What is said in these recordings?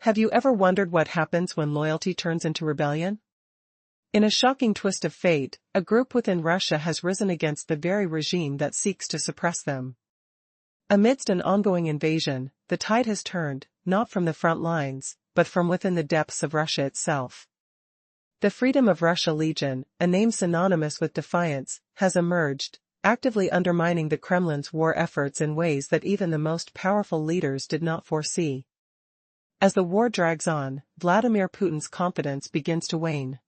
Have you ever wondered what happens when loyalty turns into rebellion? In a shocking twist of fate, a group within Russia has risen against the very regime that seeks to suppress them. Amidst an ongoing invasion, the tide has turned, not from the front lines, but from within the depths of Russia itself. The Freedom of Russia Legion, a name synonymous with defiance, has emerged, actively undermining the Kremlin's war efforts in ways that even the most powerful leaders did not foresee. As the war drags on, Vladimir Putin's confidence begins to wane.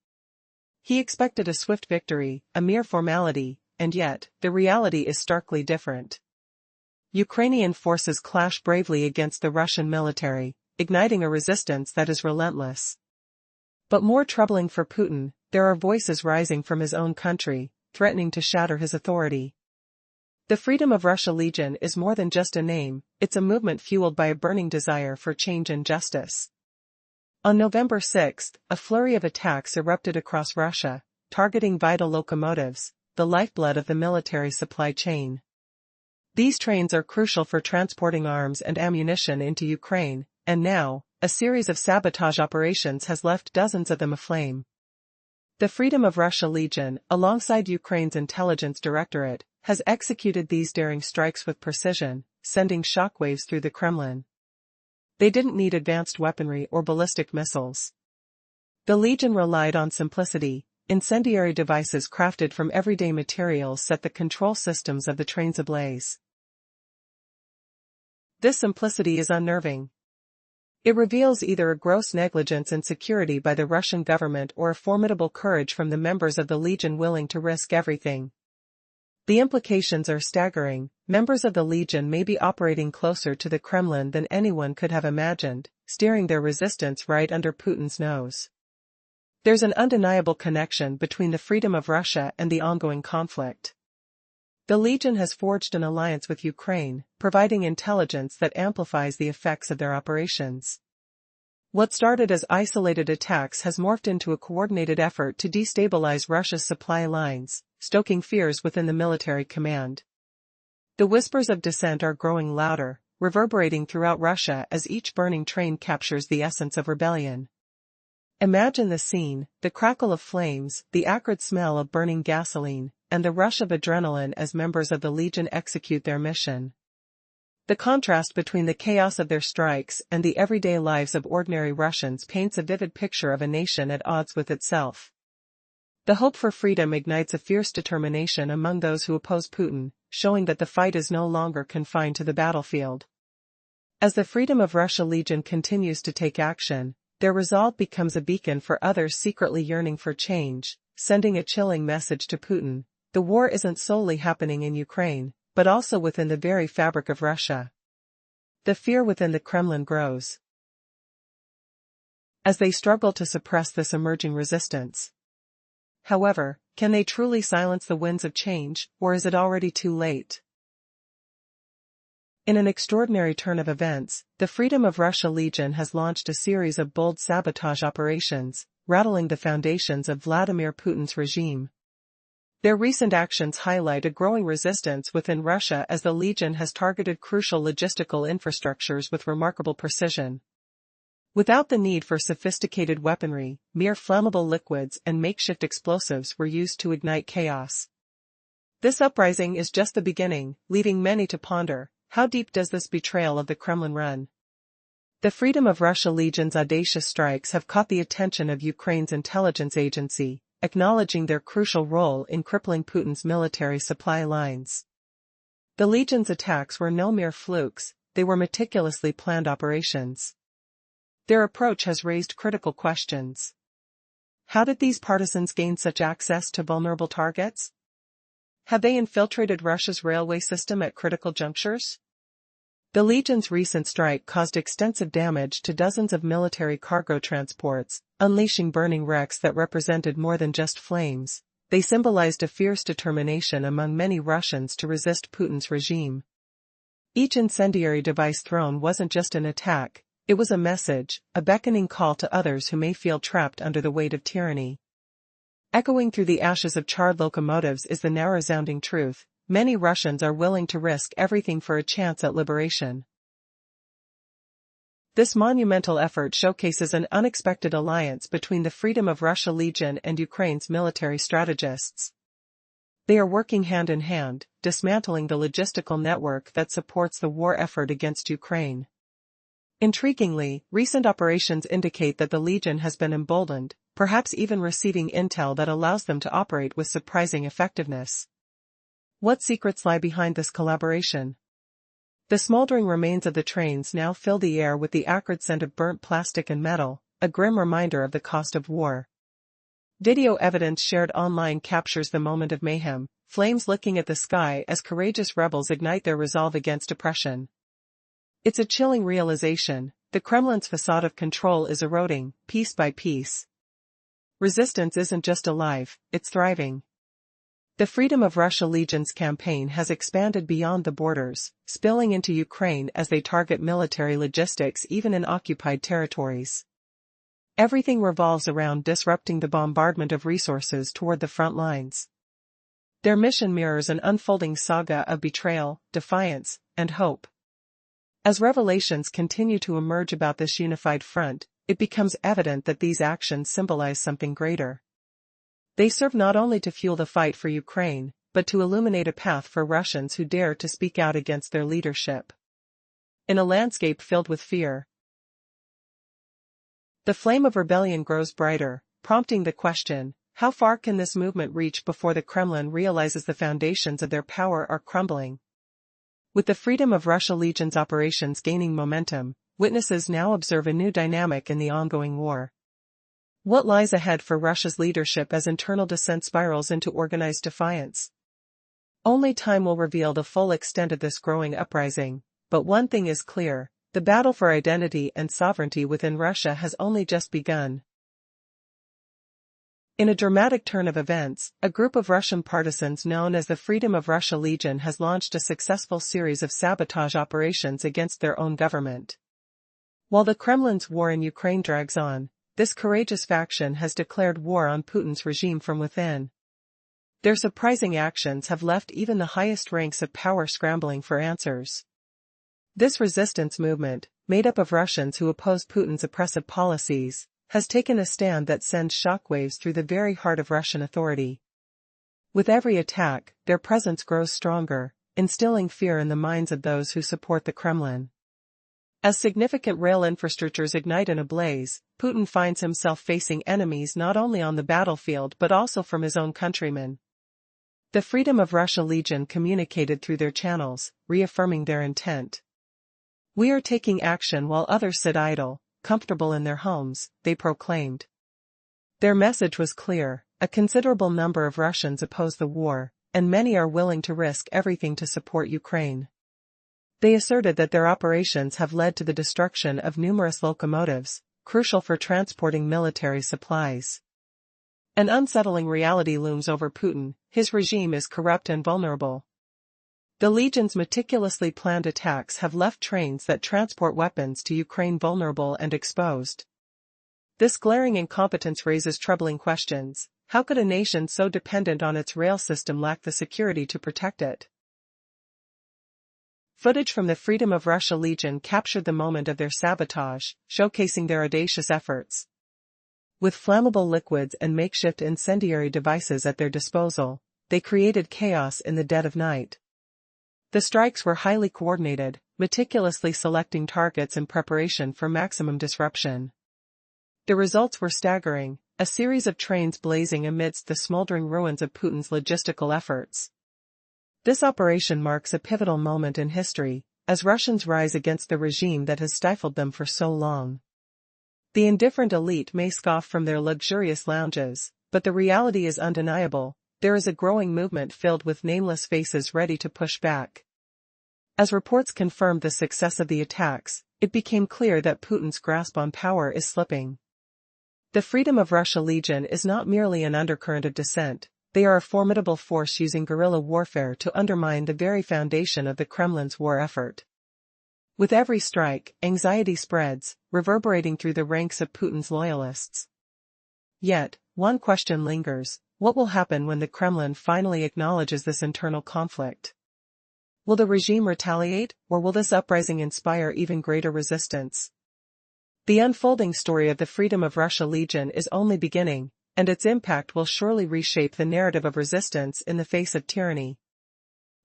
He expected a swift victory, a mere formality, and yet, the reality is starkly different. Ukrainian forces clash bravely against the Russian military, igniting a resistance that is relentless. But more troubling for Putin, there are voices rising from his own country, threatening to shatter his authority. The Freedom of Russia Legion is more than just a name, it's a movement fueled by a burning desire for change and justice. On November 6, a flurry of attacks erupted across Russia, targeting vital locomotives, the lifeblood of the military supply chain. These trains are crucial for transporting arms and ammunition into Ukraine, and now, a series of sabotage operations has left dozens of them aflame. The Freedom of Russia Legion, alongside Ukraine's intelligence directorate, has executed these daring strikes with precision, sending shockwaves through the Kremlin. They didn't need advanced weaponry or ballistic missiles. The Legion relied on simplicity. Incendiary devices crafted from everyday materials set the control systems of the trains ablaze. This simplicity is unnerving. It reveals either a gross negligence in security by the Russian government or a formidable courage from the members of the Legion willing to risk everything. The implications are staggering. Members of the Legion may be operating closer to the Kremlin than anyone could have imagined, steering their resistance right under Putin's nose. There's an undeniable connection between the freedom of Russia and the ongoing conflict. The Legion has forged an alliance with Ukraine, providing intelligence that amplifies the effects of their operations. What started as isolated attacks has morphed into a coordinated effort to destabilize Russia's supply lines, stoking fears within the military command. The whispers of dissent are growing louder, reverberating throughout Russia as each burning train captures the essence of rebellion. Imagine the scene, the crackle of flames, the acrid smell of burning gasoline, and the rush of adrenaline as members of the Legion execute their mission. The contrast between the chaos of their strikes and the everyday lives of ordinary Russians paints a vivid picture of a nation at odds with itself. The hope for freedom ignites a fierce determination among those who oppose Putin, showing that the fight is no longer confined to the battlefield. As the Freedom of Russia Legion continues to take action, their resolve becomes a beacon for others secretly yearning for change, sending a chilling message to Putin: the war isn't solely happening in Ukraine, but also within the very fabric of Russia. The fear within the Kremlin grows as they struggle to suppress this emerging resistance. However, can they truly silence the winds of change, or is it already too late? In an extraordinary turn of events, the Freedom of Russia Legion has launched a series of bold sabotage operations, rattling the foundations of Vladimir Putin's regime. Their recent actions highlight a growing resistance within Russia as the Legion has targeted crucial logistical infrastructures with remarkable precision. Without the need for sophisticated weaponry, mere flammable liquids and makeshift explosives were used to ignite chaos. This uprising is just the beginning, leaving many to ponder: how deep does this betrayal of the Kremlin run? The Freedom of Russia Legion's audacious strikes have caught the attention of Ukraine's intelligence agency, acknowledging their crucial role in crippling Putin's military supply lines. The Legion's attacks were no mere flukes, they were meticulously planned operations. Their approach has raised critical questions. How did these partisans gain such access to vulnerable targets? Have they infiltrated Russia's railway system at critical junctures? The Legion's recent strike caused extensive damage to dozens of military cargo transports, unleashing burning wrecks that represented more than just flames. They symbolized a fierce determination among many Russians to resist Putin's regime. Each incendiary device thrown wasn't just an attack, it was a message, a beckoning call to others who may feel trapped under the weight of tyranny. Echoing through the ashes of charred locomotives is the now resounding truth: many Russians are willing to risk everything for a chance at liberation. This monumental effort showcases an unexpected alliance between the Freedom of Russia Legion and Ukraine's military strategists. They are working hand in hand, dismantling the logistical network that supports the war effort against Ukraine. Intriguingly, recent operations indicate that the Legion has been emboldened, perhaps even receiving intel that allows them to operate with surprising effectiveness. What secrets lie behind this collaboration? The smoldering remains of the trains now fill the air with the acrid scent of burnt plastic and metal, a grim reminder of the cost of war. Video evidence shared online captures the moment of mayhem, flames licking at the sky as courageous rebels ignite their resolve against oppression. It's a chilling realization: the Kremlin's facade of control is eroding, piece by piece. Resistance isn't just alive, it's thriving. The Freedom of Russia Legion's campaign has expanded beyond the borders, spilling into Ukraine as they target military logistics even in occupied territories. Everything revolves around disrupting the bombardment of resources toward the front lines. Their mission mirrors an unfolding saga of betrayal, defiance, and hope. As revelations continue to emerge about this unified front, it becomes evident that these actions symbolize something greater. They serve not only to fuel the fight for Ukraine, but to illuminate a path for Russians who dare to speak out against their leadership. In a landscape filled with fear, the flame of rebellion grows brighter, prompting the question: how far can this movement reach before the Kremlin realizes the foundations of their power are crumbling? With the Freedom of Russia Legion's operations gaining momentum, witnesses now observe a new dynamic in the ongoing war. What lies ahead for Russia's leadership as internal dissent spirals into organized defiance? Only time will reveal the full extent of this growing uprising, but one thing is clear: the battle for identity and sovereignty within Russia has only just begun. In a dramatic turn of events, a group of Russian partisans known as the Freedom of Russia Legion has launched a successful series of sabotage operations against their own government. While the Kremlin's war in Ukraine drags on, this courageous faction has declared war on Putin's regime from within. Their surprising actions have left even the highest ranks of power scrambling for answers. This resistance movement, made up of Russians who oppose Putin's oppressive policies, has taken a stand that sends shockwaves through the very heart of Russian authority. With every attack, their presence grows stronger, instilling fear in the minds of those who support the Kremlin. As significant rail infrastructures ignite in a blaze, Putin finds himself facing enemies not only on the battlefield but also from his own countrymen. The Freedom of Russia Legion communicated through their channels, reaffirming their intent. "We are taking action while others sit idle, comfortable in their homes," they proclaimed. Their message was clear: a considerable number of Russians oppose the war, and many are willing to risk everything to support Ukraine. They asserted that their operations have led to the destruction of numerous locomotives, crucial for transporting military supplies. An unsettling reality looms over Putin: his regime is corrupt and vulnerable. The Legion's meticulously planned attacks have left trains that transport weapons to Ukraine vulnerable and exposed. This glaring incompetence raises troubling questions. How could a nation so dependent on its rail system lack the security to protect it? Footage from the Freedom of Russia Legion captured the moment of their sabotage, showcasing their audacious efforts. With flammable liquids and makeshift incendiary devices at their disposal, they created chaos in the dead of night. The strikes were highly coordinated, meticulously selecting targets in preparation for maximum disruption. The results were staggering: a series of trains blazing amidst the smoldering ruins of Putin's logistical efforts. This operation marks a pivotal moment in history, as Russians rise against the regime that has stifled them for so long. The indifferent elite may scoff from their luxurious lounges, but the reality is undeniable: there is a growing movement filled with nameless faces ready to push back. As reports confirmed the success of the attacks, it became clear that Putin's grasp on power is slipping. The Freedom of Russia Legion is not merely an undercurrent of dissent; they are a formidable force using guerrilla warfare to undermine the very foundation of the Kremlin's war effort. With every strike, anxiety spreads, reverberating through the ranks of Putin's loyalists. Yet, one question lingers: what will happen when the Kremlin finally acknowledges this internal conflict? Will the regime retaliate, or will this uprising inspire even greater resistance? The unfolding story of the Freedom of Russia Legion is only beginning, and its impact will surely reshape the narrative of resistance in the face of tyranny.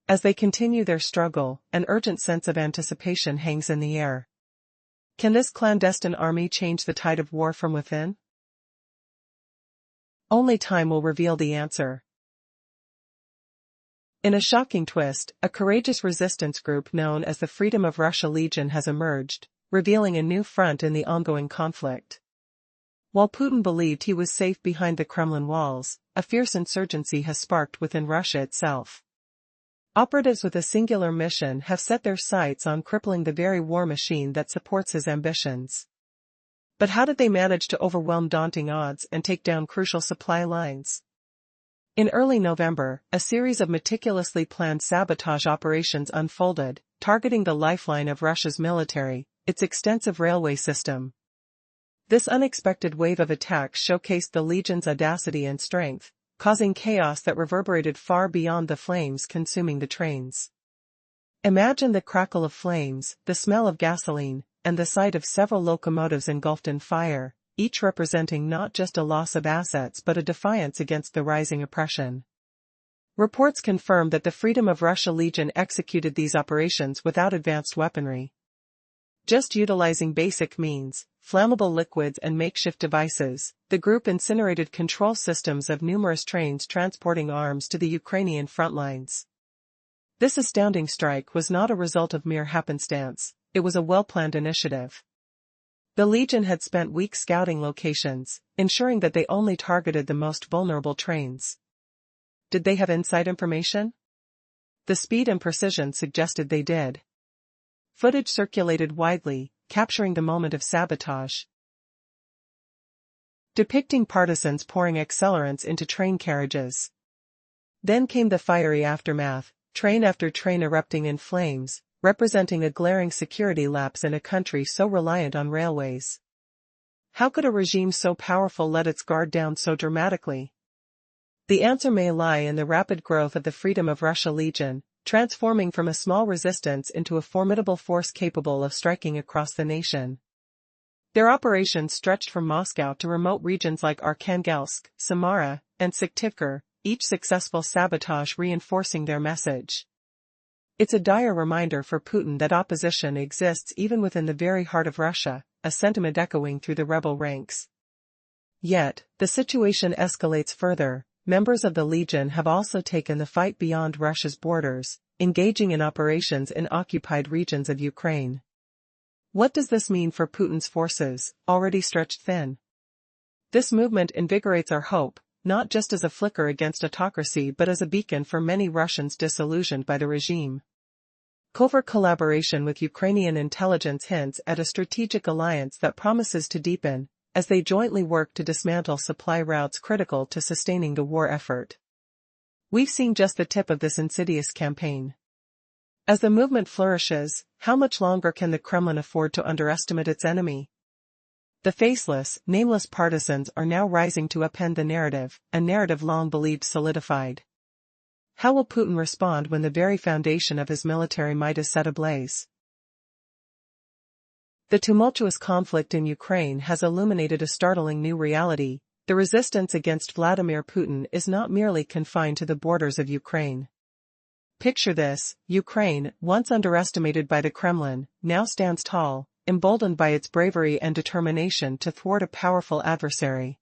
As they continue their struggle, an urgent sense of anticipation hangs in the air. Can this clandestine army change the tide of war from within? Only time will reveal the answer. In a shocking twist, a courageous resistance group known as the Freedom of Russia Legion has emerged, revealing a new front in the ongoing conflict. While Putin believed he was safe behind the Kremlin walls, a fierce insurgency has sparked within Russia itself. Operatives with a singular mission have set their sights on crippling the very war machine that supports his ambitions. But how did they manage to overwhelm daunting odds and take down crucial supply lines? In early November, a series of meticulously planned sabotage operations unfolded, targeting the lifeline of Russia's military, its extensive railway system. This unexpected wave of attacks showcased the Legion's audacity and strength, causing chaos that reverberated far beyond the flames consuming the trains. Imagine the crackle of flames, the smell of gasoline, and the sight of several locomotives engulfed in fire, each representing not just a loss of assets but a defiance against the rising oppression. Reports confirm that the Freedom of Russia Legion executed these operations without advanced weaponry. Just utilizing basic means, flammable liquids and makeshift devices, the group incinerated control systems of numerous trains transporting arms to the Ukrainian front lines. This astounding strike was not a result of mere happenstance, it was a well-planned initiative. The Legion had spent weeks scouting locations, ensuring that they only targeted the most vulnerable trains. Did they have inside information? The speed and precision suggested they did. Footage circulated widely, capturing the moment of sabotage, depicting partisans pouring accelerants into train carriages. Then came the fiery aftermath, train after train erupting in flames, representing a glaring security lapse in a country so reliant on railways. How could a regime so powerful let its guard down so dramatically? The answer may lie in the rapid growth of the Freedom of Russia Legion, transforming from a small resistance into a formidable force capable of striking across the nation. Their operations stretched from Moscow to remote regions like Arkhangelsk, Samara, and Syktyvkar, each successful sabotage reinforcing their message. It's a dire reminder for Putin that opposition exists even within the very heart of Russia, a sentiment echoing through the rebel ranks. Yet, the situation escalates further. Members of the Legion have also taken the fight beyond Russia's borders, engaging in operations in occupied regions of Ukraine. What does this mean for Putin's forces, already stretched thin? This movement invigorates our hope, not just as a flicker against autocracy but as a beacon for many Russians disillusioned by the regime. Covert collaboration with Ukrainian intelligence hints at a strategic alliance that promises to deepen, as they jointly work to dismantle supply routes critical to sustaining the war effort. We've seen just the tip of this insidious campaign. As the movement flourishes, how much longer can the Kremlin afford to underestimate its enemy? The faceless, nameless partisans are now rising to upend the narrative, a narrative long believed solidified. How will Putin respond when the very foundation of his military might is set ablaze? The tumultuous conflict in Ukraine has illuminated a startling new reality. The resistance against Vladimir Putin is not merely confined to the borders of Ukraine. Picture this: Ukraine, once underestimated by the Kremlin, now stands tall, emboldened by its bravery and determination to thwart a powerful adversary.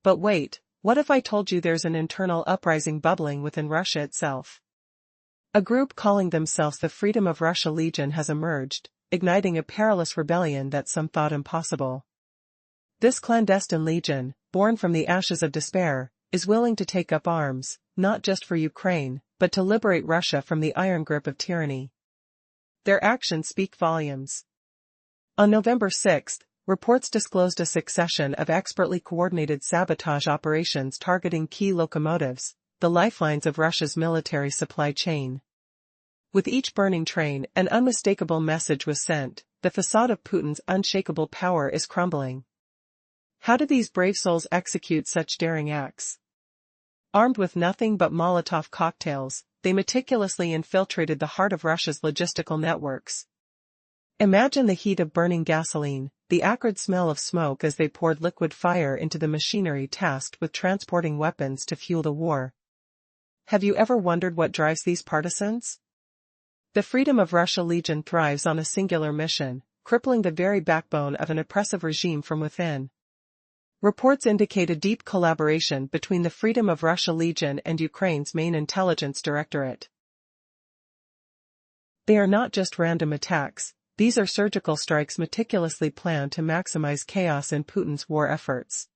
But wait, what if I told you there's an internal uprising bubbling within Russia itself? A group calling themselves the Freedom of Russia Legion has emerged, igniting a perilous rebellion that some thought impossible. This clandestine legion, born from the ashes of despair, is willing to take up arms, not just for Ukraine, but to liberate Russia from the iron grip of tyranny. Their actions speak volumes. On November 6, reports disclosed a succession of expertly coordinated sabotage operations targeting key locomotives, the lifelines of Russia's military supply chain. With each burning train, an unmistakable message was sent: the facade of Putin's unshakable power is crumbling. How did these brave souls execute such daring acts? Armed with nothing but Molotov cocktails, they meticulously infiltrated the heart of Russia's logistical networks. Imagine the heat of burning gasoline, the acrid smell of smoke as they poured liquid fire into the machinery tasked with transporting weapons to fuel the war. Have you ever wondered what drives these partisans? The Freedom of Russia Legion thrives on a singular mission, crippling the very backbone of an oppressive regime from within. Reports indicate a deep collaboration between the Freedom of Russia Legion and Ukraine's main intelligence directorate. They are not just random attacks, these are surgical strikes meticulously planned to maximize chaos in Putin's war efforts.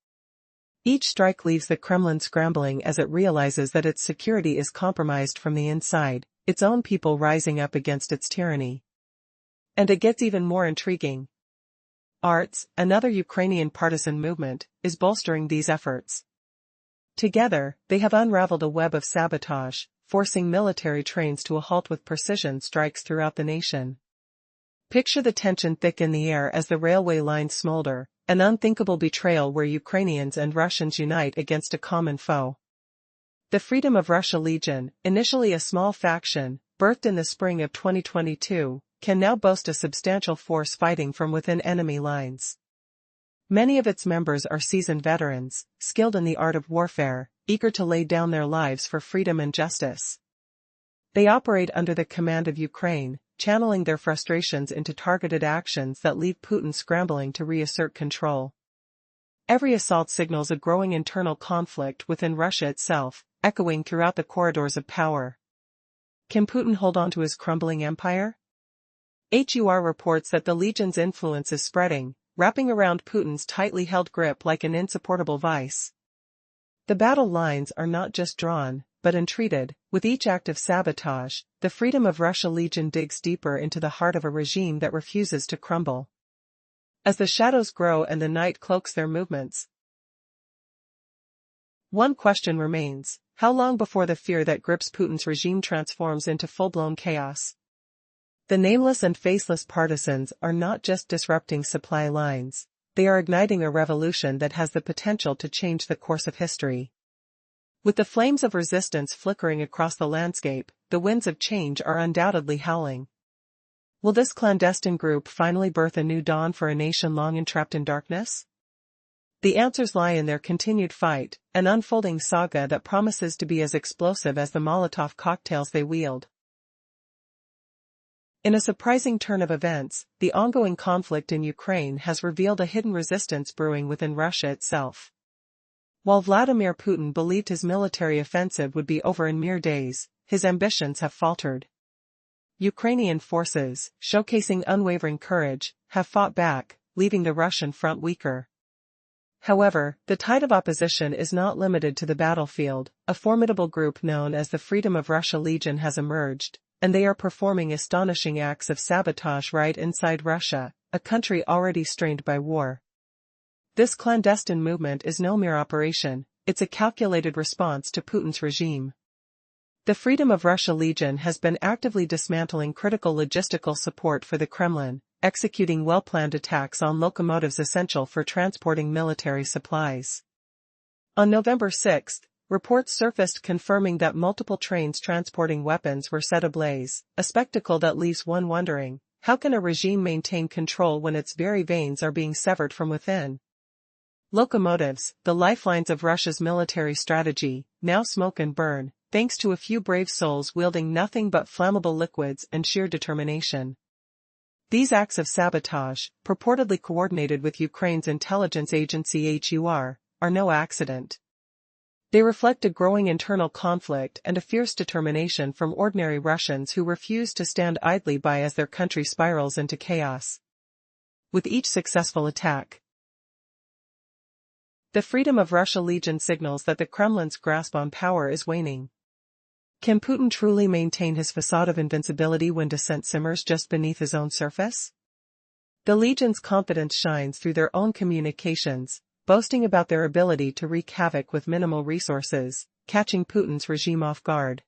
Each strike leaves the Kremlin scrambling as it realizes that its security is compromised from the inside, its own people rising up against its tyranny. And it gets even more intriguing. Arts, another Ukrainian partisan movement, is bolstering these efforts. Together, they have unraveled a web of sabotage, forcing military trains to a halt with precision strikes throughout the nation. Picture the tension thick in the air as the railway lines smolder, an unthinkable betrayal where Ukrainians and Russians unite against a common foe. The Freedom of Russia Legion, initially a small faction, birthed in the spring of 2022, can now boast a substantial force fighting from within enemy lines. Many of its members are seasoned veterans, skilled in the art of warfare, eager to lay down their lives for freedom and justice. They operate under the command of Ukraine, channeling their frustrations into targeted actions that leave Putin scrambling to reassert control. Every assault signals a growing internal conflict within Russia itself, echoing throughout the corridors of power. Can Putin hold on to his crumbling empire? HUR reports that the Legion's influence is spreading, wrapping around Putin's tightly held grip like an insupportable vice. The battle lines are not just drawn, but entreated. With each act of sabotage, the Freedom of Russia Legion digs deeper into the heart of a regime that refuses to crumble. As the shadows grow and the night cloaks their movements, one question remains: how long before the fear that grips Putin's regime transforms into full-blown chaos? The nameless and faceless partisans are not just disrupting supply lines, they are igniting a revolution that has the potential to change the course of history. With the flames of resistance flickering across the landscape, the winds of change are undoubtedly howling. Will this clandestine group finally birth a new dawn for a nation long entrapped in darkness? The answers lie in their continued fight, an unfolding saga that promises to be as explosive as the Molotov cocktails they wield. In a surprising turn of events, the ongoing conflict in Ukraine has revealed a hidden resistance brewing within Russia itself. While Vladimir Putin believed his military offensive would be over in mere days, his ambitions have faltered. Ukrainian forces, showcasing unwavering courage, have fought back, leaving the Russian front weaker. However, the tide of opposition is not limited to the battlefield. A formidable group known as the Freedom of Russia Legion has emerged, and they are performing astonishing acts of sabotage right inside Russia, a country already strained by war. This clandestine movement is no mere operation, it's a calculated response to Putin's regime. The Freedom of Russia Legion has been actively dismantling critical logistical support for the Kremlin, executing well-planned attacks on locomotives essential for transporting military supplies. On November 6, reports surfaced confirming that multiple trains transporting weapons were set ablaze, a spectacle that leaves one wondering, how can a regime maintain control when its very veins are being severed from within? Locomotives, the lifelines of Russia's military strategy, now smoke and burn, thanks to a few brave souls wielding nothing but flammable liquids and sheer determination. These acts of sabotage, purportedly coordinated with Ukraine's intelligence agency HUR, are no accident. They reflect a growing internal conflict and a fierce determination from ordinary Russians who refuse to stand idly by as their country spirals into chaos. With each successful attack, the Freedom of Russia Legion signals that the Kremlin's grasp on power is waning. Can Putin truly maintain his facade of invincibility when dissent simmers just beneath his own surface? The Legion's confidence shines through their own communications, boasting about their ability to wreak havoc with minimal resources, catching Putin's regime off guard.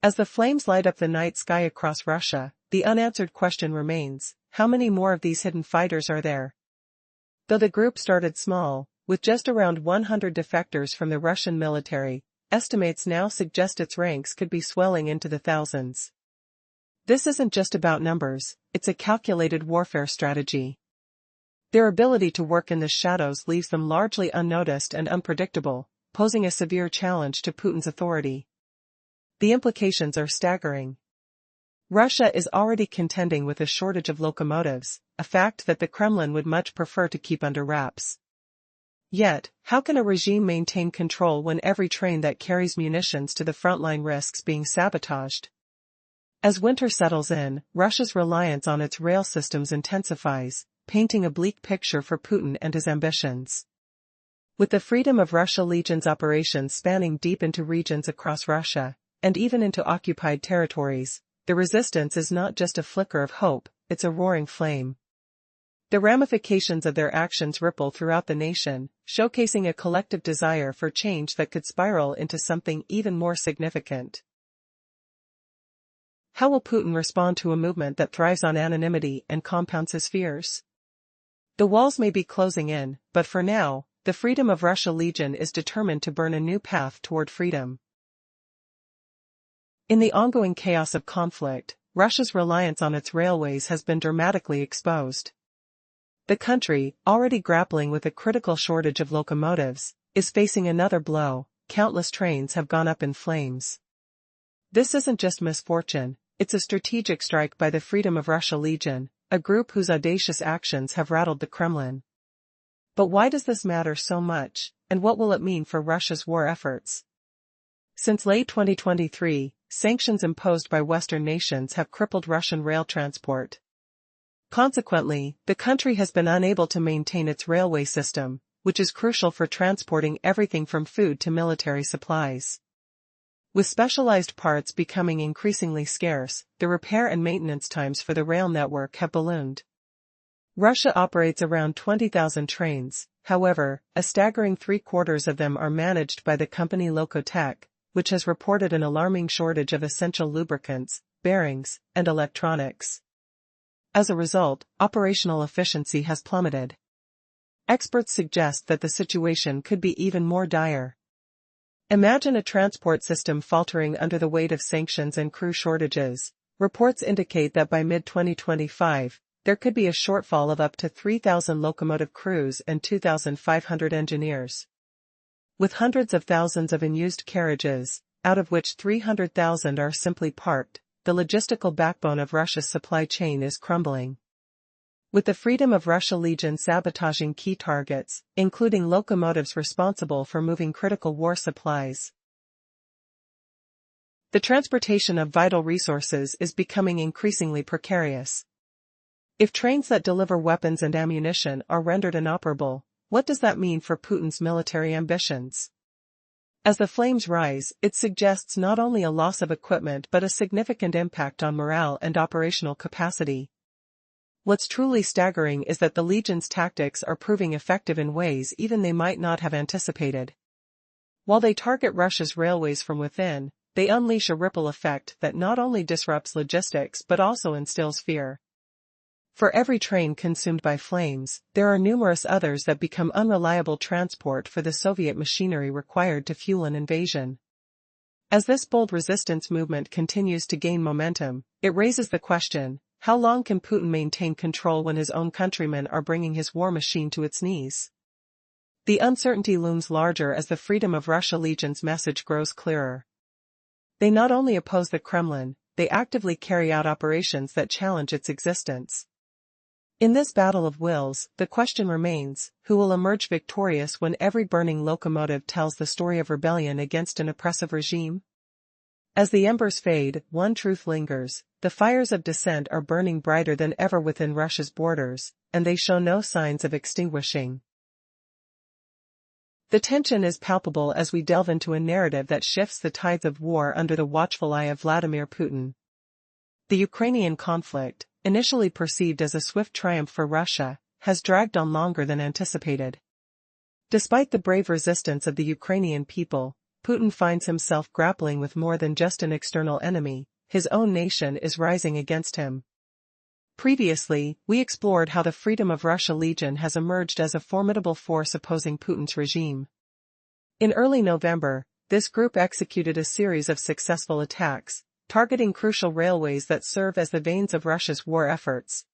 As the flames light up the night sky across Russia, the unanswered question remains: how many more of these hidden fighters are there? Though the group started small, with just around 100 defectors from the Russian military, estimates now suggest its ranks could be swelling into the thousands. This isn't just about numbers, it's a calculated warfare strategy. Their ability to work in the shadows leaves them largely unnoticed and unpredictable, posing a severe challenge to Putin's authority. The implications are staggering. Russia is already contending with a shortage of locomotives, a fact that the Kremlin would much prefer to keep under wraps. Yet, how can a regime maintain control when every train that carries munitions to the front line risks being sabotaged? As winter settles in, Russia's reliance on its rail systems intensifies, painting a bleak picture for Putin and his ambitions. With the Freedom of Russia Legion's operations spanning deep into regions across Russia, and even into occupied territories, the resistance is not just a flicker of hope, it's a roaring flame. The ramifications of their actions ripple throughout the nation, showcasing a collective desire for change that could spiral into something even more significant. How will Putin respond to a movement that thrives on anonymity and compounds his fears? The walls may be closing in, but for now, the Freedom of Russia Legion is determined to burn a new path toward freedom. In the ongoing chaos of conflict, Russia's reliance on its railways has been dramatically exposed. The country, already grappling with a critical shortage of locomotives, is facing another blow. Countless trains have gone up in flames. This isn't just misfortune, it's a strategic strike by the Freedom of Russia Legion, a group whose audacious actions have rattled the Kremlin. But why does this matter so much, and what will it mean for Russia's war efforts? Since late 2023, sanctions imposed by Western nations have crippled Russian rail transport. Consequently, the country has been unable to maintain its railway system, which is crucial for transporting everything from food to military supplies. With specialized parts becoming increasingly scarce, the repair and maintenance times for the rail network have ballooned. Russia operates around 20,000 trains, however, a staggering 3/4 of them are managed by the company Lokotech, which has reported an alarming shortage of essential lubricants, bearings, and electronics. As a result, operational efficiency has plummeted. Experts suggest that the situation could be even more dire. Imagine a transport system faltering under the weight of sanctions and crew shortages. Reports indicate that by mid-2025, there could be a shortfall of up to 3,000 locomotive crews and 2,500 engineers. With hundreds of thousands of unused carriages, out of which 300,000 are simply parked, the logistical backbone of Russia's supply chain is crumbling. With the Freedom of Russia Legion sabotaging key targets, including locomotives responsible for moving critical war supplies. The transportation of vital resources is becoming increasingly precarious. If trains that deliver weapons and ammunition are rendered inoperable, what does that mean for Putin's military ambitions? As the flames rise, it suggests not only a loss of equipment but a significant impact on morale and operational capacity. What's truly staggering is that the Legion's tactics are proving effective in ways even they might not have anticipated. While they target Russia's railways from within, they unleash a ripple effect that not only disrupts logistics but also instills fear. For every train consumed by flames, there are numerous others that become unreliable transport for the Soviet machinery required to fuel an invasion. As this bold resistance movement continues to gain momentum, it raises the question, how long can Putin maintain control when his own countrymen are bringing his war machine to its knees? The uncertainty looms larger as the Freedom of Russia Legion's message grows clearer. They not only oppose the Kremlin, they actively carry out operations that challenge its existence. In this battle of wills, the question remains, who will emerge victorious when every burning locomotive tells the story of rebellion against an oppressive regime? As the embers fade, one truth lingers, the fires of dissent are burning brighter than ever within Russia's borders, and they show no signs of extinguishing. The tension is palpable as we delve into a narrative that shifts the tides of war under the watchful eye of Vladimir Putin. The Ukrainian conflict, initially perceived as a swift triumph for Russia, has dragged on longer than anticipated. Despite the brave resistance of the Ukrainian people, Putin finds himself grappling with more than just an external enemy. His own nation is rising against him. Previously, we explored how the Freedom of Russia Legion has emerged as a formidable force opposing Putin's regime. In early November, this group executed a series of successful attacks, targeting crucial railways that serve as the veins of Russia's war efforts.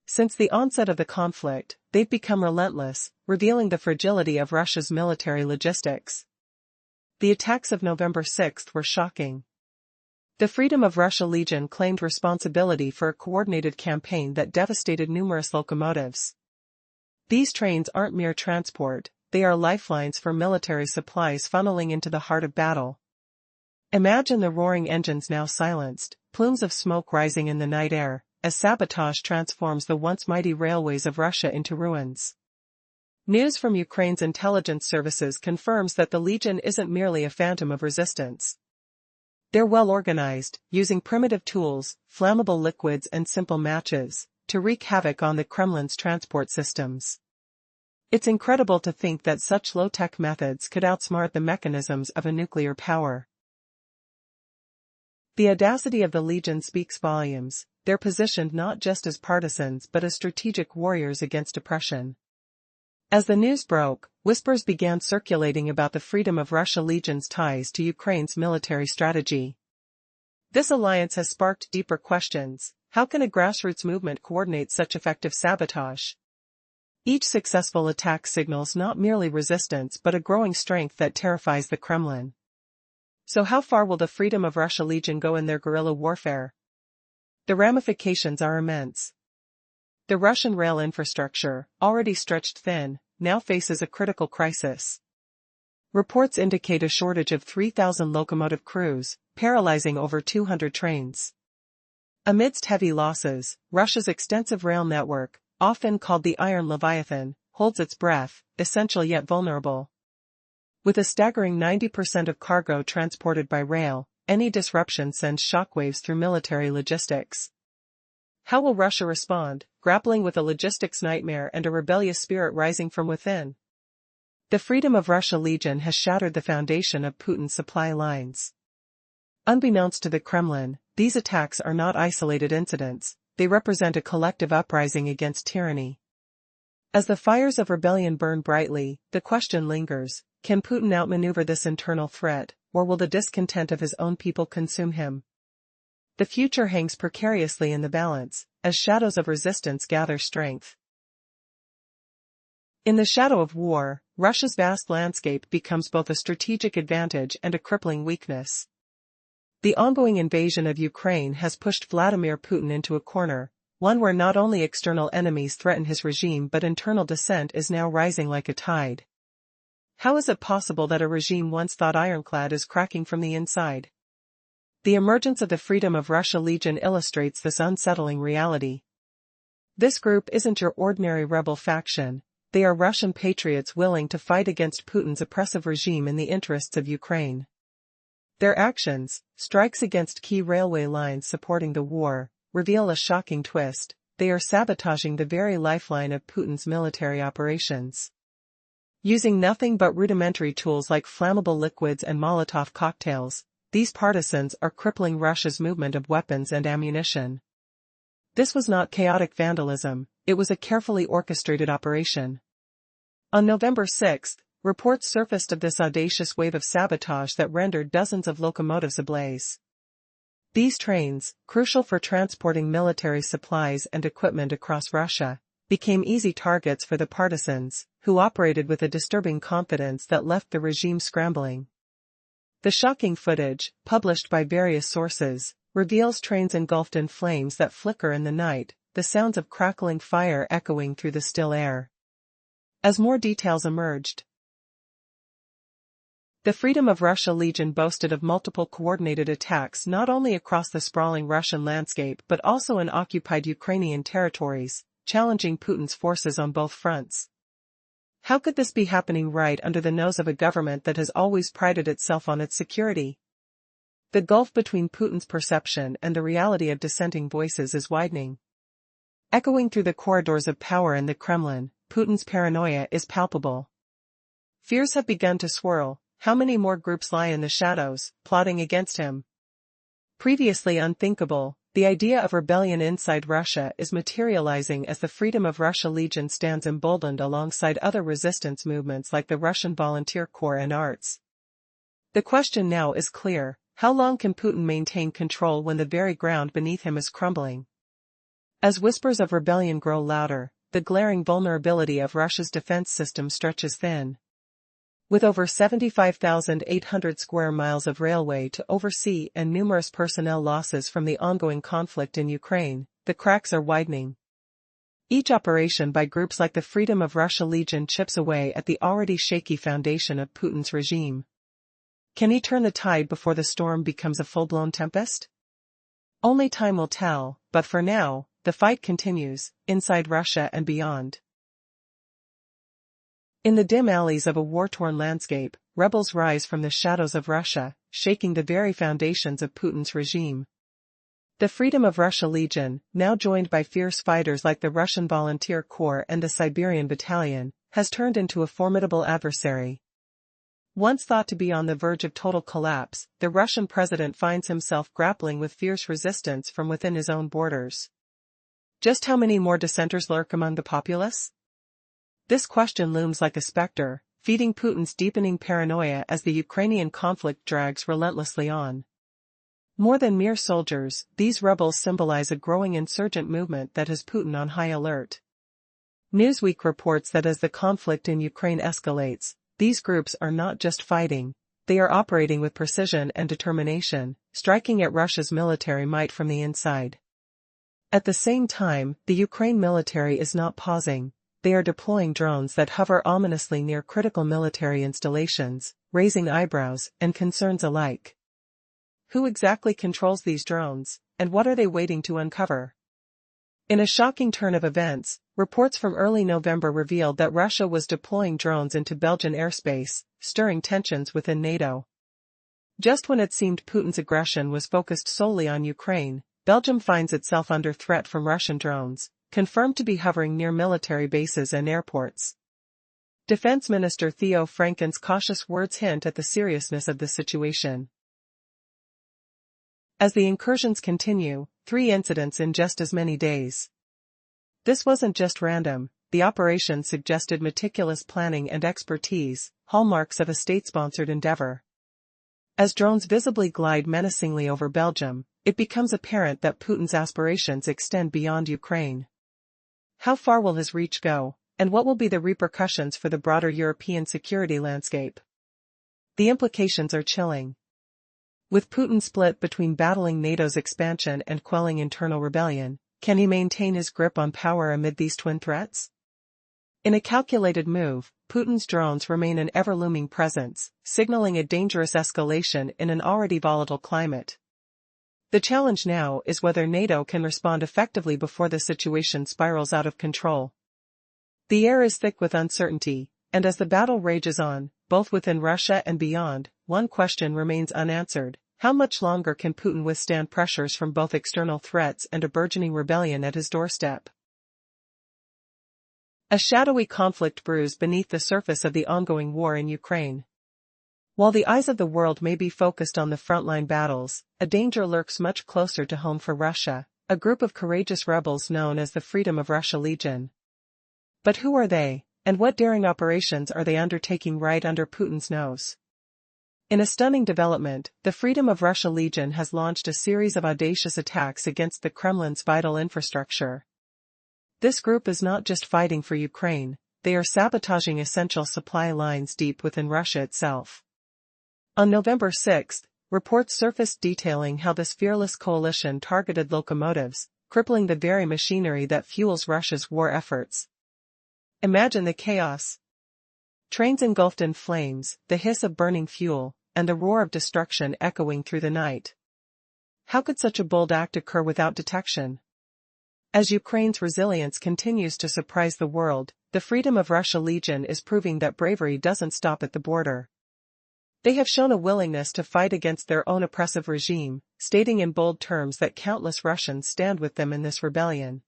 Since the onset of the conflict, they've become relentless, revealing the fragility of Russia's military logistics. The attacks of November 6 were shocking. The Freedom of Russia Legion claimed responsibility for a coordinated campaign that devastated numerous locomotives. These trains aren't mere transport, they are lifelines for military supplies funneling into the heart of battle. Imagine the roaring engines now silenced, plumes of smoke rising in the night air, as sabotage transforms the once mighty railways of Russia into ruins. News from Ukraine's intelligence services confirms that the Legion isn't merely a phantom of resistance. They're well organized, using primitive tools, flammable liquids and simple matches, to wreak havoc on the Kremlin's transport systems. It's incredible to think that such low-tech methods could outsmart the mechanisms of a nuclear power. The audacity of the Legion speaks volumes. They're positioned not just as partisans but as strategic warriors against oppression. As the news broke, whispers began circulating about the Freedom of Russia Legion's ties to Ukraine's military strategy. This alliance has sparked deeper questions. How can a grassroots movement coordinate such effective sabotage? Each successful attack signals not merely resistance but a growing strength that terrifies the Kremlin. So how far will the Freedom of Russia Legion go in their guerrilla warfare? The ramifications are immense. The Russian rail infrastructure, already stretched thin, now faces a critical crisis. Reports indicate a shortage of 3,000 locomotive crews, paralyzing over 200 trains. Amidst heavy losses, Russia's extensive rail network, often called the Iron Leviathan, holds its breath, essential yet vulnerable. With a staggering 90% of cargo transported by rail, any disruption sends shockwaves through military logistics. How will Russia respond, grappling with a logistics nightmare and a rebellious spirit rising from within? The Freedom of Russia Legion has shattered the foundation of Putin's supply lines. Unbeknownst to the Kremlin, these attacks are not isolated incidents, they represent a collective uprising against tyranny. As the fires of rebellion burn brightly, the question lingers, can Putin outmaneuver this internal threat, or will the discontent of his own people consume him? The future hangs precariously in the balance, as shadows of resistance gather strength. In the shadow of war, Russia's vast landscape becomes both a strategic advantage and a crippling weakness. The ongoing invasion of Ukraine has pushed Vladimir Putin into a corner, one where not only external enemies threaten his regime but internal dissent is now rising like a tide. How is it possible that a regime once thought ironclad is cracking from the inside? The emergence of the Freedom of Russia Legion illustrates this unsettling reality. This group isn't your ordinary rebel faction, they are Russian patriots willing to fight against Putin's oppressive regime in the interests of Ukraine. Their actions, strikes against key railway lines supporting the war, reveal a shocking twist: they are sabotaging the very lifeline of Putin's military operations. Using nothing but rudimentary tools like flammable liquids and Molotov cocktails, these partisans are crippling Russia's movement of weapons and ammunition. This was not chaotic vandalism, it was a carefully orchestrated operation. On November 6, reports surfaced of this audacious wave of sabotage that rendered dozens of locomotives ablaze. These trains, crucial for transporting military supplies and equipment across Russia, became easy targets for the partisans, who operated with a disturbing confidence that left the regime scrambling. The shocking footage, published by various sources, reveals trains engulfed in flames that flicker in the night, the sounds of crackling fire echoing through the still air. As more details emerged, the Freedom of Russia Legion boasted of multiple coordinated attacks not only across the sprawling Russian landscape but also in occupied Ukrainian territories, challenging Putin's forces on both fronts. How could this be happening right under the nose of a government that has always prided itself on its security? The gulf between Putin's perception and the reality of dissenting voices is widening. Echoing through the corridors of power in the Kremlin, Putin's paranoia is palpable. Fears have begun to swirl. How many more groups lie in the shadows, plotting against him? Previously unthinkable, the idea of rebellion inside Russia is materializing as the Freedom of Russia Legion stands emboldened alongside other resistance movements like the Russian Volunteer Corps and Arts. The question now is clear: How long can Putin maintain control when the very ground beneath him is crumbling? As whispers of rebellion grow louder, the glaring vulnerability of Russia's defense system stretches thin. With over 75,800 square miles of railway to oversee and numerous personnel losses from the ongoing conflict in Ukraine, the cracks are widening. Each operation by groups like the Freedom of Russia Legion chips away at the already shaky foundation of Putin's regime. Can he turn the tide before the storm becomes a full-blown tempest? Only time will tell, but for now, the fight continues, inside Russia and beyond. In the dim alleys of a war-torn landscape, rebels rise from the shadows of Russia, shaking the very foundations of Putin's regime. The Freedom of Russia Legion, now joined by fierce fighters like the Russian Volunteer Corps and the Siberian Battalion, has turned into a formidable adversary. Once thought to be on the verge of total collapse, the Russian president finds himself grappling with fierce resistance from within his own borders. Just how many more dissenters lurk among the populace? This question looms like a specter, feeding Putin's deepening paranoia as the Ukrainian conflict drags relentlessly on. More than mere soldiers, these rebels symbolize a growing insurgent movement that has Putin on high alert. Newsweek reports that as the conflict in Ukraine escalates, these groups are not just fighting, they are operating with precision and determination, striking at Russia's military might from the inside. At the same time, the Ukraine military is not pausing, they are deploying drones that hover ominously near critical military installations, raising eyebrows and concerns alike. Who exactly controls these drones, and what are they waiting to uncover? In a shocking turn of events, reports from early November revealed that Russia was deploying drones into Belgian airspace, stirring tensions within NATO. Just when it seemed Putin's aggression was focused solely on Ukraine, Belgium finds itself under threat from Russian drones, confirmed to be hovering near military bases and airports. Defense Minister Theo Franken's cautious words hint at the seriousness of the situation. As the incursions continue, 3 incidents in just as many days. This wasn't just random, the operation suggested meticulous planning and expertise, hallmarks of a state-sponsored endeavor. As drones visibly glide menacingly over Belgium, it becomes apparent that Putin's aspirations extend beyond Ukraine. How far will his reach go, and what will be the repercussions for the broader European security landscape? The implications are chilling. With Putin split between battling NATO's expansion and quelling internal rebellion, can he maintain his grip on power amid these twin threats? In a calculated move, Putin's drones remain an ever-looming presence, signaling a dangerous escalation in an already volatile climate. The challenge now is whether NATO can respond effectively before the situation spirals out of control. The air is thick with uncertainty, and as the battle rages on, both within Russia and beyond, one question remains unanswered: how much longer can Putin withstand pressures from both external threats and a burgeoning rebellion at his doorstep? A shadowy conflict brews beneath the surface of the ongoing war in Ukraine. While the eyes of the world may be focused on the frontline battles, a danger lurks much closer to home for Russia, a group of courageous rebels known as the Freedom of Russia Legion. But who are they, and what daring operations are they undertaking right under Putin's nose? In a stunning development, the Freedom of Russia Legion has launched a series of audacious attacks against the Kremlin's vital infrastructure. This group is not just fighting for Ukraine, they are sabotaging essential supply lines deep within Russia itself. On November 6, reports surfaced detailing how this fearless coalition targeted locomotives, crippling the very machinery that fuels Russia's war efforts. Imagine the chaos. Trains engulfed in flames, the hiss of burning fuel, and the roar of destruction echoing through the night. How could such a bold act occur without detection? As Ukraine's resilience continues to surprise the world, the Freedom of Russia Legion is proving that bravery doesn't stop at the border. They have shown a willingness to fight against their own oppressive regime, stating in bold terms that countless Russians stand with them in this rebellion.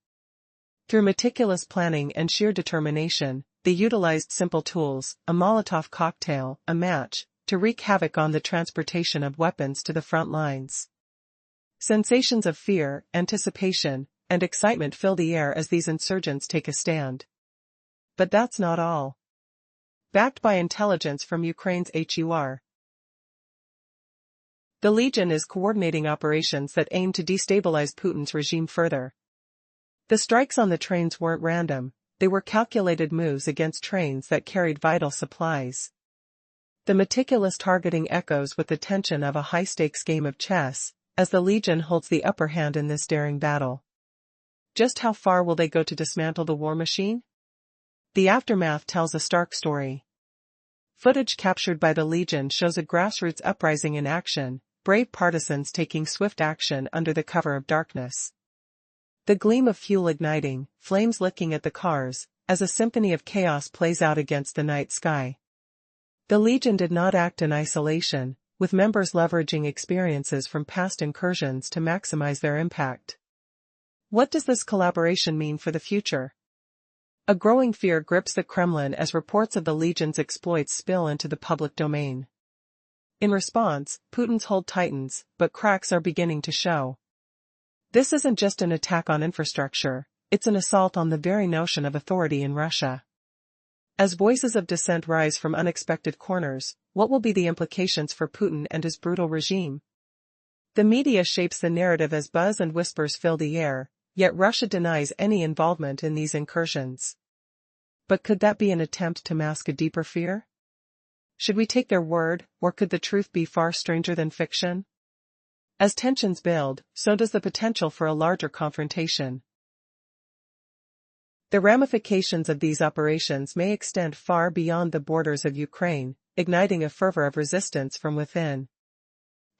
Through meticulous planning and sheer determination, they utilized simple tools, a Molotov cocktail, a match, to wreak havoc on the transportation of weapons to the front lines. Sensations of fear, anticipation, and excitement fill the air as these insurgents take a stand. But that's not all. Backed by intelligence from Ukraine's HUR, The Legion is coordinating operations that aim to destabilize Putin's regime further. The strikes on the trains weren't random, they were calculated moves against trains that carried vital supplies. The meticulous targeting echoes with the tension of a high-stakes game of chess, as the Legion holds the upper hand in this daring battle. Just how far will they go to dismantle the war machine? The aftermath tells a stark story. Footage captured by the Legion shows a grassroots uprising in action, brave partisans taking swift action under the cover of darkness. The gleam of fuel igniting, flames licking at the cars, as a symphony of chaos plays out against the night sky. The Legion did not act in isolation, with members leveraging experiences from past incursions to maximize their impact. What does this collaboration mean for the future? A growing fear grips the Kremlin as reports of the Legion's exploits spill into the public domain. In response, Putin's hold tightens, but cracks are beginning to show. This isn't just an attack on infrastructure, it's an assault on the very notion of authority in Russia. As voices of dissent rise from unexpected corners, what will be the implications for Putin and his brutal regime? The media shapes the narrative as buzz and whispers fill the air, yet Russia denies any involvement in these incursions. But could that be an attempt to mask a deeper fear? Should we take their word, or could the truth be far stranger than fiction? As tensions build, so does the potential for a larger confrontation. The ramifications of these operations may extend far beyond the borders of Ukraine, igniting a fervor of resistance from within.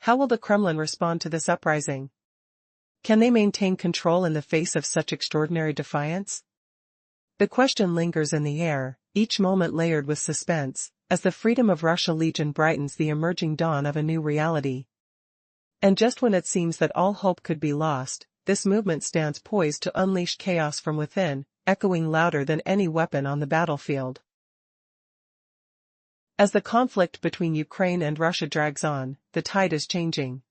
How will the Kremlin respond to this uprising? Can they maintain control in the face of such extraordinary defiance? The question lingers in the air, each moment layered with suspense, as the Freedom of Russia Legion brightens the emerging dawn of a new reality. And just when it seems that all hope could be lost, this movement stands poised to unleash chaos from within, echoing louder than any weapon on the battlefield. As the conflict between Ukraine and Russia drags on, the tide is changing.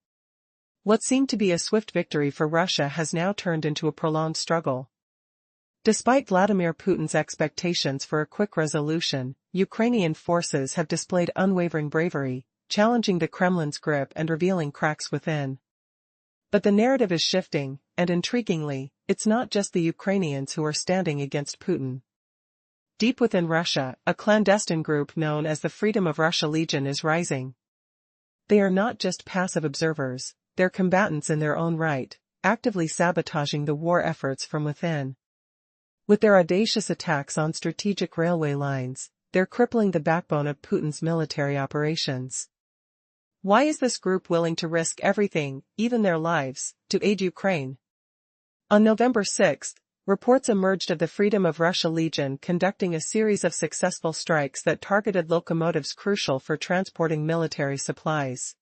What seemed to be a swift victory for Russia has now turned into a prolonged struggle. Despite Vladimir Putin's expectations for a quick resolution, Ukrainian forces have displayed unwavering bravery, challenging the Kremlin's grip and revealing cracks within. But the narrative is shifting, and intriguingly, it's not just the Ukrainians who are standing against Putin. Deep within Russia, a clandestine group known as the Freedom of Russia Legion is rising. They are not just passive observers, they're combatants in their own right, actively sabotaging the war efforts from within. With their audacious attacks on strategic railway lines, they're crippling the backbone of Putin's military operations. Why is this group willing to risk everything, even their lives, to aid Ukraine? On November 6, reports emerged of the Freedom of Russia Legion conducting a series of successful strikes that targeted locomotives crucial for transporting military supplies.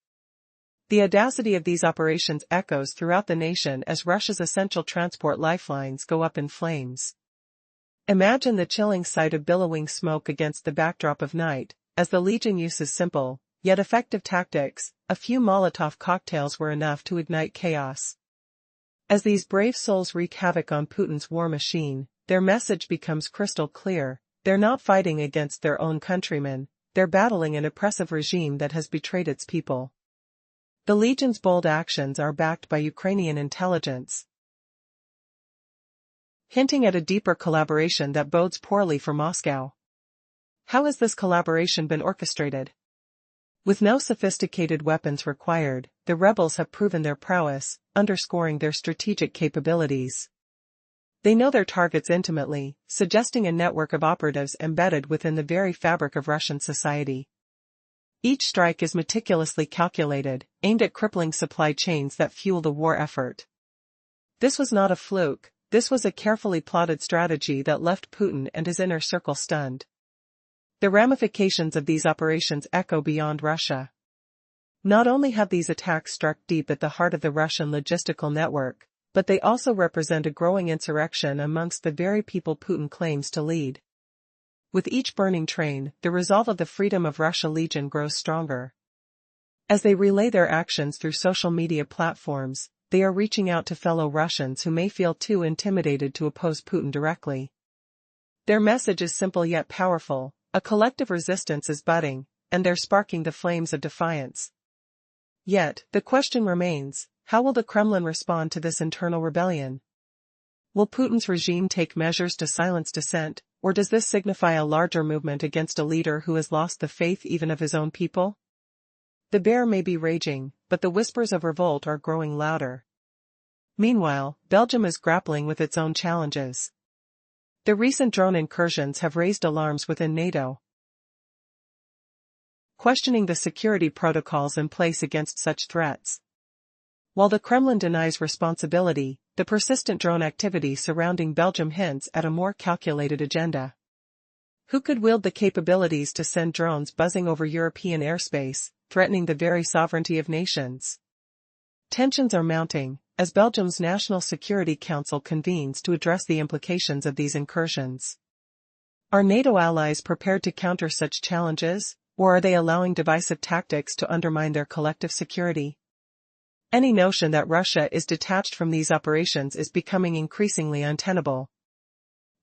The audacity of these operations echoes throughout the nation as Russia's essential transport lifelines go up in flames. Imagine the chilling sight of billowing smoke against the backdrop of night, as the Legion uses simple, yet effective tactics. A few Molotov cocktails were enough to ignite chaos. As these brave souls wreak havoc on Putin's war machine, their message becomes crystal clear: they're not fighting against their own countrymen, they're battling an oppressive regime that has betrayed its people. The Legion's bold actions are backed by Ukrainian intelligence, hinting at a deeper collaboration that bodes poorly for Moscow. How has this collaboration been orchestrated? With no sophisticated weapons required, the rebels have proven their prowess, underscoring their strategic capabilities. They know their targets intimately, suggesting a network of operatives embedded within the very fabric of Russian society. Each strike is meticulously calculated, aimed at crippling supply chains that fuel the war effort. This was not a fluke, this was a carefully plotted strategy that left Putin and his inner circle stunned. The ramifications of these operations echo beyond Russia. Not only have these attacks struck deep at the heart of the Russian logistical network, but they also represent a growing insurrection amongst the very people Putin claims to lead. With each burning train, the resolve of the Freedom of Russia Legion grows stronger. As they relay their actions through social media platforms, they are reaching out to fellow Russians who may feel too intimidated to oppose Putin directly. Their message is simple yet powerful: a collective resistance is budding, and they're sparking the flames of defiance. Yet, the question remains, how will the Kremlin respond to this internal rebellion? Will Putin's regime take measures to silence dissent, or does this signify a larger movement against a leader who has lost the faith even of his own people? The bear may be raging, but the whispers of revolt are growing louder. Meanwhile, Belgium is grappling with its own challenges. The recent drone incursions have raised alarms within NATO, questioning the security protocols in place against such threats. While the Kremlin denies responsibility, the persistent drone activity surrounding Belgium hints at a more calculated agenda. Who could wield the capabilities to send drones buzzing over European airspace, threatening the very sovereignty of nations? Tensions are mounting, as Belgium's National Security Council convenes to address the implications of these incursions. Are NATO allies prepared to counter such challenges, or are they allowing divisive tactics to undermine their collective security? Any notion that Russia is detached from these operations is becoming increasingly untenable.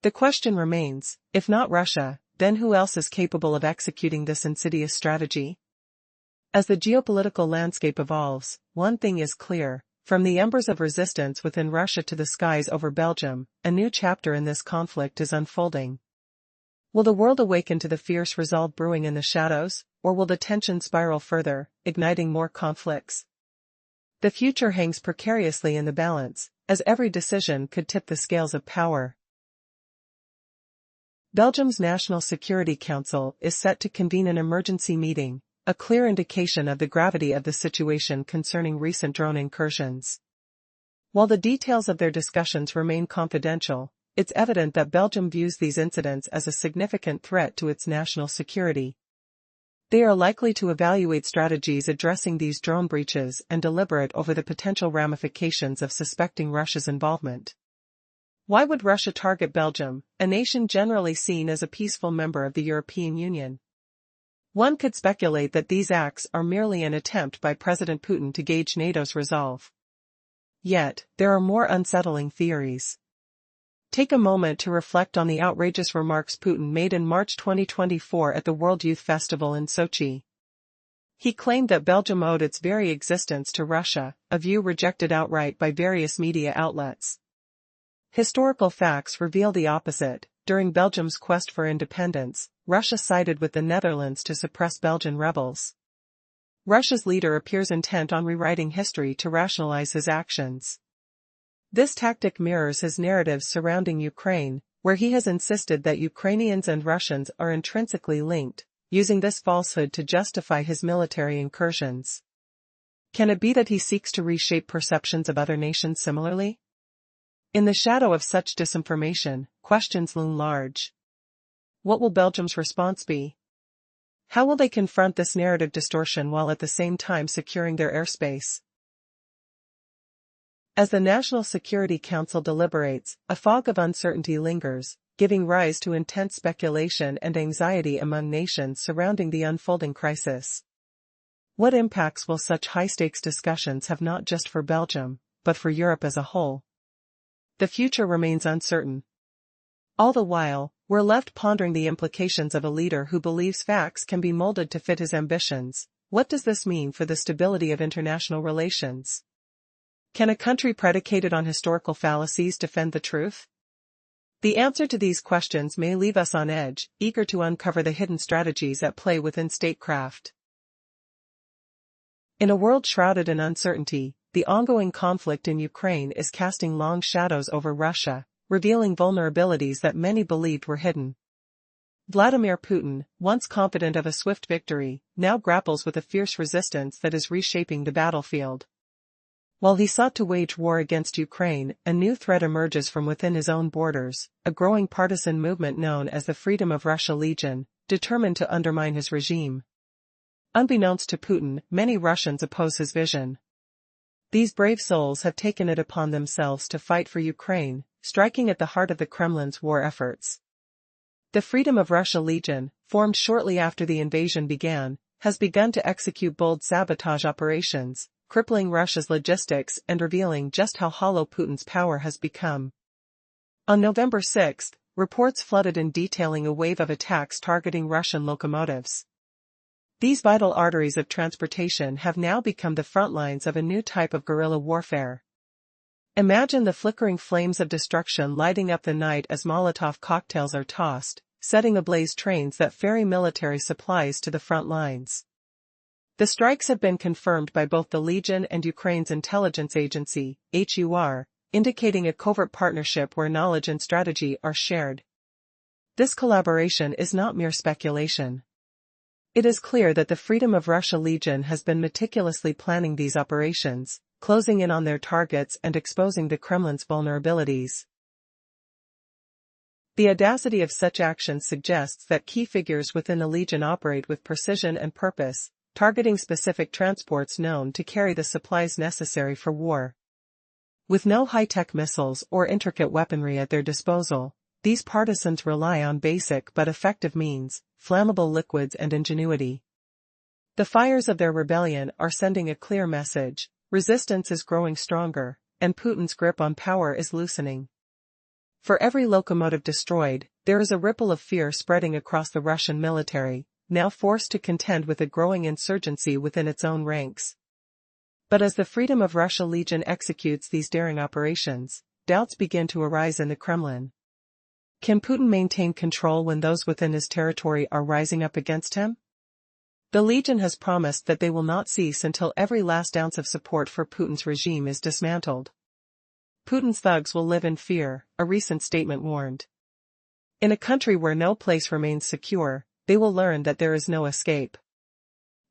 The question remains, if not Russia, then who else is capable of executing this insidious strategy? As the geopolitical landscape evolves, one thing is clear, from the embers of resistance within Russia to the skies over Belgium, a new chapter in this conflict is unfolding. Will the world awaken to the fierce resolve brewing in the shadows, or will the tension spiral further, igniting more conflicts? The future hangs precariously in the balance, as every decision could tip the scales of power. Belgium's National Security Council is set to convene an emergency meeting, a clear indication of the gravity of the situation concerning recent drone incursions. While the details of their discussions remain confidential, it's evident that Belgium views these incidents as a significant threat to its national security. They are likely to evaluate strategies addressing these drone breaches and deliberate over the potential ramifications of suspecting Russia's involvement. Why would Russia target Belgium, a nation generally seen as a peaceful member of the European Union? One could speculate that these acts are merely an attempt by President Putin to gauge NATO's resolve. Yet, there are more unsettling theories. Take a moment to reflect on the outrageous remarks Putin made in March 2024 at the World Youth Festival in Sochi. He claimed that Belgium owed its very existence to Russia, a view rejected outright by various media outlets. Historical facts reveal the opposite. During Belgium's quest for independence, Russia sided with the Netherlands to suppress Belgian rebels. Russia's leader appears intent on rewriting history to rationalize his actions. This tactic mirrors his narratives surrounding Ukraine, where he has insisted that Ukrainians and Russians are intrinsically linked, using this falsehood to justify his military incursions. Can it be that he seeks to reshape perceptions of other nations similarly? In the shadow of such disinformation, questions loom large. What will Belgium's response be? How will they confront this narrative distortion while at the same time securing their airspace? As the National Security Council deliberates, a fog of uncertainty lingers, giving rise to intense speculation and anxiety among nations surrounding the unfolding crisis. What impacts will such high-stakes discussions have not just for Belgium, but for Europe as a whole? The future remains uncertain. All the while, we're left pondering the implications of a leader who believes facts can be molded to fit his ambitions. What does this mean for the stability of international relations? Can a country predicated on historical fallacies defend the truth? The answer to these questions may leave us on edge, eager to uncover the hidden strategies at play within statecraft. In a world shrouded in uncertainty, the ongoing conflict in Ukraine is casting long shadows over Russia, revealing vulnerabilities that many believed were hidden. Vladimir Putin, once confident of a swift victory, now grapples with a fierce resistance that is reshaping the battlefield. While he sought to wage war against Ukraine, a new threat emerges from within his own borders, a growing partisan movement known as the Freedom of Russia Legion, determined to undermine his regime. Unbeknownst to Putin, many Russians oppose his vision. These brave souls have taken it upon themselves to fight for Ukraine, striking at the heart of the Kremlin's war efforts. The Freedom of Russia Legion, formed shortly after the invasion began, has begun to execute bold sabotage operations, crippling Russia's logistics and revealing just how hollow Putin's power has become. On November 6, reports flooded in detailing a wave of attacks targeting Russian locomotives. These vital arteries of transportation have now become the front lines of a new type of guerrilla warfare. Imagine the flickering flames of destruction lighting up the night as Molotov cocktails are tossed, setting ablaze trains that ferry military supplies to the front lines. The strikes have been confirmed by both the Legion and Ukraine's intelligence agency, HUR, indicating a covert partnership where knowledge and strategy are shared. This collaboration is not mere speculation. It is clear that the Freedom of Russia Legion has been meticulously planning these operations, closing in on their targets and exposing the Kremlin's vulnerabilities. The audacity of such actions suggests that key figures within the Legion operate with precision and purpose, targeting specific transports known to carry the supplies necessary for war. With no high-tech missiles or intricate weaponry at their disposal, these partisans rely on basic but effective means, flammable liquids and ingenuity. The fires of their rebellion are sending a clear message: resistance is growing stronger, and Putin's grip on power is loosening. For every locomotive destroyed, there is a ripple of fear spreading across the Russian military, now forced to contend with a growing insurgency within its own ranks. But as the Freedom of Russia Legion executes these daring operations, doubts begin to arise in the Kremlin. Can Putin maintain control when those within his territory are rising up against him? The Legion has promised that they will not cease until every last ounce of support for Putin's regime is dismantled. Putin's thugs will live in fear, a recent statement warned. In a country where no place remains secure, they will learn that there is no escape.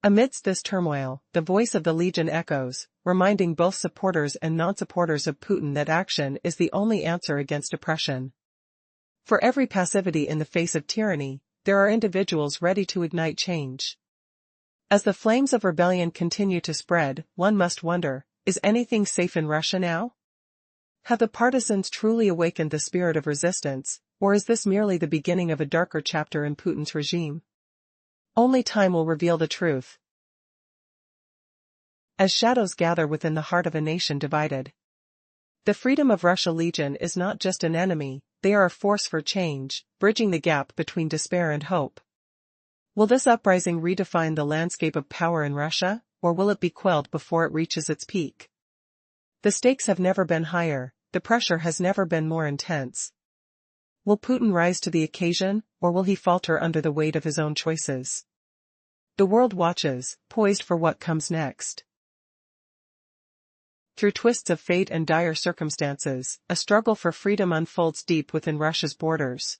Amidst this turmoil, the voice of the Legion echoes, reminding both supporters and non-supporters of Putin that action is the only answer against oppression. For every passivity in the face of tyranny, there are individuals ready to ignite change. As the flames of rebellion continue to spread, one must wonder, is anything safe in Russia now? Have the partisans truly awakened the spirit of resistance, or is this merely the beginning of a darker chapter in Putin's regime? Only time will reveal the truth. As shadows gather within the heart of a nation divided, the Freedom of Russia Legion is not just an enemy, they are a force for change, bridging the gap between despair and hope. Will this uprising redefine the landscape of power in Russia, or will it be quelled before it reaches its peak? The stakes have never been higher, the pressure has never been more intense. Will Putin rise to the occasion, or will he falter under the weight of his own choices? The world watches, poised for what comes next. Through twists of fate and dire circumstances, a struggle for freedom unfolds deep within Russia's borders.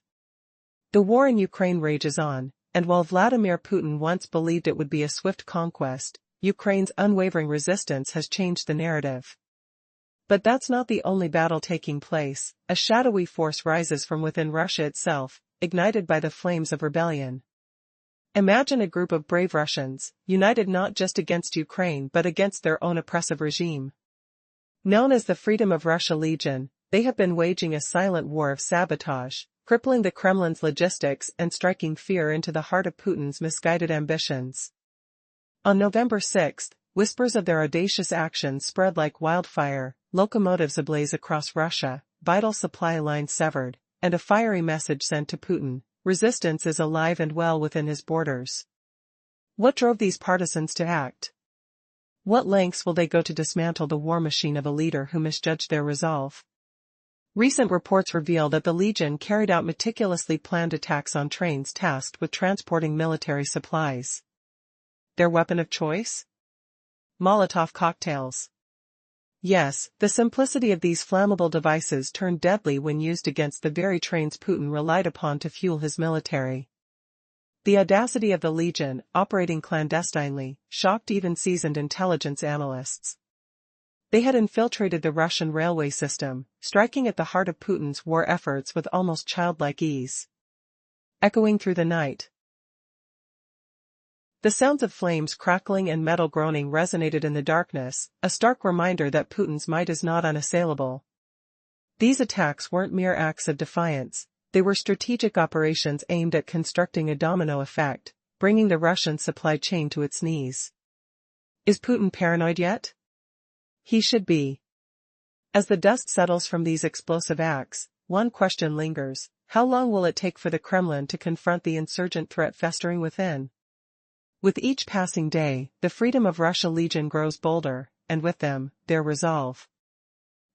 The war in Ukraine rages on, and while Vladimir Putin once believed it would be a swift conquest, Ukraine's unwavering resistance has changed the narrative. But that's not the only battle taking place. A shadowy force rises from within Russia itself, ignited by the flames of rebellion. Imagine a group of brave Russians, united not just against Ukraine but against their own oppressive regime. Known as the Freedom of Russia Legion, they have been waging a silent war of sabotage, crippling the Kremlin's logistics and striking fear into the heart of Putin's misguided ambitions. On November 6, whispers of their audacious actions spread like wildfire, locomotives ablaze across Russia, vital supply lines severed, and a fiery message sent to Putin: resistance is alive and well within his borders. What drove these partisans to act? What lengths will they go to dismantle the war machine of a leader who misjudged their resolve? Recent reports reveal that the Legion carried out meticulously planned attacks on trains tasked with transporting military supplies. Their weapon of choice? Molotov cocktails. Yes, the simplicity of these flammable devices turned deadly when used against the very trains Putin relied upon to fuel his military. The audacity of the Legion, operating clandestinely, shocked even seasoned intelligence analysts. They had infiltrated the Russian railway system, striking at the heart of Putin's war efforts with almost childlike ease. Echoing through the night, the sounds of flames crackling and metal groaning resonated in the darkness, a stark reminder that Putin's might is not unassailable. These attacks weren't mere acts of defiance, they were strategic operations aimed at constructing a domino effect, bringing the Russian supply chain to its knees. Is Putin paranoid yet? He should be. As the dust settles from these explosive acts, one question lingers: how long will it take for the Kremlin to confront the insurgent threat festering within? With each passing day, the Freedom of Russia Legion grows bolder, and with them, their resolve.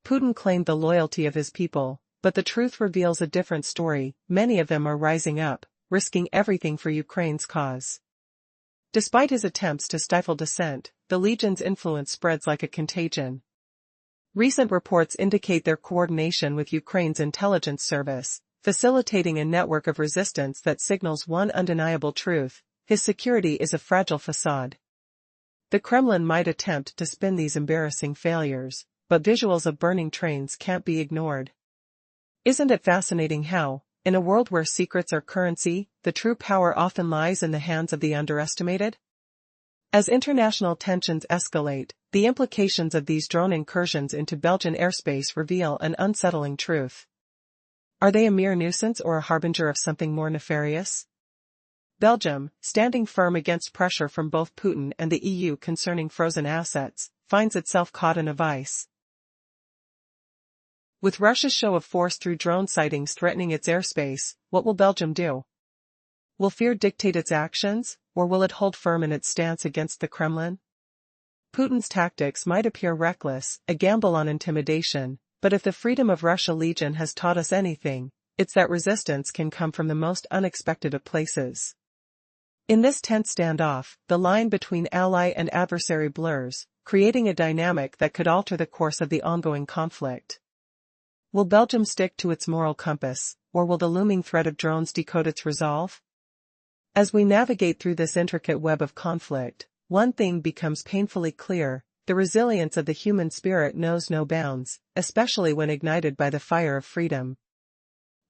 Putin claimed the loyalty of his people, but the truth reveals a different story. Many of them are rising up, risking everything for Ukraine's cause. Despite his attempts to stifle dissent, the Legion's influence spreads like a contagion. Recent reports indicate their coordination with Ukraine's intelligence service, facilitating a network of resistance that signals one undeniable truth: his security is a fragile facade. The Kremlin might attempt to spin these embarrassing failures, but visuals of burning trains can't be ignored. Isn't it fascinating how, in a world where secrets are currency, the true power often lies in the hands of the underestimated? As international tensions escalate, the implications of these drone incursions into Belgian airspace reveal an unsettling truth. Are they a mere nuisance or a harbinger of something more nefarious? Belgium, standing firm against pressure from both Putin and the EU concerning frozen assets, finds itself caught in a vice. With Russia's show of force through drone sightings threatening its airspace, what will Belgium do? Will fear dictate its actions, or will it hold firm in its stance against the Kremlin? Putin's tactics might appear reckless, a gamble on intimidation, but if the Freedom of Russia Legion has taught us anything, it's that resistance can come from the most unexpected of places. In this tense standoff, the line between ally and adversary blurs, creating a dynamic that could alter the course of the ongoing conflict. Will Belgium stick to its moral compass, or will the looming threat of drones decode its resolve? As we navigate through this intricate web of conflict, one thing becomes painfully clear: the resilience of the human spirit knows no bounds, especially when ignited by the fire of freedom.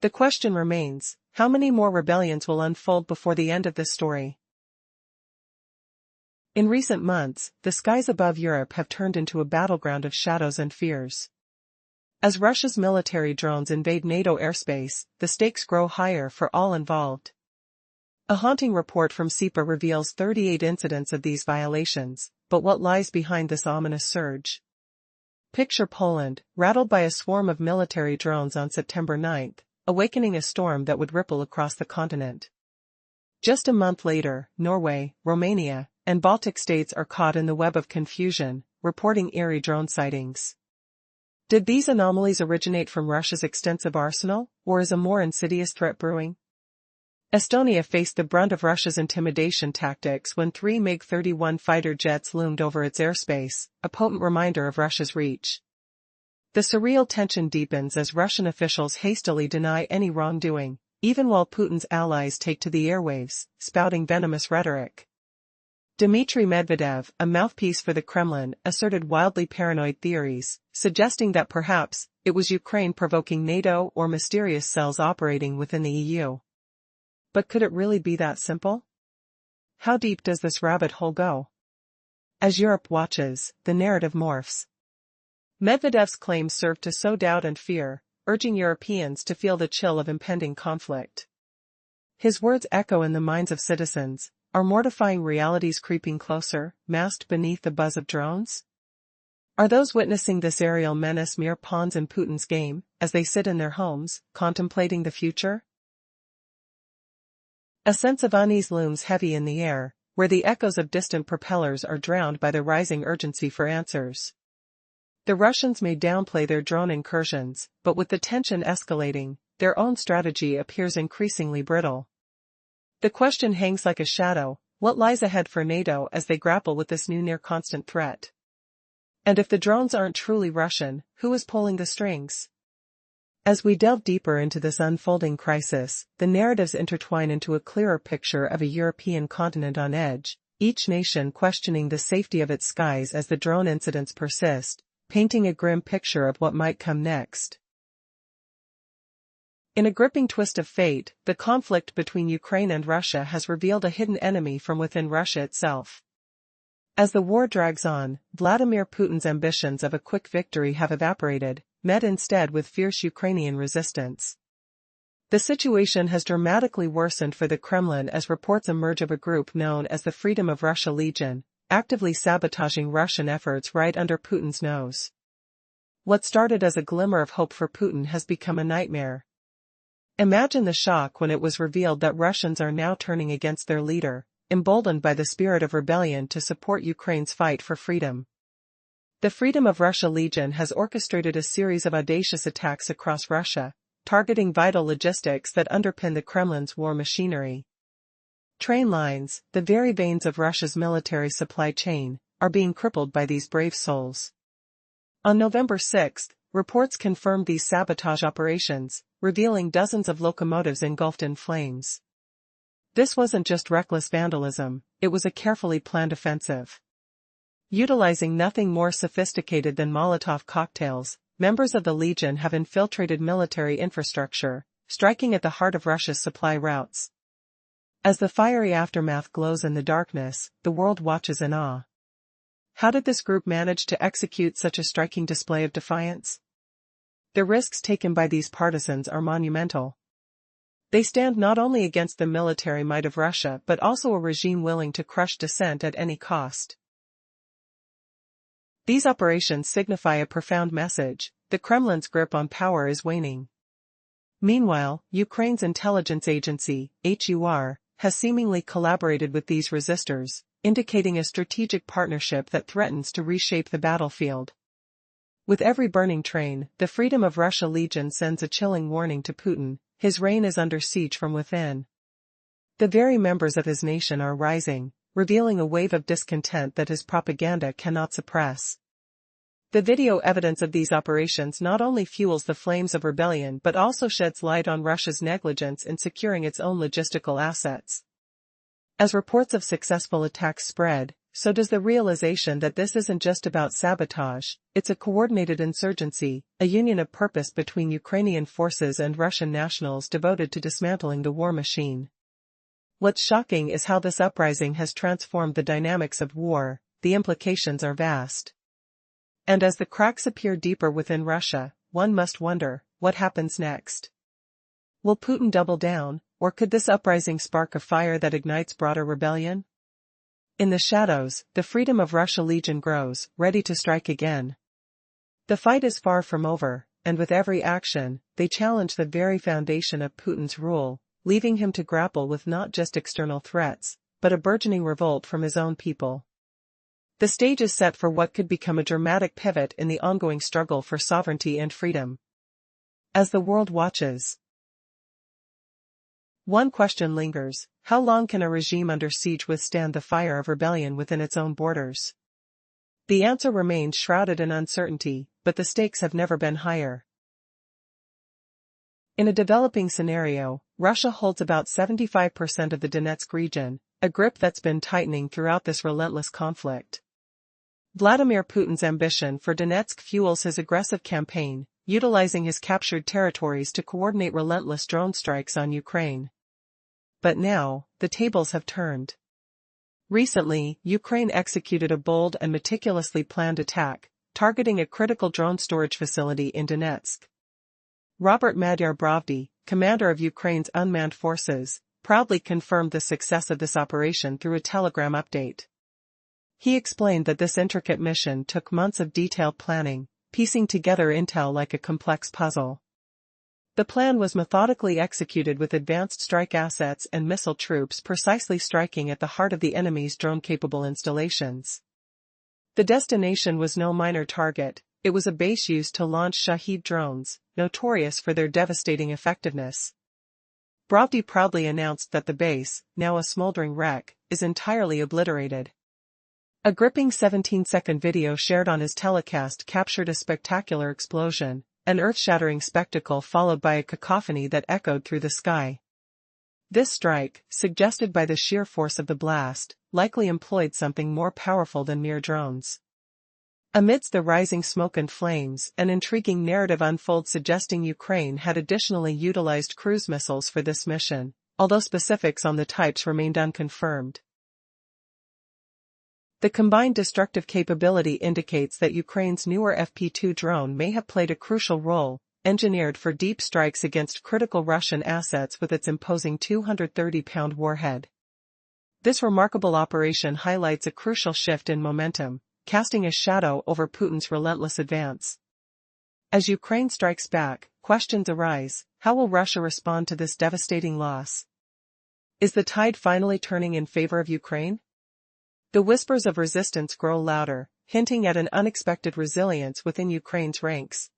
The question remains: how many more rebellions will unfold before the end of this story? In recent months, the skies above Europe have turned into a battleground of shadows and fears. As Russia's military drones invade NATO airspace, the stakes grow higher for all involved. A haunting report from SIPA reveals 38 incidents of these violations, but what lies behind this ominous surge? Picture Poland, rattled by a swarm of military drones on September 9, awakening a storm that would ripple across the continent. Just a month later, Norway, Romania, and Baltic states are caught in the web of confusion, reporting eerie drone sightings. Did these anomalies originate from Russia's extensive arsenal, or is a more insidious threat brewing? Estonia faced the brunt of Russia's intimidation tactics when 3 MiG-31 fighter jets loomed over its airspace, a potent reminder of Russia's reach. The surreal tension deepens as Russian officials hastily deny any wrongdoing, even while Putin's allies take to the airwaves, spouting venomous rhetoric. Dmitry Medvedev, a mouthpiece for the Kremlin, asserted wildly paranoid theories, suggesting that perhaps it was Ukraine provoking NATO or mysterious cells operating within the EU. But could it really be that simple? How deep does this rabbit hole go? As Europe watches, the narrative morphs. Medvedev's claims serve to sow doubt and fear, urging Europeans to feel the chill of impending conflict. His words echo in the minds of citizens: are mortifying realities creeping closer, masked beneath the buzz of drones? Are those witnessing this aerial menace mere pawns in Putin's game, as they sit in their homes, contemplating the future? A sense of unease looms heavy in the air, where the echoes of distant propellers are drowned by the rising urgency for answers. The Russians may downplay their drone incursions, but with the tension escalating, their own strategy appears increasingly brittle. The question hangs like a shadow: what lies ahead for NATO as they grapple with this new near-constant threat? And if the drones aren't truly Russian, who is pulling the strings? As we delve deeper into this unfolding crisis, the narratives intertwine into a clearer picture of a European continent on edge, each nation questioning the safety of its skies as the drone incidents persist, painting a grim picture of what might come next. In a gripping twist of fate, the conflict between Ukraine and Russia has revealed a hidden enemy from within Russia itself. As the war drags on, Vladimir Putin's ambitions of a quick victory have evaporated, met instead with fierce Ukrainian resistance. The situation has dramatically worsened for the Kremlin as reports emerge of a group known as the Freedom of Russia Legion, actively sabotaging Russian efforts right under Putin's nose. What started as a glimmer of hope for Putin has become a nightmare. Imagine the shock when it was revealed that Russians are now turning against their leader, emboldened by the spirit of rebellion to support Ukraine's fight for freedom. The Freedom of Russia Legion has orchestrated a series of audacious attacks across Russia, targeting vital logistics that underpin the Kremlin's war machinery. Train lines, the very veins of Russia's military supply chain, are being crippled by these brave souls. On November 6, reports confirmed these sabotage operations, revealing dozens of locomotives engulfed in flames. This wasn't just reckless vandalism, it was a carefully planned offensive. Utilizing nothing more sophisticated than Molotov cocktails, members of the Legion have infiltrated military infrastructure, striking at the heart of Russia's supply routes. As the fiery aftermath glows in the darkness, the world watches in awe. How did this group manage to execute such a striking display of defiance? The risks taken by these partisans are monumental. They stand not only against the military might of Russia but also a regime willing to crush dissent at any cost. These operations signify a profound message: the Kremlin's grip on power is waning. Meanwhile, Ukraine's intelligence agency, HUR, has seemingly collaborated with these resistors, indicating a strategic partnership that threatens to reshape the battlefield. With every burning train, the Freedom of Russia Legion sends a chilling warning to Putin: his reign is under siege from within. The very members of his nation are rising, revealing a wave of discontent that his propaganda cannot suppress. The video evidence of these operations not only fuels the flames of rebellion but also sheds light on Russia's negligence in securing its own logistical assets. As reports of successful attacks spread, so does the realization that this isn't just about sabotage, it's a coordinated insurgency, a union of purpose between Ukrainian forces and Russian nationals devoted to dismantling the war machine. What's shocking is how this uprising has transformed the dynamics of war. The implications are vast. And as the cracks appear deeper within Russia, one must wonder, what happens next? Will Putin double down, or could this uprising spark a fire that ignites broader rebellion? In the shadows, the Freedom of Russia Legion grows, ready to strike again. The fight is far from over, and with every action, they challenge the very foundation of Putin's rule, leaving him to grapple with not just external threats, but a burgeoning revolt from his own people. The stage is set for what could become a dramatic pivot in the ongoing struggle for sovereignty and freedom. As the world watches, one question lingers: how long can a regime under siege withstand the fire of rebellion within its own borders? The answer remains shrouded in uncertainty, but the stakes have never been higher. In a developing scenario, Russia holds about 75% of the Donetsk region, a grip that's been tightening throughout this relentless conflict. Vladimir Putin's ambition for Donetsk fuels his aggressive campaign, utilizing his captured territories to coordinate relentless drone strikes on Ukraine. But now, the tables have turned. Recently, Ukraine executed a bold and meticulously planned attack, targeting a critical drone storage facility in Donetsk. Robert Magyar Brovdi, commander of Ukraine's unmanned forces, proudly confirmed the success of this operation through a Telegram update. He explained that this intricate mission took months of detailed planning, piecing together intel like a complex puzzle. The plan was methodically executed with advanced strike assets and missile troops precisely striking at the heart of the enemy's drone-capable installations. The destination was no minor target. It was a base used to launch Shahed drones, notorious for their devastating effectiveness. Brovdi proudly announced that the base, now a smoldering wreck, is entirely obliterated. A gripping 17-second video shared on his telecast captured a spectacular explosion, an earth-shattering spectacle followed by a cacophony that echoed through the sky. This strike, suggested by the sheer force of the blast, likely employed something more powerful than mere drones. Amidst the rising smoke and flames, an intriguing narrative unfolds suggesting Ukraine had additionally utilized cruise missiles for this mission, although specifics on the types remained unconfirmed. The combined destructive capability indicates that Ukraine's newer FP2 drone may have played a crucial role, engineered for deep strikes against critical Russian assets with its imposing 230-pound warhead. This remarkable operation highlights a crucial shift in momentum, casting a shadow over Putin's relentless advance. As Ukraine strikes back, questions arise: how will Russia respond to this devastating loss? Is the tide finally turning in favor of Ukraine? The whispers of resistance grow louder, hinting at an unexpected resilience within Ukraine's ranks.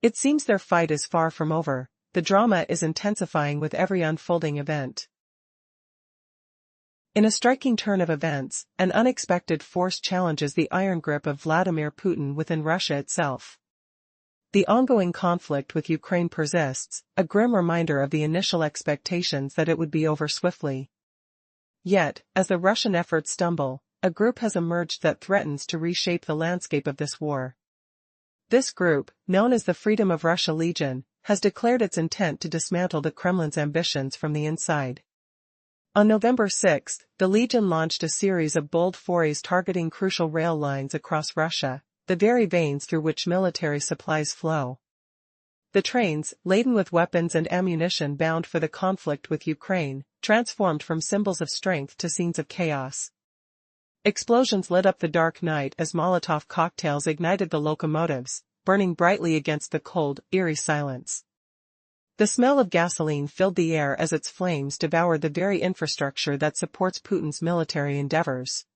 It seems their fight is far from over. The drama is intensifying with every unfolding event. In a striking turn of events, an unexpected force challenges the iron grip of Vladimir Putin within Russia itself. The ongoing conflict with Ukraine persists, a grim reminder of the initial expectations that it would be over swiftly. Yet, as the Russian efforts stumble, a group has emerged that threatens to reshape the landscape of this war. This group, known as the Freedom of Russia Legion, has declared its intent to dismantle the Kremlin's ambitions from the inside. On November 6, the Legion launched a series of bold forays targeting crucial rail lines across Russia, the very veins through which military supplies flow. The trains, laden with weapons and ammunition bound for the conflict with Ukraine, transformed from symbols of strength to scenes of chaos. Explosions lit up the dark night as Molotov cocktails ignited the locomotives, burning brightly against the cold, eerie silence. The smell of gasoline filled the air as its flames devoured the very infrastructure that supports Putin's military endeavors.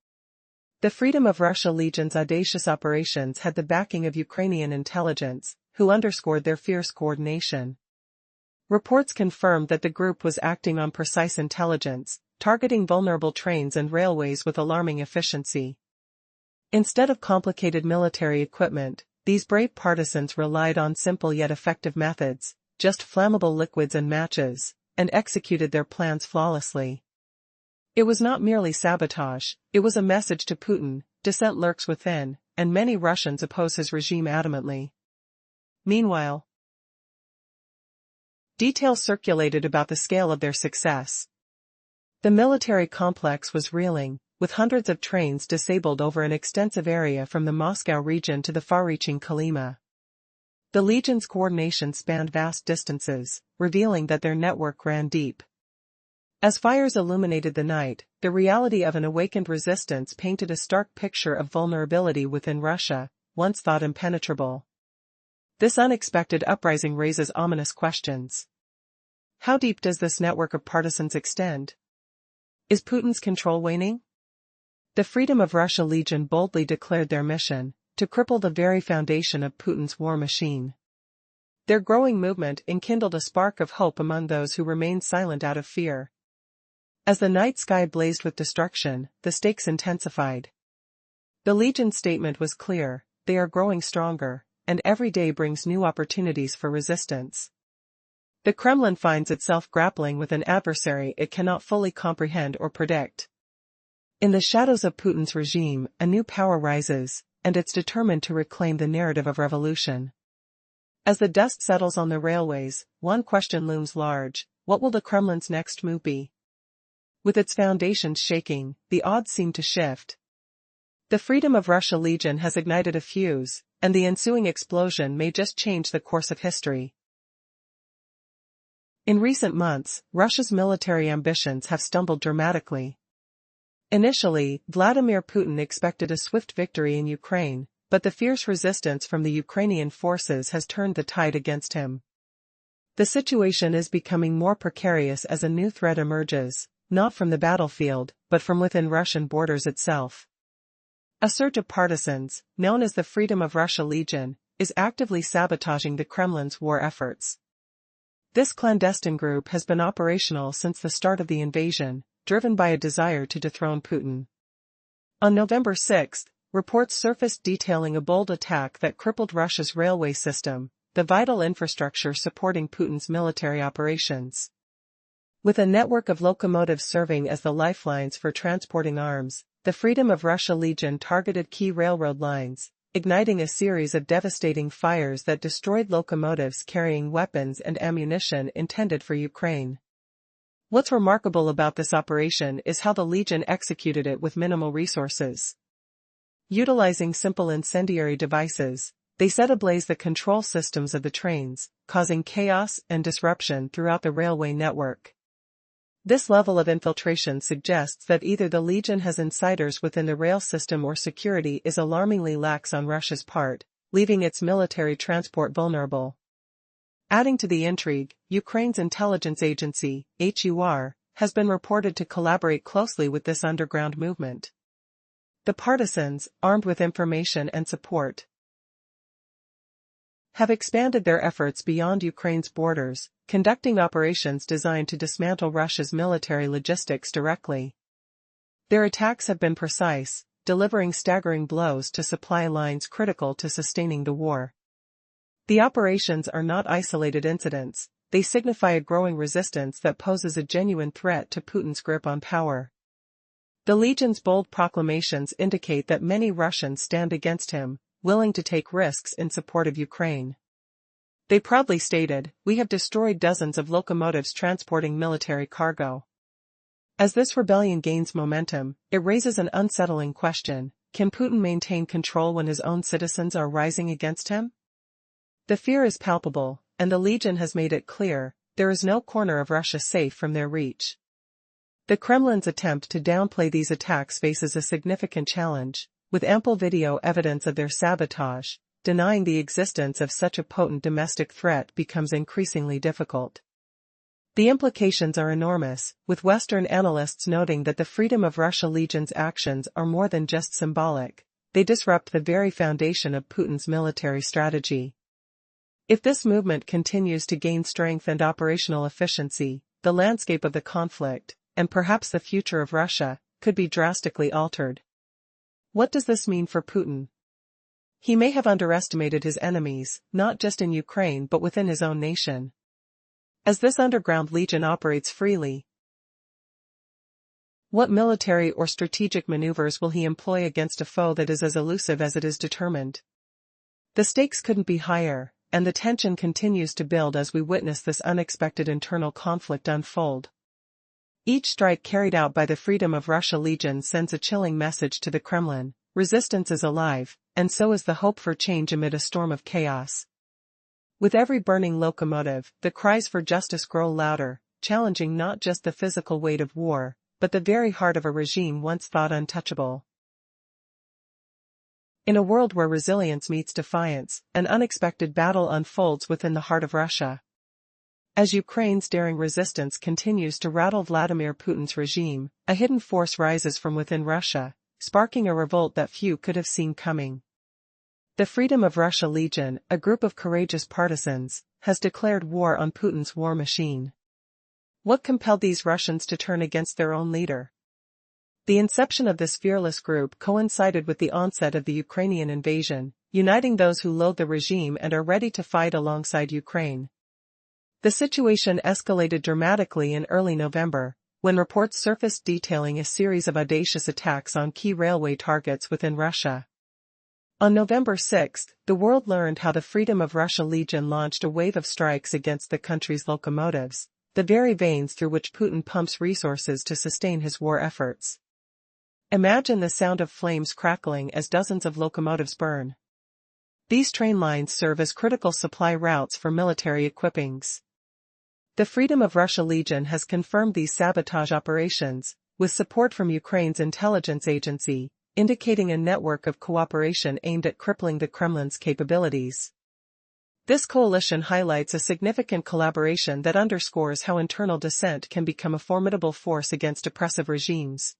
The Freedom of Russia Legion's audacious operations had the backing of Ukrainian intelligence, who underscored their fierce coordination. Reports confirmed that the group was acting on precise intelligence, targeting vulnerable trains and railways with alarming efficiency. Instead of complicated military equipment, these brave partisans relied on simple yet effective methods, just flammable liquids and matches, and executed their plans flawlessly. It was not merely sabotage, it was a message to Putin: dissent lurks within, and many Russians oppose his regime adamantly. Meanwhile, details circulated about the scale of their success. The military complex was reeling, with hundreds of trains disabled over an extensive area from the Moscow region to the far-reaching Kolyma. The Legion's coordination spanned vast distances, revealing that their network ran deep. As fires illuminated the night, the reality of an awakened resistance painted a stark picture of vulnerability within Russia, once thought impenetrable. This unexpected uprising raises ominous questions. How deep does this network of partisans extend? Is Putin's control waning? The Freedom of Russia Legion boldly declared their mission: to cripple the very foundation of Putin's war machine. Their growing movement enkindled a spark of hope among those who remained silent out of fear. As the night sky blazed with destruction, the stakes intensified. The Legion's statement was clear: they are growing stronger, and every day brings new opportunities for resistance. The Kremlin finds itself grappling with an adversary it cannot fully comprehend or predict. In the shadows of Putin's regime, a new power rises, and it's determined to reclaim the narrative of revolution. As the dust settles on the railways, one question looms large: what will the Kremlin's next move be? With its foundations shaking, the odds seem to shift. The Freedom of Russia Legion has ignited a fuse, and the ensuing explosion may just change the course of history. In recent months, Russia's military ambitions have stumbled dramatically. Initially, Vladimir Putin expected a swift victory in Ukraine, but the fierce resistance from the Ukrainian forces has turned the tide against him. The situation is becoming more precarious as a new threat emerges, not from the battlefield, but from within Russian borders itself. A surge of partisans, known as the Freedom of Russia Legion, is actively sabotaging the Kremlin's war efforts. This clandestine group has been operational since the start of the invasion, driven by a desire to dethrone Putin. On November 6, reports surfaced detailing a bold attack that crippled Russia's railway system, the vital infrastructure supporting Putin's military operations. With a network of locomotives serving as the lifelines for transporting arms, the Freedom of Russia Legion targeted key railroad lines, igniting a series of devastating fires that destroyed locomotives carrying weapons and ammunition intended for Ukraine. What's remarkable about this operation is how the Legion executed it with minimal resources. Utilizing simple incendiary devices, they set ablaze the control systems of the trains, causing chaos and disruption throughout the railway network. This level of infiltration suggests that either the Legion has insiders within the rail system or security is alarmingly lax on Russia's part, leaving its military transport vulnerable. Adding to the intrigue, Ukraine's intelligence agency, HUR, has been reported to collaborate closely with this underground movement. The partisans, armed with information and support, have expanded their efforts beyond Ukraine's borders, conducting operations designed to dismantle Russia's military logistics directly. Their attacks have been precise, delivering staggering blows to supply lines critical to sustaining the war. The operations are not isolated incidents, they signify a growing resistance that poses a genuine threat to Putin's grip on power. The Legion's bold proclamations indicate that many Russians stand against him, willing to take risks in support of Ukraine. They proudly stated, "We have destroyed dozens of locomotives transporting military cargo." As this rebellion gains momentum, it raises an unsettling question: can Putin maintain control when his own citizens are rising against him? The fear is palpable, and the Legion has made it clear, there is no corner of Russia safe from their reach. The Kremlin's attempt to downplay these attacks faces a significant challenge, with ample video evidence of their sabotage. Denying the existence of such a potent domestic threat becomes increasingly difficult. The implications are enormous, with Western analysts noting that the Freedom of Russia Legion's actions are more than just symbolic, they disrupt the very foundation of Putin's military strategy. If this movement continues to gain strength and operational efficiency, the landscape of the conflict, and perhaps the future of Russia, could be drastically altered. What does this mean for Putin? He may have underestimated his enemies, not just in Ukraine but within his own nation. As this underground legion operates freely, what military or strategic maneuvers will he employ against a foe that is as elusive as it is determined? The stakes couldn't be higher, and the tension continues to build as we witness this unexpected internal conflict unfold. Each strike carried out by the Freedom of Russia Legion sends a chilling message to the Kremlin: resistance is alive, and so is the hope for change amid a storm of chaos. With every burning locomotive, the cries for justice grow louder, challenging not just the physical weight of war, but the very heart of a regime once thought untouchable. In a world where resilience meets defiance, an unexpected battle unfolds within the heart of Russia. As Ukraine's daring resistance continues to rattle Vladimir Putin's regime, a hidden force rises from within Russia, sparking a revolt that few could have seen coming. The Freedom of Russia Legion, a group of courageous partisans, has declared war on Putin's war machine. What compelled these Russians to turn against their own leader? The inception of this fearless group coincided with the onset of the Ukrainian invasion, uniting those who loathe the regime and are ready to fight alongside Ukraine. The situation escalated dramatically in early November, when reports surfaced detailing a series of audacious attacks on key railway targets within Russia. On November 6, the world learned how the Freedom of Russia Legion launched a wave of strikes against the country's locomotives, the very veins through which Putin pumps resources to sustain his war efforts. Imagine the sound of flames crackling as dozens of locomotives burn. These train lines serve as critical supply routes for military equippings. The Freedom of Russia Legion has confirmed these sabotage operations, with support from Ukraine's intelligence agency, indicating a network of cooperation aimed at crippling the Kremlin's capabilities. This coalition highlights a significant collaboration that underscores how internal dissent can become a formidable force against oppressive regimes.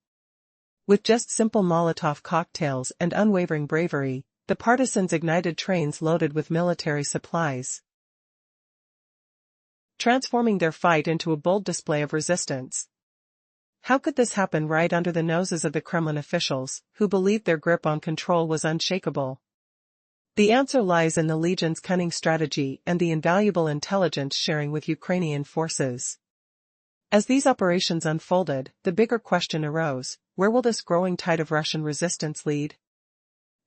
With just simple Molotov cocktails and unwavering bravery, the partisans ignited trains loaded with military supplies, transforming their fight into a bold display of resistance. How could this happen right under the noses of the Kremlin officials, who believed their grip on control was unshakable? The answer lies in the Legion's cunning strategy and the invaluable intelligence sharing with Ukrainian forces. As these operations unfolded, the bigger question arose: where will this growing tide of Russian resistance lead?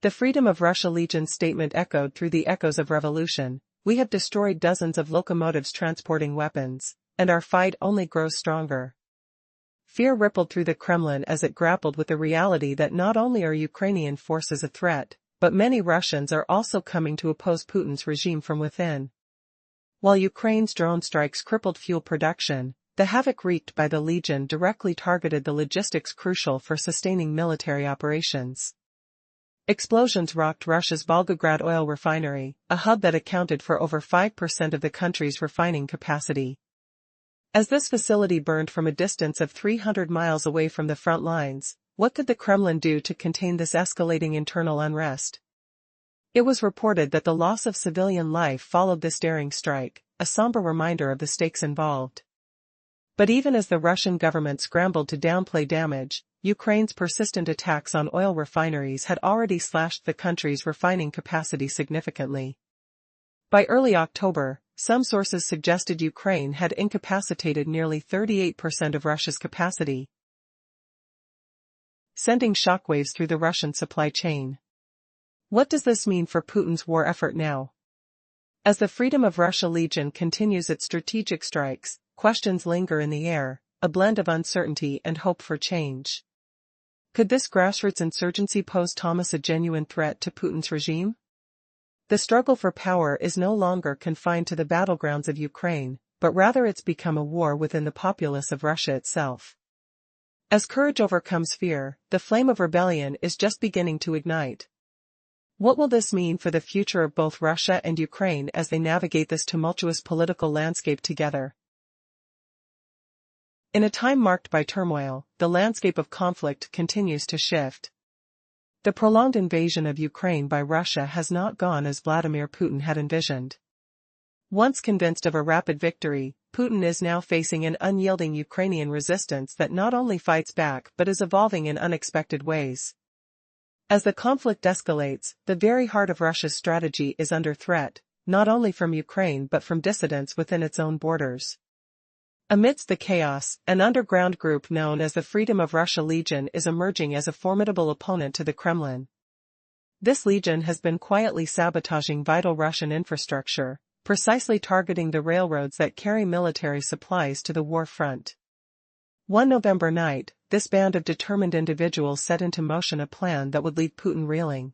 The Freedom of Russia Legion statement echoed through the echoes of revolution: "We have destroyed dozens of locomotives transporting weapons, and our fight only grows stronger." Fear rippled through the Kremlin as it grappled with the reality that not only are Ukrainian forces a threat, but many Russians are also coming to oppose Putin's regime from within. While Ukraine's drone strikes crippled fuel production, the havoc wreaked by the Legion directly targeted the logistics crucial for sustaining military operations. Explosions rocked Russia's Volgograd oil refinery, a hub that accounted for over 5% of the country's refining capacity. As this facility burned from a distance of 300 miles away from the front lines, what could the Kremlin do to contain this escalating internal unrest? It was reported that the loss of civilian life followed this daring strike, a somber reminder of the stakes involved. But even as the Russian government scrambled to downplay damage, Ukraine's persistent attacks on oil refineries had already slashed the country's refining capacity significantly. By early October, some sources suggested Ukraine had incapacitated nearly 38% of Russia's capacity, sending shockwaves through the Russian supply chain. What does this mean for Putin's war effort now? As the Freedom of Russia Legion continues its strategic strikes, questions linger in the air, a blend of uncertainty and hope for change. Could this grassroots insurgency pose a genuine threat to Putin's regime? The struggle for power is no longer confined to the battlegrounds of Ukraine, but rather it's become a war within the populace of Russia itself. As courage overcomes fear, the flame of rebellion is just beginning to ignite. What will this mean for the future of both Russia and Ukraine as they navigate this tumultuous political landscape together? In a time marked by turmoil, the landscape of conflict continues to shift. The prolonged invasion of Ukraine by Russia has not gone as Vladimir Putin had envisioned. Once convinced of a rapid victory, Putin is now facing an unyielding Ukrainian resistance that not only fights back but is evolving in unexpected ways. As the conflict escalates, the very heart of Russia's strategy is under threat, not only from Ukraine but from dissidents within its own borders. Amidst the chaos, an underground group known as the Freedom of Russia Legion is emerging as a formidable opponent to the Kremlin. This legion has been quietly sabotaging vital Russian infrastructure, precisely targeting the railroads that carry military supplies to the war front. One November night, this band of determined individuals set into motion a plan that would leave Putin reeling.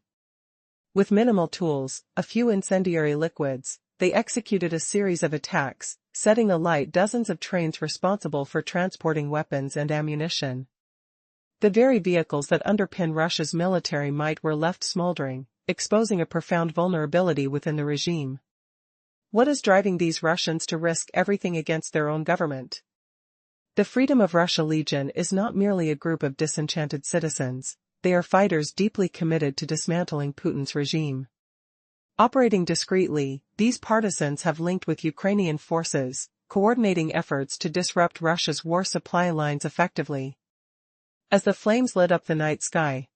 With minimal tools, a few incendiary liquids, they executed a series of attacks, setting alight dozens of trains responsible for transporting weapons and ammunition. The very vehicles that underpin Russia's military might were left smoldering, exposing a profound vulnerability within the regime. What is driving these Russians to risk everything against their own government? The Freedom of Russia Legion is not merely a group of disenchanted citizens, they are fighters deeply committed to dismantling Putin's regime. Operating discreetly, these partisans have linked with Ukrainian forces, coordinating efforts to disrupt Russia's war supply lines effectively. As the flames lit up the night sky,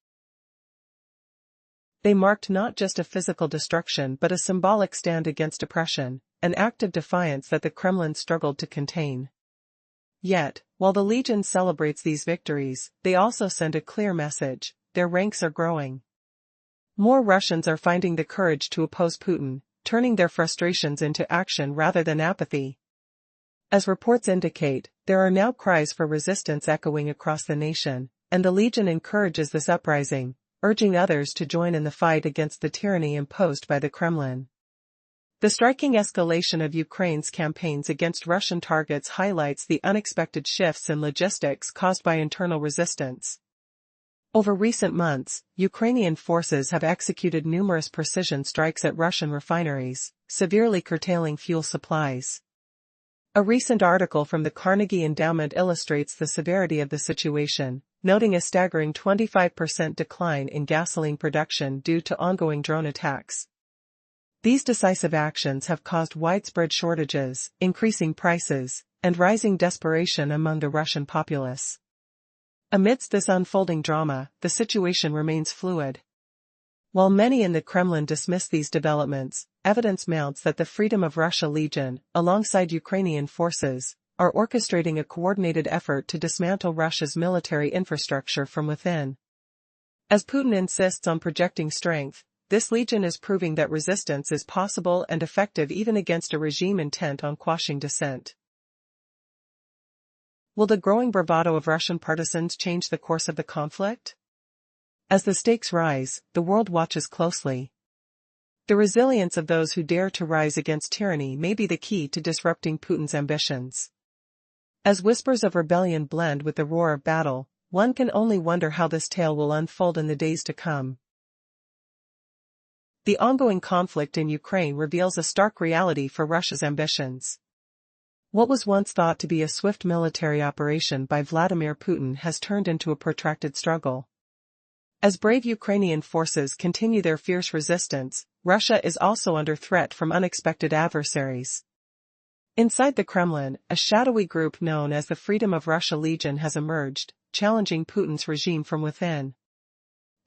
they marked not just a physical destruction but a symbolic stand against oppression, an act of defiance that the Kremlin struggled to contain. Yet, while the Legion celebrates these victories, they also send a clear message: their ranks are growing. More Russians are finding the courage to oppose Putin, turning their frustrations into action rather than apathy. As reports indicate, there are now cries for resistance echoing across the nation, and the Legion encourages this uprising, urging others to join in the fight against the tyranny imposed by the Kremlin. The striking escalation of Ukraine's campaigns against Russian targets highlights the unexpected shifts in logistics caused by internal resistance. Over recent months, Ukrainian forces have executed numerous precision strikes at Russian refineries, severely curtailing fuel supplies. A recent article from the Carnegie Endowment illustrates the severity of the situation, noting a staggering 25% decline in gasoline production due to ongoing drone attacks. These decisive actions have caused widespread shortages, increasing prices, and rising desperation among the Russian populace. Amidst this unfolding drama, the situation remains fluid. While many in the Kremlin dismiss these developments, evidence mounts that the Freedom of Russia Legion, alongside Ukrainian forces, are orchestrating a coordinated effort to dismantle Russia's military infrastructure from within. As Putin insists on projecting strength, this legion is proving that resistance is possible and effective even against a regime intent on quashing dissent. Will the growing bravado of Russian partisans change the course of the conflict? As the stakes rise, the world watches closely. The resilience of those who dare to rise against tyranny may be the key to disrupting Putin's ambitions. As whispers of rebellion blend with the roar of battle, one can only wonder how this tale will unfold in the days to come. The ongoing conflict in Ukraine reveals a stark reality for Russia's ambitions. What was once thought to be a swift military operation by Vladimir Putin has turned into a protracted struggle. As brave Ukrainian forces continue their fierce resistance, Russia is also under threat from unexpected adversaries. Inside the Kremlin, a shadowy group known as the Freedom of Russia Legion has emerged, challenging Putin's regime from within.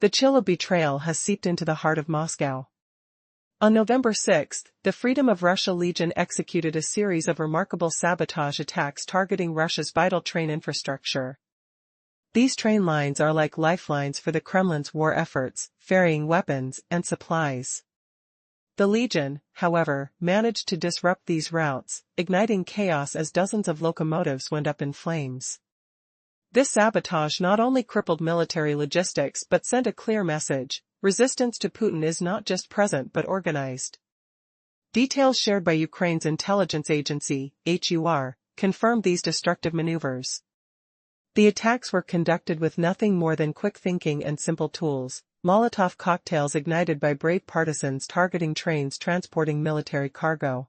The chill of betrayal has seeped into the heart of Moscow. On November 6, the Freedom of Russia Legion executed a series of remarkable sabotage attacks targeting Russia's vital train infrastructure. These train lines are like lifelines for the Kremlin's war efforts, ferrying weapons and supplies. The Legion, however, managed to disrupt these routes, igniting chaos as dozens of locomotives went up in flames. This sabotage not only crippled military logistics but sent a clear message: resistance to Putin is not just present but organized. Details shared by Ukraine's intelligence agency, HUR, confirmed these destructive maneuvers. The attacks were conducted with nothing more than quick thinking and simple tools: Molotov cocktails ignited by brave partisans targeting trains transporting military cargo.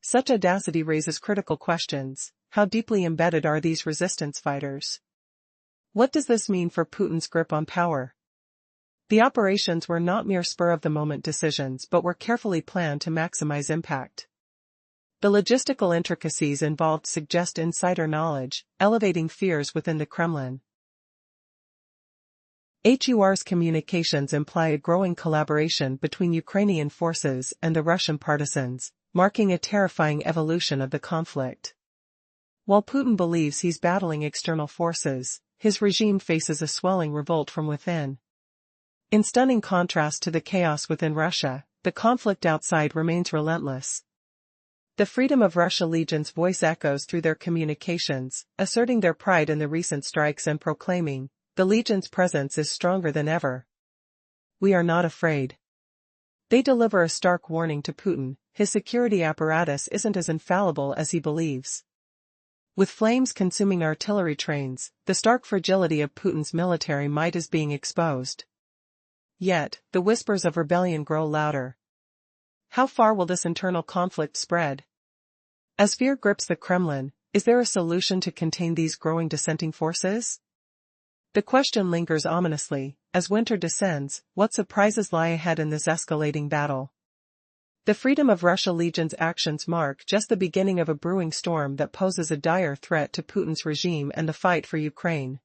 Such audacity raises critical questions. How deeply embedded are these resistance fighters? What does this mean for Putin's grip on power? The operations were not mere spur-of-the-moment decisions but were carefully planned to maximize impact. The logistical intricacies involved suggest insider knowledge, elevating fears within the Kremlin. HUR's communications imply a growing collaboration between Ukrainian forces and the Russian partisans, marking a terrifying evolution of the conflict. While Putin believes he's battling external forces, his regime faces a swelling revolt from within. In stunning contrast to the chaos within Russia, the conflict outside remains relentless. The Freedom of Russia Legion's voice echoes through their communications, asserting their pride in the recent strikes and proclaiming, "The Legion's presence is stronger than ever. We are not afraid." They deliver a stark warning to Putin: his security apparatus isn't as infallible as he believes. With flames consuming artillery trains, the stark fragility of Putin's military might is being exposed. Yet, the whispers of rebellion grow louder. How far will this internal conflict spread? As fear grips the Kremlin, is there a solution to contain these growing dissenting forces? The question lingers ominously. As winter descends, what surprises lie ahead in this escalating battle? The Freedom of Russia Legion's actions mark just the beginning of a brewing storm that poses a dire threat to Putin's regime and the fight for Ukraine.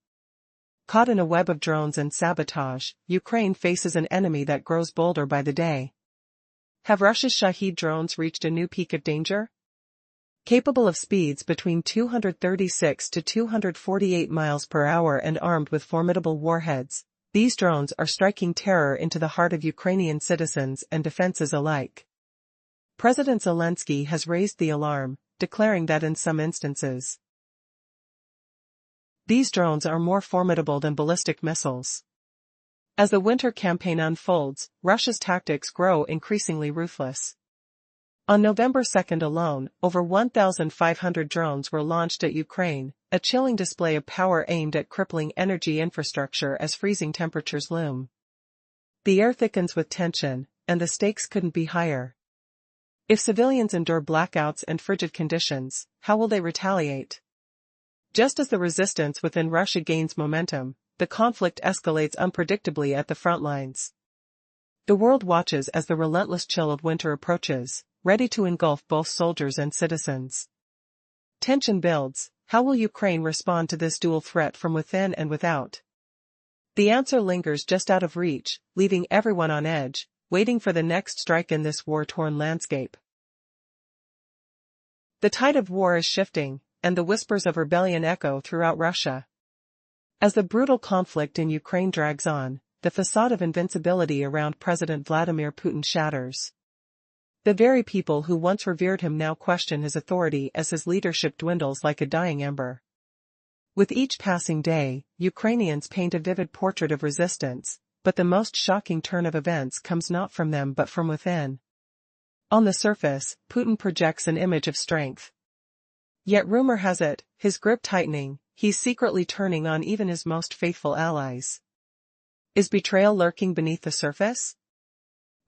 Caught in a web of drones and sabotage, Ukraine faces an enemy that grows bolder by the day. Have Russia's Shahed drones reached a new peak of danger? Capable of speeds between 236 to 248 miles per hour and armed with formidable warheads, these drones are striking terror into the heart of Ukrainian citizens and defenses alike. President Zelensky has raised the alarm, declaring that in some instances, these drones are more formidable than ballistic missiles. As the winter campaign unfolds, Russia's tactics grow increasingly ruthless. On November 2 alone, over 1,500 drones were launched at Ukraine, a chilling display of power aimed at crippling energy infrastructure as freezing temperatures loom. The air thickens with tension, and the stakes couldn't be higher. If civilians endure blackouts and frigid conditions, how will they retaliate? Just as the resistance within Russia gains momentum, the conflict escalates unpredictably at the front lines. The world watches as the relentless chill of winter approaches, ready to engulf both soldiers and citizens. Tension builds. How will Ukraine respond to this dual threat from within and without? The answer lingers just out of reach, leaving everyone on edge, waiting for the next strike in this war-torn landscape. The tide of war is shifting, and the whispers of rebellion echo throughout Russia. As the brutal conflict in Ukraine drags on, the facade of invincibility around President Vladimir Putin shatters. The very people who once revered him now question his authority as his leadership dwindles like a dying ember. With each passing day, Ukrainians paint a vivid portrait of resistance, but the most shocking turn of events comes not from them but from within. On the surface, Putin projects an image of strength. Yet rumor has it, his grip tightening, he's secretly turning on even his most faithful allies. Is betrayal lurking beneath the surface?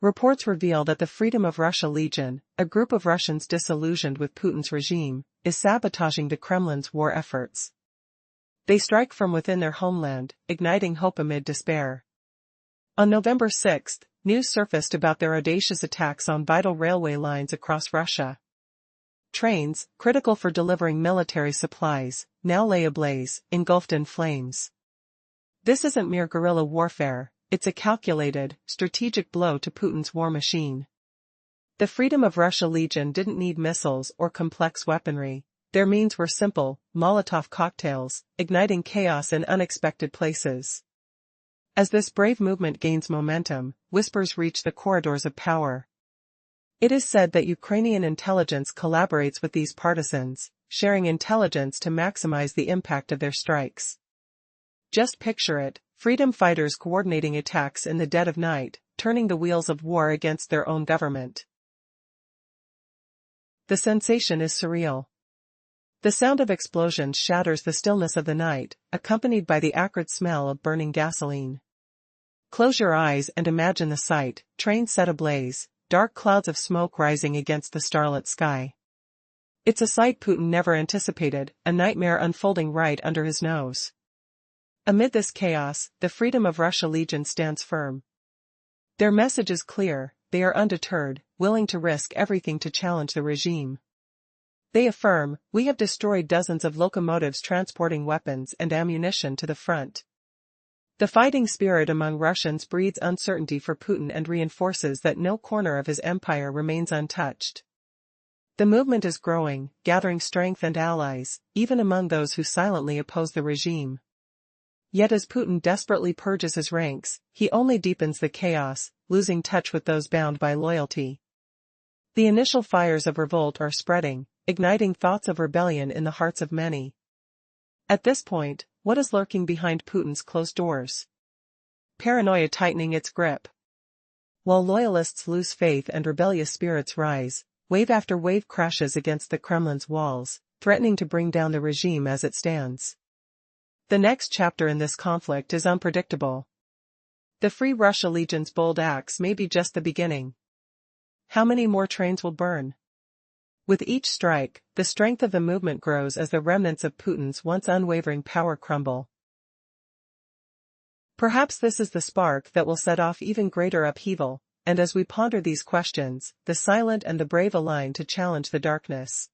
Reports reveal that the Freedom of Russia Legion, a group of Russians disillusioned with Putin's regime, is sabotaging the Kremlin's war efforts. They strike from within their homeland, igniting hope amid despair. On November 6, news surfaced about their audacious attacks on vital railway lines across Russia. Trains, critical for delivering military supplies, now lay ablaze, engulfed in flames. This isn't mere guerrilla warfare, it's a calculated, strategic blow to Putin's war machine. The Freedom of Russia Legion didn't need missiles or complex weaponry. Their means were simple: Molotov cocktails, igniting chaos in unexpected places. As this brave movement gains momentum, whispers reach the corridors of power. It is said that Ukrainian intelligence collaborates with these partisans, sharing intelligence to maximize the impact of their strikes. Just picture it, freedom fighters coordinating attacks in the dead of night, turning the wheels of war against their own government. The sensation is surreal. The sound of explosions shatters the stillness of the night, accompanied by the acrid smell of burning gasoline. Close your eyes and imagine the sight: trains set ablaze, dark clouds of smoke rising against the starlit sky. It's a sight Putin never anticipated, a nightmare unfolding right under his nose. Amid this chaos, the Freedom of Russia Legion stands firm. Their message is clear: they are undeterred, willing to risk everything to challenge the regime. They affirm, "We have destroyed dozens of locomotives transporting weapons and ammunition to the front." The fighting spirit among Russians breeds uncertainty for Putin and reinforces that no corner of his empire remains untouched. The movement is growing, gathering strength and allies, even among those who silently oppose the regime. Yet as Putin desperately purges his ranks, he only deepens the chaos, losing touch with those bound by loyalty. The initial fires of revolt are spreading, igniting thoughts of rebellion in the hearts of many. At this point, what is lurking behind Putin's closed doors? Paranoia tightening its grip. While loyalists lose faith and rebellious spirits rise, wave after wave crashes against the Kremlin's walls, threatening to bring down the regime as it stands. The next chapter in this conflict is unpredictable. The Free Russia Legion's bold acts may be just the beginning. How many more trains will burn? With each strike, the strength of the movement grows as the remnants of Putin's once unwavering power crumble. Perhaps this is the spark that will set off even greater upheaval, and as we ponder these questions, the silent and the brave align to challenge the darkness.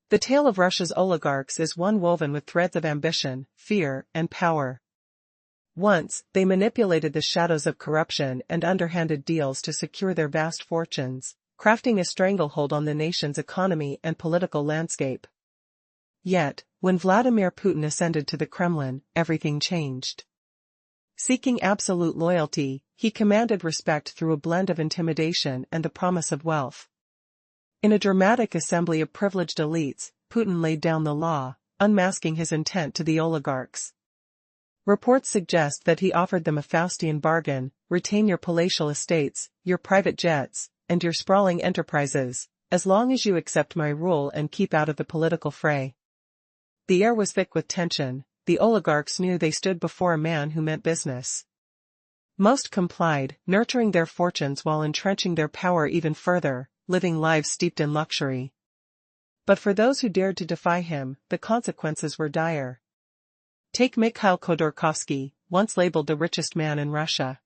The tale of Russia's oligarchs is one woven with threads of ambition, fear, and power. Once, they manipulated the shadows of corruption and underhanded deals to secure their vast fortunes, crafting a stranglehold on the nation's economy and political landscape. Yet, when Vladimir Putin ascended to the Kremlin, everything changed. Seeking absolute loyalty, he commanded respect through a blend of intimidation and the promise of wealth. In a dramatic assembly of privileged elites, Putin laid down the law, unmasking his intent to the oligarchs. Reports suggest that he offered them a Faustian bargain: retain your palatial estates, your private jets, and your sprawling enterprises, as long as you accept my rule and keep out of the political fray. The air was thick with tension. The oligarchs knew they stood before a man who meant business. Most complied, nurturing their fortunes while entrenching their power even further, living lives steeped in luxury. But for those who dared to defy him, the consequences were dire. Take Mikhail Khodorkovsky, once labeled the richest man in Russia.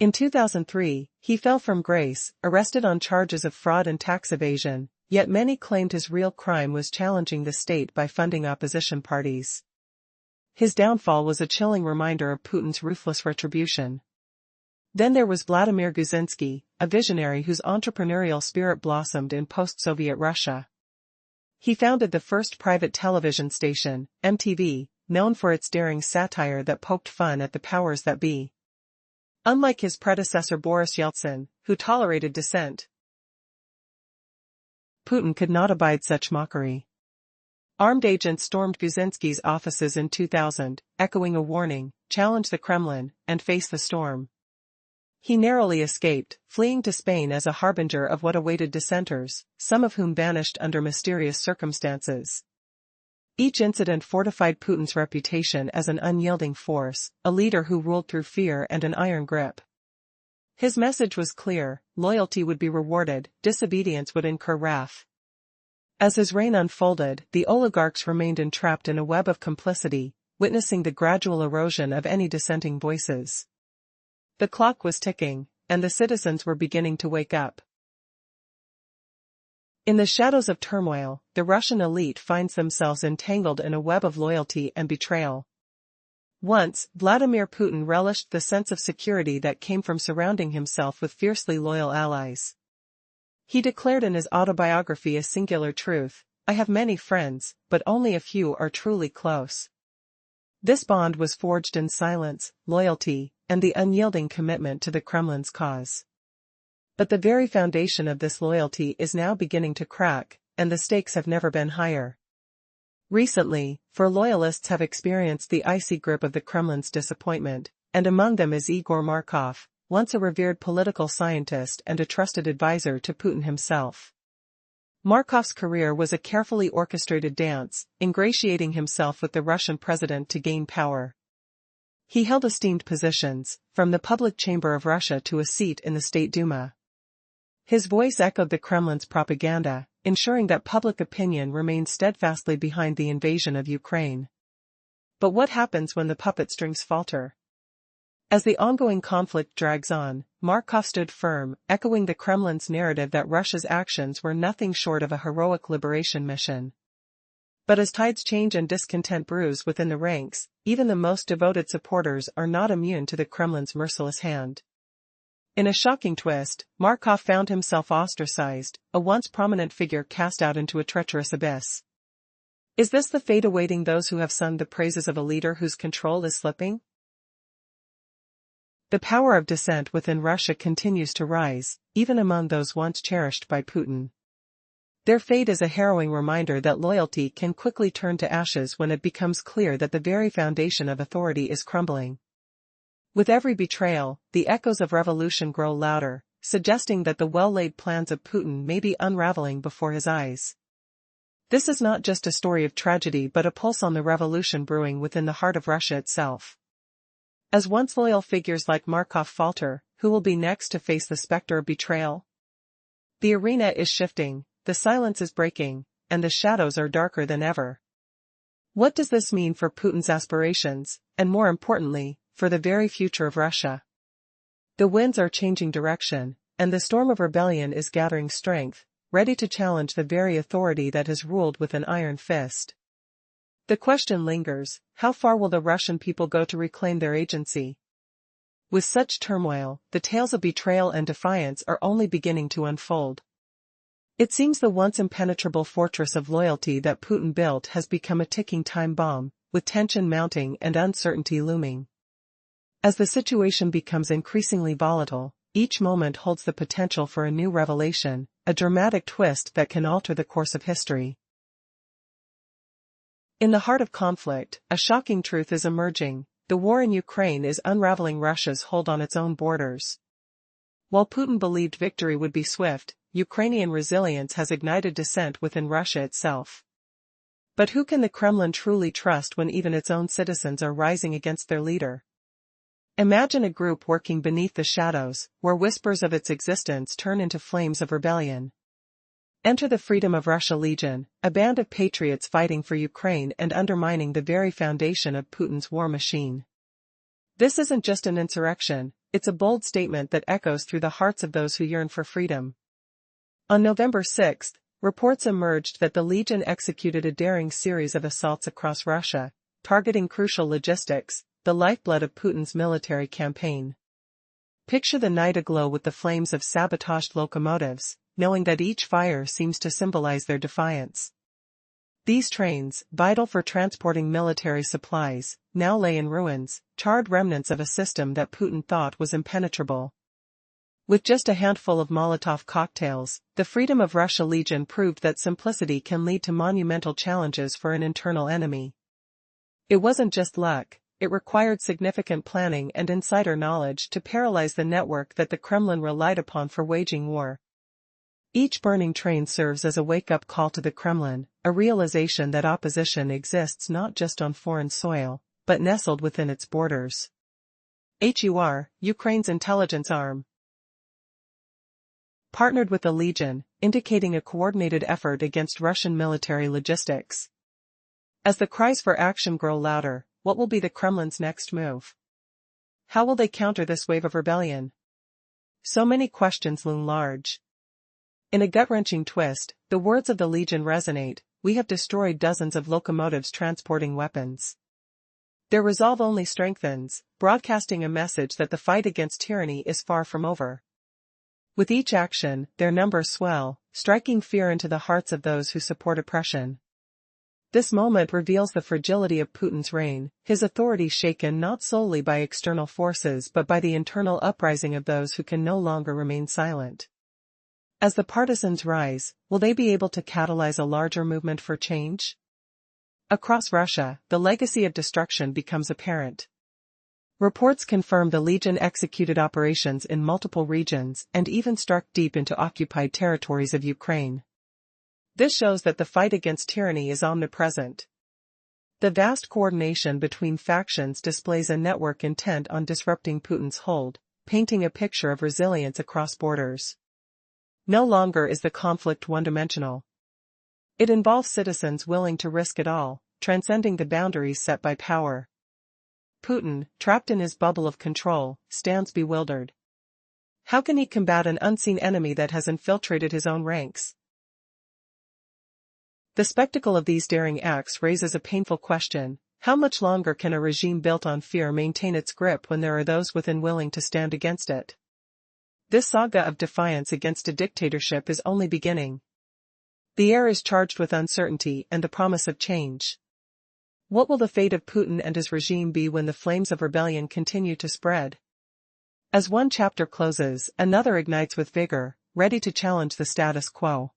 In 2003, he fell from grace, arrested on charges of fraud and tax evasion, yet many claimed his real crime was challenging the state by funding opposition parties. His downfall was a chilling reminder of Putin's ruthless retribution. Then there was Vladimir Guzinsky, a visionary whose entrepreneurial spirit blossomed in post-Soviet Russia. He founded the first private television station, MTV, known for its daring satire that poked fun at the powers that be. Unlike his predecessor Boris Yeltsin, who tolerated dissent, Putin could not abide such mockery. Armed agents stormed Guzinsky's offices in 2000, echoing a warning: challenge the Kremlin, and face the storm. He narrowly escaped, fleeing to Spain as a harbinger of what awaited dissenters, some of whom vanished under mysterious circumstances. Each incident fortified Putin's reputation as an unyielding force, a leader who ruled through fear and an iron grip. His message was clear: loyalty would be rewarded, disobedience would incur wrath. As his reign unfolded, the oligarchs remained entrapped in a web of complicity, witnessing the gradual erosion of any dissenting voices. The clock was ticking, and the citizens were beginning to wake up. In the shadows of turmoil, the Russian elite finds themselves entangled in a web of loyalty and betrayal. Once, Vladimir Putin relished the sense of security that came from surrounding himself with fiercely loyal allies. He declared in his autobiography a singular truth: "I have many friends, but only a few are truly close." This bond was forged in silence, loyalty, and the unyielding commitment to the Kremlin's cause. But the very foundation of this loyalty is now beginning to crack, and the stakes have never been higher. Recently, loyalists have experienced the icy grip of the Kremlin's disappointment, and among them is Igor Markov, once a revered political scientist and a trusted advisor to Putin himself. Markov's career was a carefully orchestrated dance, ingratiating himself with the Russian president to gain power. He held esteemed positions, from the public chamber of Russia to a seat in the State Duma. His voice echoed the Kremlin's propaganda, ensuring that public opinion remained steadfastly behind the invasion of Ukraine. But what happens when the puppet strings falter? As the ongoing conflict drags on, Markov stood firm, echoing the Kremlin's narrative that Russia's actions were nothing short of a heroic liberation mission. But as tides change and discontent brews within the ranks, even the most devoted supporters are not immune to the Kremlin's merciless hand. In a shocking twist, Markov found himself ostracized, a once prominent figure cast out into a treacherous abyss. Is this the fate awaiting those who have sung the praises of a leader whose control is slipping? The power of dissent within Russia continues to rise, even among those once cherished by Putin. Their fate is a harrowing reminder that loyalty can quickly turn to ashes when it becomes clear that the very foundation of authority is crumbling. With every betrayal, the echoes of revolution grow louder, suggesting that the well-laid plans of Putin may be unraveling before his eyes. This is not just a story of tragedy but a pulse on the revolution brewing within the heart of Russia itself. As once loyal figures like Markov falter, who will be next to face the specter of betrayal? The arena is shifting, the silence is breaking, and the shadows are darker than ever. What does this mean for Putin's aspirations, and more importantly, for the very future of Russia? The winds are changing direction, and the storm of rebellion is gathering strength, ready to challenge the very authority that has ruled with an iron fist. The question lingers: how far will the Russian people go to reclaim their agency? With such turmoil, the tales of betrayal and defiance are only beginning to unfold. It seems the once impenetrable fortress of loyalty that Putin built has become a ticking time bomb, with tension mounting and uncertainty looming. As the situation becomes increasingly volatile, each moment holds the potential for a new revelation, a dramatic twist that can alter the course of history. In the heart of conflict, a shocking truth is emerging: the war in Ukraine is unraveling Russia's hold on its own borders. While Putin believed victory would be swift, Ukrainian resilience has ignited dissent within Russia itself. But who can the Kremlin truly trust when even its own citizens are rising against their leader? Imagine a group working beneath the shadows, where whispers of its existence turn into flames of rebellion. Enter the Freedom of Russia Legion, a band of patriots fighting for Ukraine and undermining the very foundation of Putin's war machine. This isn't just an insurrection, it's a bold statement that echoes through the hearts of those who yearn for freedom. On November 6, reports emerged that the Legion executed a daring series of assaults across Russia, targeting crucial logistics, the lifeblood of Putin's military campaign. Picture the night aglow with the flames of sabotaged locomotives, knowing that each fire seems to symbolize their defiance. These trains, vital for transporting military supplies, now lay in ruins, charred remnants of a system that Putin thought was impenetrable. With just a handful of Molotov cocktails, the Freedom of Russia Legion proved that simplicity can lead to monumental challenges for an internal enemy. It wasn't just luck. It required significant planning and insider knowledge to paralyze the network that the Kremlin relied upon for waging war. Each burning train serves as a wake-up call to the Kremlin, a realization that opposition exists not just on foreign soil, but nestled within its borders. HUR, Ukraine's intelligence arm. partnered with the Legion, indicating a coordinated effort against Russian military logistics. As the cries for action grow louder, what will be the Kremlin's next move? How will they counter this wave of rebellion? So many questions loom large. In a gut-wrenching twist, the words of the Legion resonate: "We have destroyed dozens of locomotives transporting weapons." Their resolve only strengthens, broadcasting a message that the fight against tyranny is far from over. With each action, their numbers swell, striking fear into the hearts of those who support oppression. This moment reveals the fragility of Putin's reign, his authority shaken not solely by external forces but by the internal uprising of those who can no longer remain silent. As the partisans rise, will they be able to catalyze a larger movement for change? Across Russia, the legacy of destruction becomes apparent. Reports confirm the Legion executed operations in multiple regions and even struck deep into occupied territories of Ukraine. This shows that the fight against tyranny is omnipresent. The vast coordination between factions displays a network intent on disrupting Putin's hold, painting a picture of resilience across borders. No longer is the conflict one-dimensional. It involves citizens willing to risk it all, transcending the boundaries set by power. Putin, trapped in his bubble of control, stands bewildered. How can he combat an unseen enemy that has infiltrated his own ranks? The spectacle of these daring acts raises a painful question: how much longer can a regime built on fear maintain its grip when there are those within willing to stand against it? This saga of defiance against a dictatorship is only beginning. The air is charged with uncertainty and the promise of change. What will the fate of Putin and his regime be when the flames of rebellion continue to spread? As one chapter closes, another ignites with vigor, ready to challenge the status quo.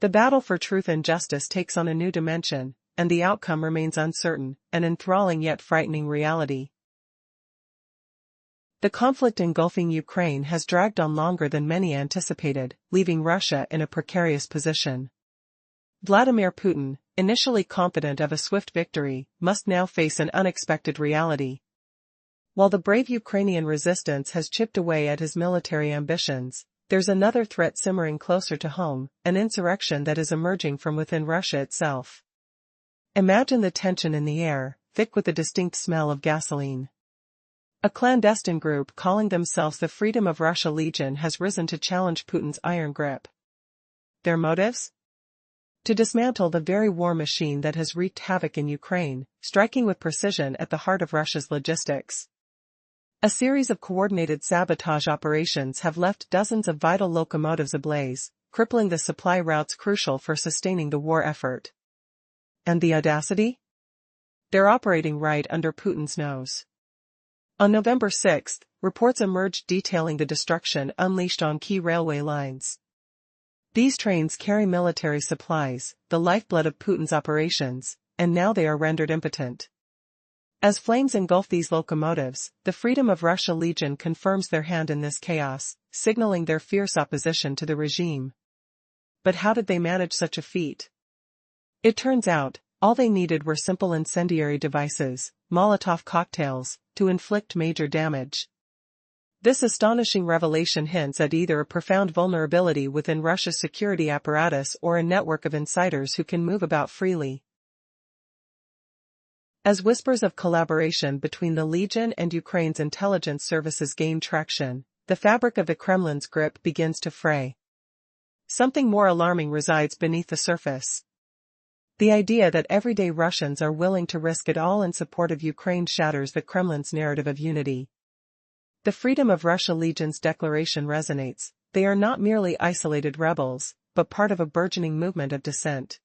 The battle for truth and justice takes on a new dimension, and the outcome remains uncertain, an enthralling yet frightening reality. The conflict engulfing Ukraine has dragged on longer than many anticipated, leaving Russia in a precarious position. Vladimir Putin, initially confident of a swift victory, must now face an unexpected reality. While the brave Ukrainian resistance has chipped away at his military ambitions, there's another threat simmering closer to home, an insurrection that is emerging from within Russia itself. Imagine the tension in the air, thick with the distinct smell of gasoline. A clandestine group calling themselves the Freedom of Russia Legion has risen to challenge Putin's iron grip. Their motives? To dismantle the very war machine that has wreaked havoc in Ukraine, striking with precision at the heart of Russia's logistics. A series of coordinated sabotage operations have left dozens of vital locomotives ablaze, crippling the supply routes crucial for sustaining the war effort. And the audacity? They're operating right under Putin's nose. On November 6, reports emerged detailing the destruction unleashed on key railway lines. These trains carry military supplies, the lifeblood of Putin's operations, and now they are rendered impotent. As flames engulf these locomotives, the Freedom of Russia Legion confirms their hand in this chaos, signaling their fierce opposition to the regime. But how did they manage such a feat? It turns out, all they needed were simple incendiary devices, Molotov cocktails, to inflict major damage. This astonishing revelation hints at either a profound vulnerability within Russia's security apparatus or a network of insiders who can move about freely. As whispers of collaboration between the Legion and Ukraine's intelligence services gain traction, the fabric of the Kremlin's grip begins to fray. Something more alarming resides beneath the surface. The idea that everyday Russians are willing to risk it all in support of Ukraine shatters the Kremlin's narrative of unity. The Freedom of Russia Legion's declaration resonates: they are not merely isolated rebels, but part of a burgeoning movement of dissent.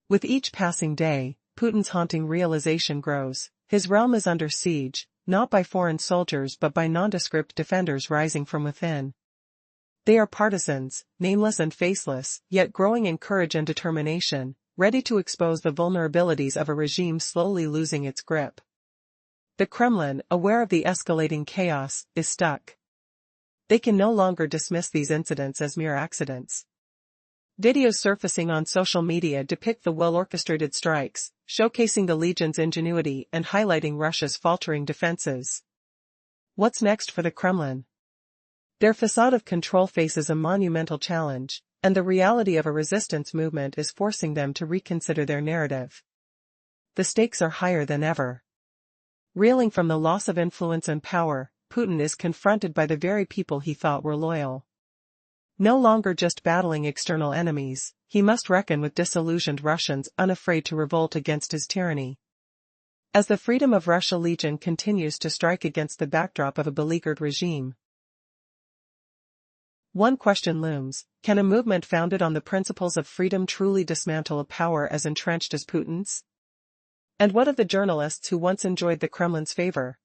With each passing day, Putin's haunting realization grows: his realm is under siege, not by foreign soldiers but by nondescript defenders rising from within. They are partisans, nameless and faceless, yet growing in courage and determination, ready to expose the vulnerabilities of a regime slowly losing its grip. The Kremlin, aware of the escalating chaos, is stuck. They can no longer dismiss these incidents as mere accidents. Videos surfacing on social media depict the well-orchestrated strikes, showcasing the Legion's ingenuity and highlighting Russia's faltering defenses. What's next for the Kremlin? Their facade of control faces a monumental challenge, and the reality of a resistance movement is forcing them to reconsider their narrative. The stakes are higher than ever. Reeling from the loss of influence and power, Putin is confronted by the very people he thought were loyal. No longer just battling external enemies, he must reckon with disillusioned Russians unafraid to revolt against his tyranny. As the Freedom of Russia Legion continues to strike against the backdrop of a beleaguered regime, one question looms: can a movement founded on the principles of freedom truly dismantle a power as entrenched as Putin's? And what of the journalists who once enjoyed the Kremlin's favor?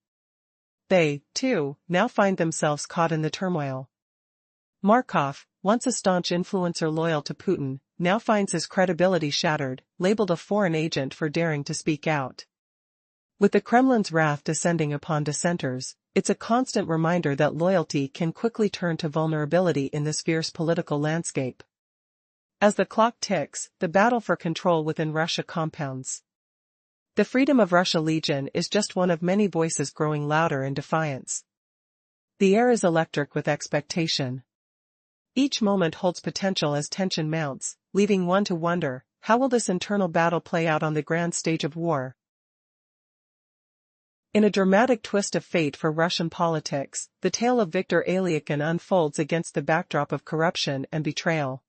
They, too, now find themselves caught in the turmoil. Markov, once a staunch influencer loyal to Putin, now finds his credibility shattered, labeled a foreign agent for daring to speak out. With the Kremlin's wrath descending upon dissenters, it's a constant reminder that loyalty can quickly turn to vulnerability in this fierce political landscape. As the clock ticks, the battle for control within Russia compounds. The Freedom of Russia Legion is just one of many voices growing louder in defiance. The air is electric with expectation. Each moment holds potential as tension mounts, leaving one to wonder, how will this internal battle play out on the grand stage of war? In a dramatic twist of fate for Russian politics, the tale of Viktor Alyakhin unfolds against the backdrop of corruption and betrayal.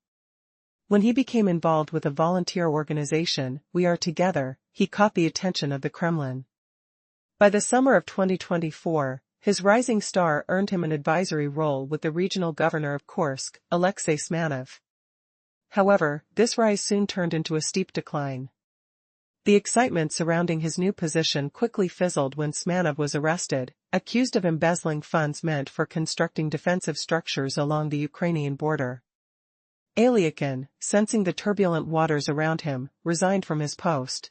When he became involved with a volunteer organization, We Are Together, he caught the attention of the Kremlin. By the summer of 2024, his rising star earned him an advisory role with the regional governor of Kursk, Alexei Smanov. However, this rise soon turned into a steep decline. The excitement surrounding his new position quickly fizzled when Smanov was arrested, accused of embezzling funds meant for constructing defensive structures along the Ukrainian border. Alyakhin, sensing the turbulent waters around him, resigned from his post.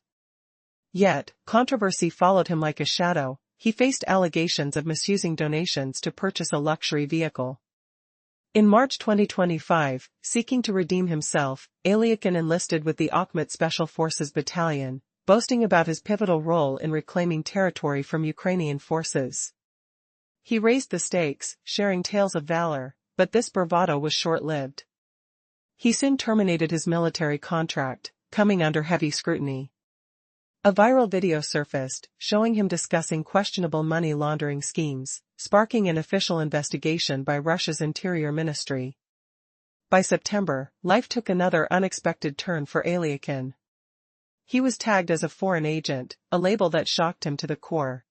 Yet, controversy followed him like a shadow. He faced allegations of misusing donations to purchase a luxury vehicle. In March 2025, seeking to redeem himself, Alyakhin enlisted with the Akhmat Special Forces Battalion, boasting about his pivotal role in reclaiming territory from Ukrainian forces. He raised the stakes, sharing tales of valor, but this bravado was short-lived. He soon terminated his military contract, coming under heavy scrutiny. A viral video surfaced, showing him discussing questionable money laundering schemes, sparking an official investigation by Russia's Interior Ministry. By September, life took another unexpected turn for Alyakhin. He was tagged as a foreign agent, a label that shocked him to the core.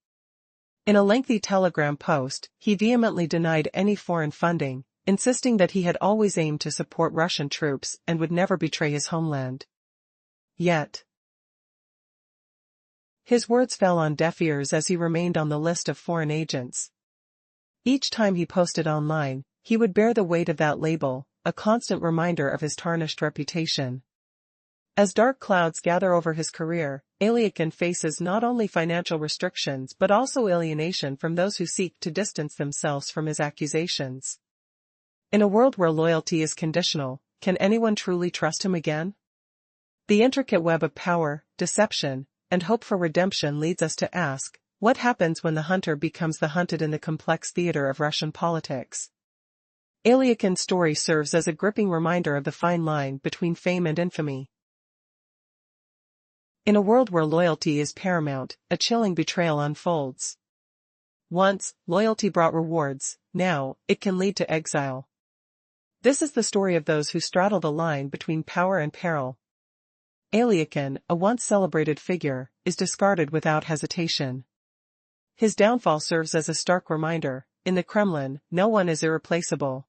In a lengthy Telegram post, he vehemently denied any foreign funding, insisting that he had always aimed to support Russian troops and would never betray his homeland. Yet, his words fell on deaf ears as he remained on the list of foreign agents. Each time he posted online, he would bear the weight of that label, a constant reminder of his tarnished reputation. As dark clouds gather over his career, Alyakhin faces not only financial restrictions but also alienation from those who seek to distance themselves from his accusations. In a world where loyalty is conditional, can anyone truly trust him again? The intricate web of power, deception, and hope for redemption leads us to ask, what happens when the hunter becomes the hunted in the complex theater of Russian politics? Alyakhin's story serves as a gripping reminder of the fine line between fame and infamy. In a world where loyalty is paramount, a chilling betrayal unfolds. Once, loyalty brought rewards, now, it can lead to exile. This is the story of those who straddle the line between power and peril. Alyakhin, a once celebrated figure, is discarded without hesitation. His downfall serves as a stark reminder: in the Kremlin, no one is irreplaceable.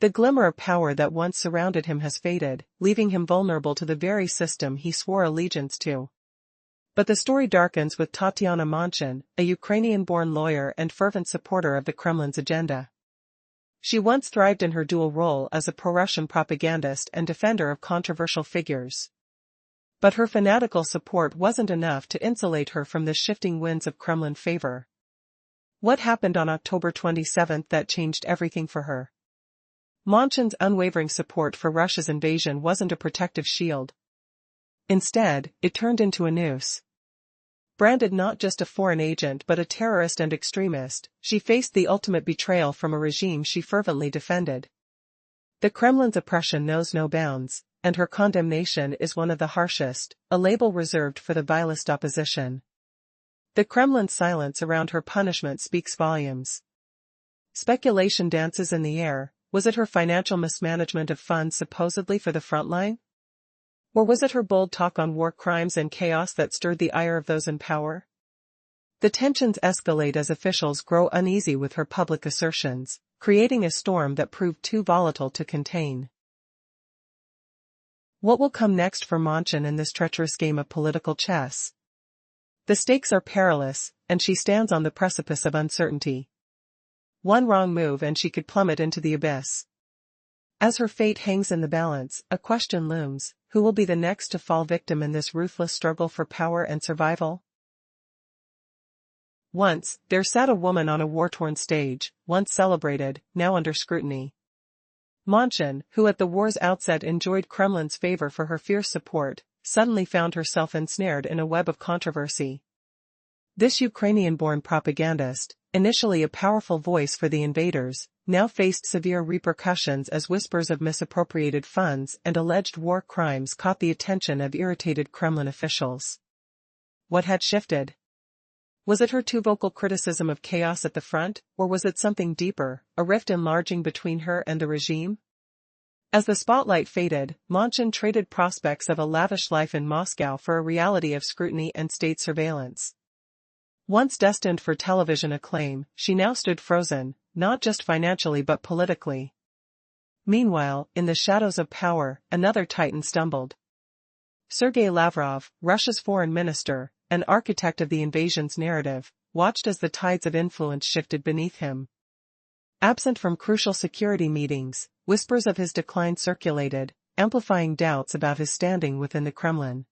The glimmer of power that once surrounded him has faded, leaving him vulnerable to the very system he swore allegiance to. But the story darkens with Tatiana Monchin, a Ukrainian-born lawyer and fervent supporter of the Kremlin's agenda. She once thrived in her dual role as a pro-Russian propagandist and defender of controversial figures. But her fanatical support wasn't enough to insulate her from the shifting winds of Kremlin favor. What happened on October 27 that changed everything for her? Monchin's unwavering support for Russia's invasion wasn't a protective shield. Instead, it turned into a noose. Branded not just a foreign agent but a terrorist and extremist, she faced the ultimate betrayal from a regime she fervently defended. The Kremlin's oppression knows no bounds, and her condemnation is one of the harshest, a label reserved for the vilest opposition. The Kremlin's silence around her punishment speaks volumes. Speculation dances in the air. Was it her financial mismanagement of funds supposedly for the front line? Or was it her bold talk on war crimes and chaos that stirred the ire of those in power? The tensions escalate as officials grow uneasy with her public assertions, creating a storm that proved too volatile to contain. What will come next for Manchin in this treacherous game of political chess? The stakes are perilous, and she stands on the precipice of uncertainty. One wrong move and she could plummet into the abyss. As her fate hangs in the balance, a question looms: who will be the next to fall victim in this ruthless struggle for power and survival? Once, there sat a woman on a war-torn stage, once celebrated, now under scrutiny. Manchin, who at the war's outset enjoyed Kremlin's favor for her fierce support, suddenly found herself ensnared in a web of controversy. This Ukrainian-born propagandist, initially a powerful voice for the invaders, now faced severe repercussions as whispers of misappropriated funds and alleged war crimes caught the attention of irritated Kremlin officials. What had shifted? Was it her too vocal criticism of chaos at the front, or was it something deeper, a rift enlarging between her and the regime? As the spotlight faded, Manchin traded prospects of a lavish life in Moscow for a reality of scrutiny and state surveillance. Once destined for television acclaim, she now stood frozen, not just financially but politically. Meanwhile, in the shadows of power, another titan stumbled. Sergei Lavrov, Russia's foreign minister, an architect of the invasion's narrative, watched as the tides of influence shifted beneath him. Absent from crucial security meetings, whispers of his decline circulated, amplifying doubts about his standing within the Kremlin.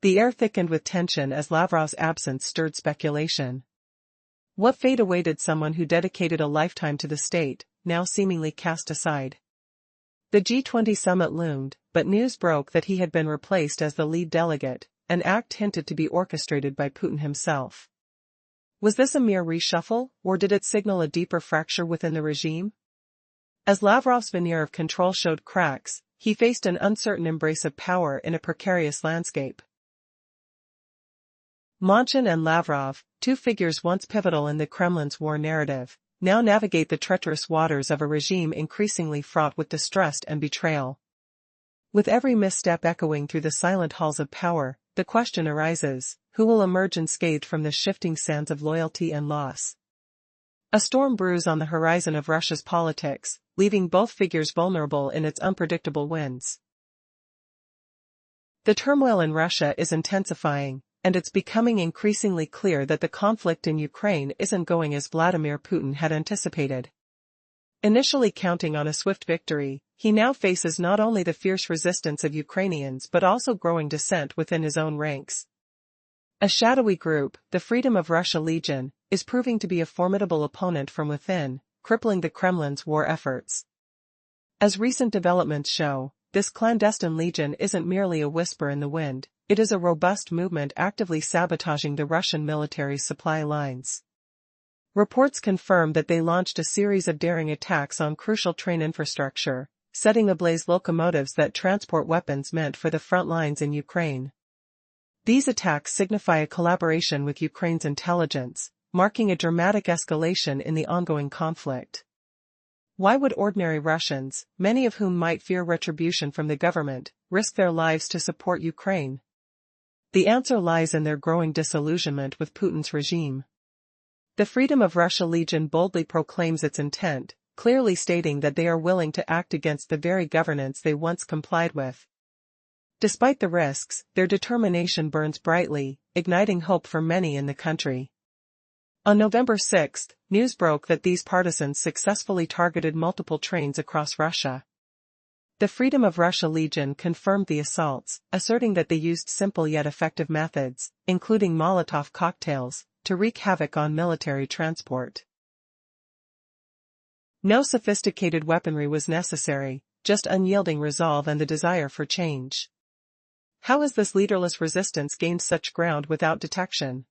The air thickened with tension as Lavrov's absence stirred speculation. What fate awaited someone who dedicated a lifetime to the state, now seemingly cast aside? The G20 summit loomed, but news broke that he had been replaced as the lead delegate, an act hinted to be orchestrated by Putin himself. Was this a mere reshuffle, or did it signal a deeper fracture within the regime? As Lavrov's veneer of control showed cracks, he faced an uncertain embrace of power in a precarious landscape. Manchin and Lavrov, two figures once pivotal in the Kremlin's war narrative, now navigate the treacherous waters of a regime increasingly fraught with distrust and betrayal. With every misstep echoing through the silent halls of power, the question arises: who will emerge unscathed from the shifting sands of loyalty and loss? A storm brews on the horizon of Russia's politics, leaving both figures vulnerable in its unpredictable winds. The turmoil in Russia is intensifying, and it's becoming increasingly clear that the conflict in Ukraine isn't going as Vladimir Putin had anticipated. Initially counting on a swift victory, he now faces not only the fierce resistance of Ukrainians but also growing dissent within his own ranks. A shadowy group, the Freedom of Russia Legion, is proving to be a formidable opponent from within, crippling the Kremlin's war efforts. As recent developments show, this clandestine legion isn't merely a whisper in the wind, it is a robust movement actively sabotaging the Russian military's supply lines. Reports confirm that they launched a series of daring attacks on crucial train infrastructure, setting ablaze locomotives that transport weapons meant for the front lines in Ukraine. These attacks signify a collaboration with Ukraine's intelligence, marking a dramatic escalation in the ongoing conflict. Why would ordinary Russians, many of whom might fear retribution from the government, risk their lives to support Ukraine? The answer lies in their growing disillusionment with Putin's regime. The Freedom of Russia Legion boldly proclaims its intent, clearly stating that they are willing to act against the very governance they once complied with. Despite the risks, their determination burns brightly, igniting hope for many in the country. On November 6, news broke that these partisans successfully targeted multiple trains across Russia. The Freedom of Russia Legion confirmed the assaults, asserting that they used simple yet effective methods, including Molotov cocktails, to wreak havoc on military transport. No sophisticated weaponry was necessary, just unyielding resolve and the desire for change. How has this leaderless resistance gained such ground without detection?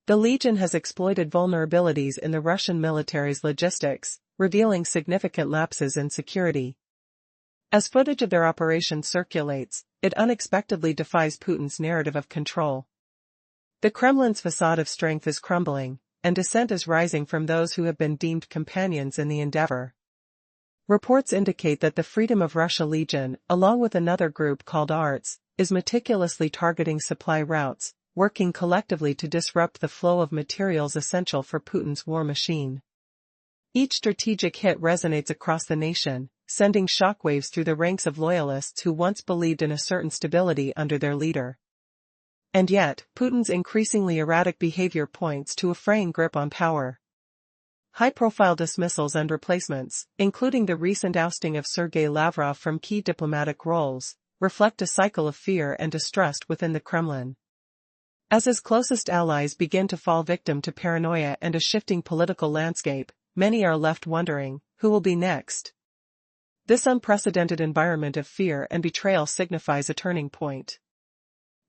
The Legion has exploited vulnerabilities in the Russian military's logistics, revealing significant lapses in security. As footage of their operation circulates, it unexpectedly defies Putin's narrative of control. The Kremlin's facade of strength is crumbling, and dissent is rising from those who have been deemed companions in the endeavor. Reports indicate that the Freedom of Russia Legion, along with another group called Arts, is meticulously targeting supply routes, working collectively to disrupt the flow of materials essential for Putin's war machine. Each strategic hit resonates across the nation, sending shockwaves through the ranks of loyalists who once believed in a certain stability under their leader. And yet, Putin's increasingly erratic behavior points to a fraying grip on power. High-profile dismissals and replacements, including the recent ousting of Sergei Lavrov from key diplomatic roles, reflect a cycle of fear and distrust within the Kremlin. As his closest allies begin to fall victim to paranoia and a shifting political landscape, many are left wondering, who will be next? This unprecedented environment of fear and betrayal signifies a turning point.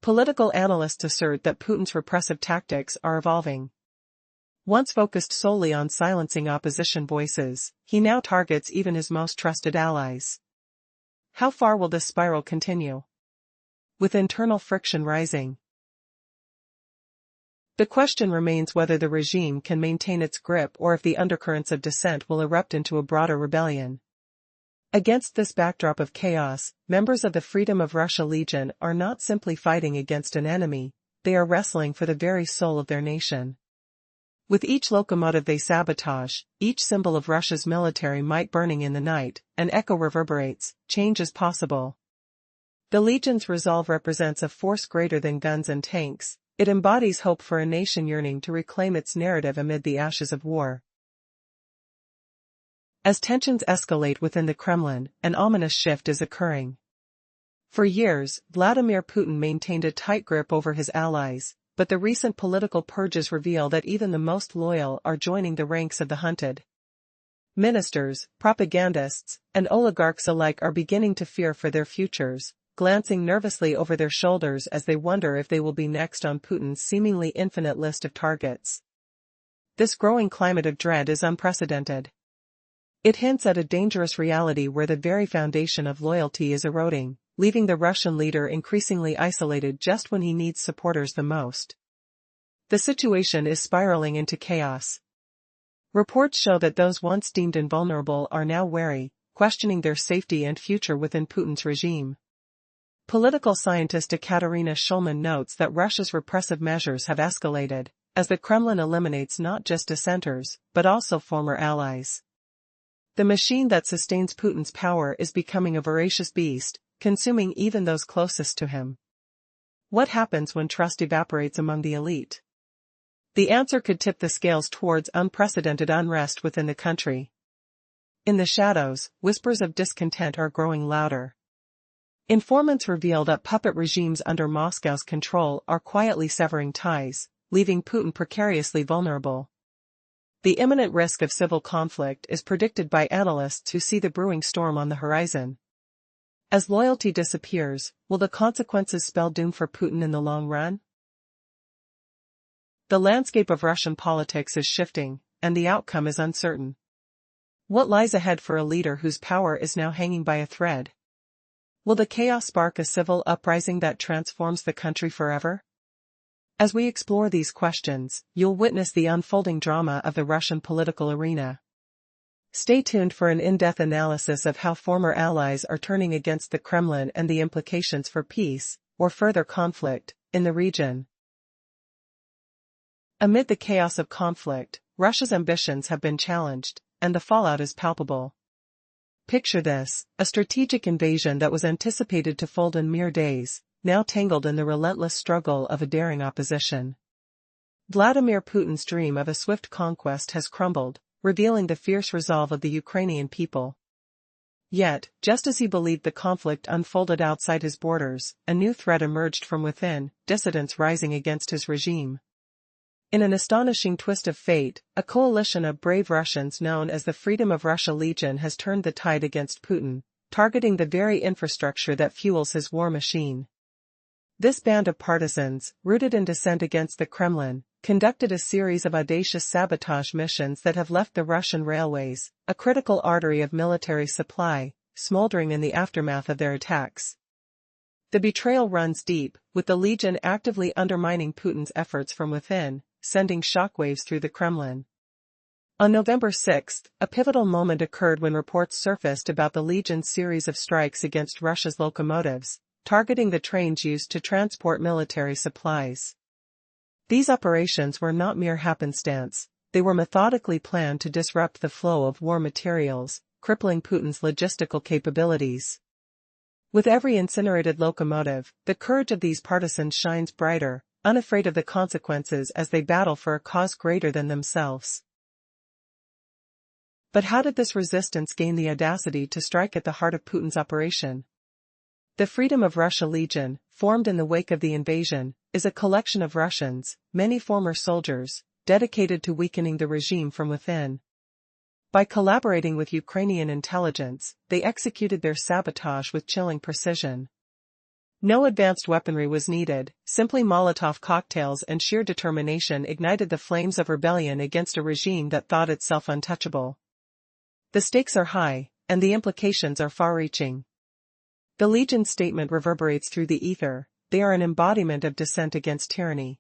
Political analysts assert that Putin's repressive tactics are evolving. Once focused solely on silencing opposition voices, he now targets even his most trusted allies. How far will this spiral continue? With internal friction rising, the question remains whether the regime can maintain its grip or if the undercurrents of dissent will erupt into a broader rebellion. Against this backdrop of chaos, members of the Freedom of Russia Legion are not simply fighting against an enemy, they are wrestling for the very soul of their nation. With each locomotive they sabotage, each symbol of Russia's military might burning in the night, an echo reverberates, change is possible. The Legion's resolve represents a force greater than guns and tanks. It embodies hope for a nation yearning to reclaim its narrative amid the ashes of war. As tensions escalate within the Kremlin, an ominous shift is occurring. For years, Vladimir Putin maintained a tight grip over his allies, but the recent political purges reveal that even the most loyal are joining the ranks of the hunted. Ministers, propagandists, and oligarchs alike are beginning to fear for their futures, glancing nervously over their shoulders as they wonder if they will be next on Putin's seemingly infinite list of targets. This growing climate of dread is unprecedented. It hints at a dangerous reality where the very foundation of loyalty is eroding, leaving the Russian leader increasingly isolated just when he needs supporters the most. The situation is spiraling into chaos. Reports show that those once deemed invulnerable are now wary, questioning their safety and future within Putin's regime. Political scientist Ekaterina Shulman notes that Russia's repressive measures have escalated, as the Kremlin eliminates not just dissenters, but also former allies. The machine that sustains Putin's power is becoming a voracious beast, consuming even those closest to him. What happens when trust evaporates among the elite? The answer could tip the scales towards unprecedented unrest within the country. In the shadows, whispers of discontent are growing louder. Informants reveal that puppet regimes under Moscow's control are quietly severing ties, leaving Putin precariously vulnerable. The imminent risk of civil conflict is predicted by analysts who see the brewing storm on the horizon. As loyalty disappears, will the consequences spell doom for Putin in the long run? The landscape of Russian politics is shifting, and the outcome is uncertain. What lies ahead for a leader whose power is now hanging by a thread? Will the chaos spark a civil uprising that transforms the country forever? As we explore these questions, you'll witness the unfolding drama of the Russian political arena. Stay tuned for an in-depth analysis of how former allies are turning against the Kremlin and the implications for peace, or further conflict, in the region. Amid the chaos of conflict, Russia's ambitions have been challenged, and the fallout is palpable. Picture this, a strategic invasion that was anticipated to fold in mere days, now tangled in the relentless struggle of a daring opposition. Vladimir Putin's dream of a swift conquest has crumbled, revealing the fierce resolve of the Ukrainian people. Yet, just as he believed the conflict unfolded outside his borders, a new threat emerged from within, dissidents rising against his regime. In an astonishing twist of fate, a coalition of brave Russians known as the Freedom of Russia Legion has turned the tide against Putin, targeting the very infrastructure that fuels his war machine. This band of partisans, rooted in dissent against the Kremlin, conducted a series of audacious sabotage missions that have left the Russian railways, a critical artery of military supply, smoldering in the aftermath of their attacks. The betrayal runs deep, with the Legion actively undermining Putin's efforts from within, sending shockwaves through the Kremlin. On November 6, a pivotal moment occurred when reports surfaced about the Legion's series of strikes against Russia's locomotives, targeting the trains used to transport military supplies. These operations were not mere happenstance, they were methodically planned to disrupt the flow of war materials, crippling Putin's logistical capabilities. With every incinerated locomotive, the courage of these partisans shines brighter, unafraid of the consequences as they battle for a cause greater than themselves. But how did this resistance gain the audacity to strike at the heart of Putin's operation? The Freedom of Russia Legion, formed in the wake of the invasion, is a collection of Russians, many former soldiers, dedicated to weakening the regime from within. By collaborating with Ukrainian intelligence, they executed their sabotage with chilling precision. No advanced weaponry was needed, simply Molotov cocktails and sheer determination ignited the flames of rebellion against a regime that thought itself untouchable. The stakes are high, and the implications are far-reaching. The Legion's statement reverberates through the ether, they are an embodiment of dissent against tyranny.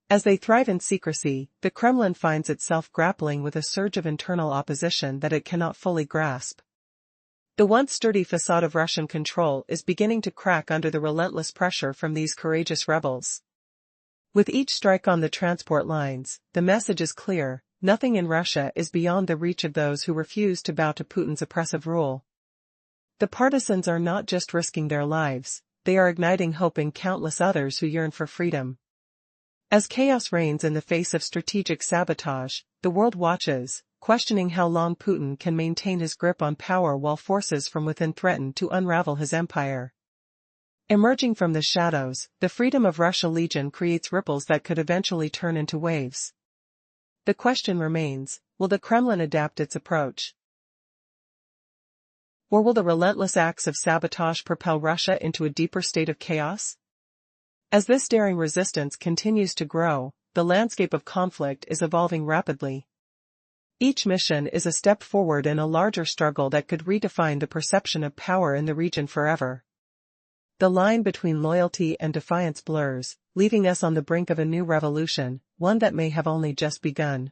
As they thrive in secrecy, the Kremlin finds itself grappling with a surge of internal opposition that it cannot fully grasp. The once sturdy facade of Russian control is beginning to crack under the relentless pressure from these courageous rebels. With each strike on the transport lines, the message is clear: nothing in Russia is beyond the reach of those who refuse to bow to Putin's oppressive rule. The partisans are not just risking their lives, they are igniting hope in countless others who yearn for freedom. As chaos reigns in the face of strategic sabotage, the world watches, questioning how long Putin can maintain his grip on power while forces from within threaten to unravel his empire. Emerging from the shadows, the Freedom of Russia Legion creates ripples that could eventually turn into waves. The question remains, will the Kremlin adapt its approach? Or will the relentless acts of sabotage propel Russia into a deeper state of chaos? As this daring resistance continues to grow, the landscape of conflict is evolving rapidly. Each mission is a step forward in a larger struggle that could redefine the perception of power in the region forever. The line between loyalty and defiance blurs, leaving us on the brink of a new revolution, one that may have only just begun.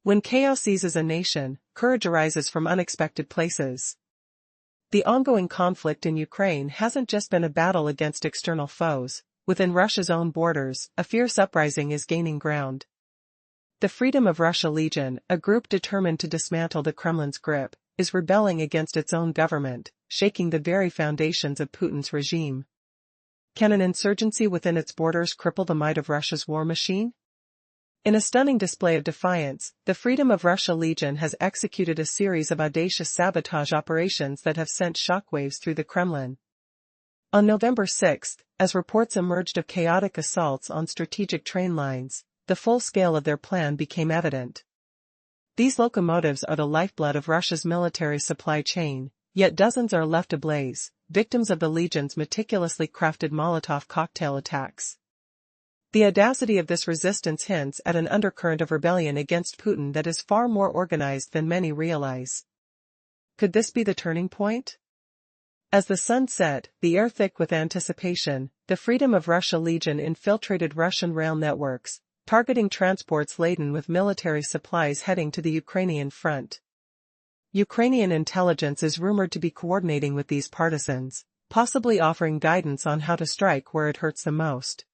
When chaos seizes a nation, courage arises from unexpected places. The ongoing conflict in Ukraine hasn't just been a battle against external foes. Within Russia's own borders, a fierce uprising is gaining ground. The Freedom of Russia Legion, a group determined to dismantle the Kremlin's grip, is rebelling against its own government, shaking the very foundations of Putin's regime. Can an insurgency within its borders cripple the might of Russia's war machine? In a stunning display of defiance, the Freedom of Russia Legion has executed a series of audacious sabotage operations that have sent shockwaves through the Kremlin. On November 6, as reports emerged of chaotic assaults on strategic train lines, the full scale of their plan became evident. These locomotives are the lifeblood of Russia's military supply chain, yet dozens are left ablaze, victims of the Legion's meticulously crafted Molotov cocktail attacks. The audacity of this resistance hints at an undercurrent of rebellion against Putin that is far more organized than many realize. Could this be the turning point? As the sun set, the air thick with anticipation, the Freedom of Russia Legion infiltrated Russian rail networks, targeting transports laden with military supplies heading to the Ukrainian front. Ukrainian intelligence is rumored to be coordinating with these partisans, possibly offering guidance on how to strike where it hurts the most.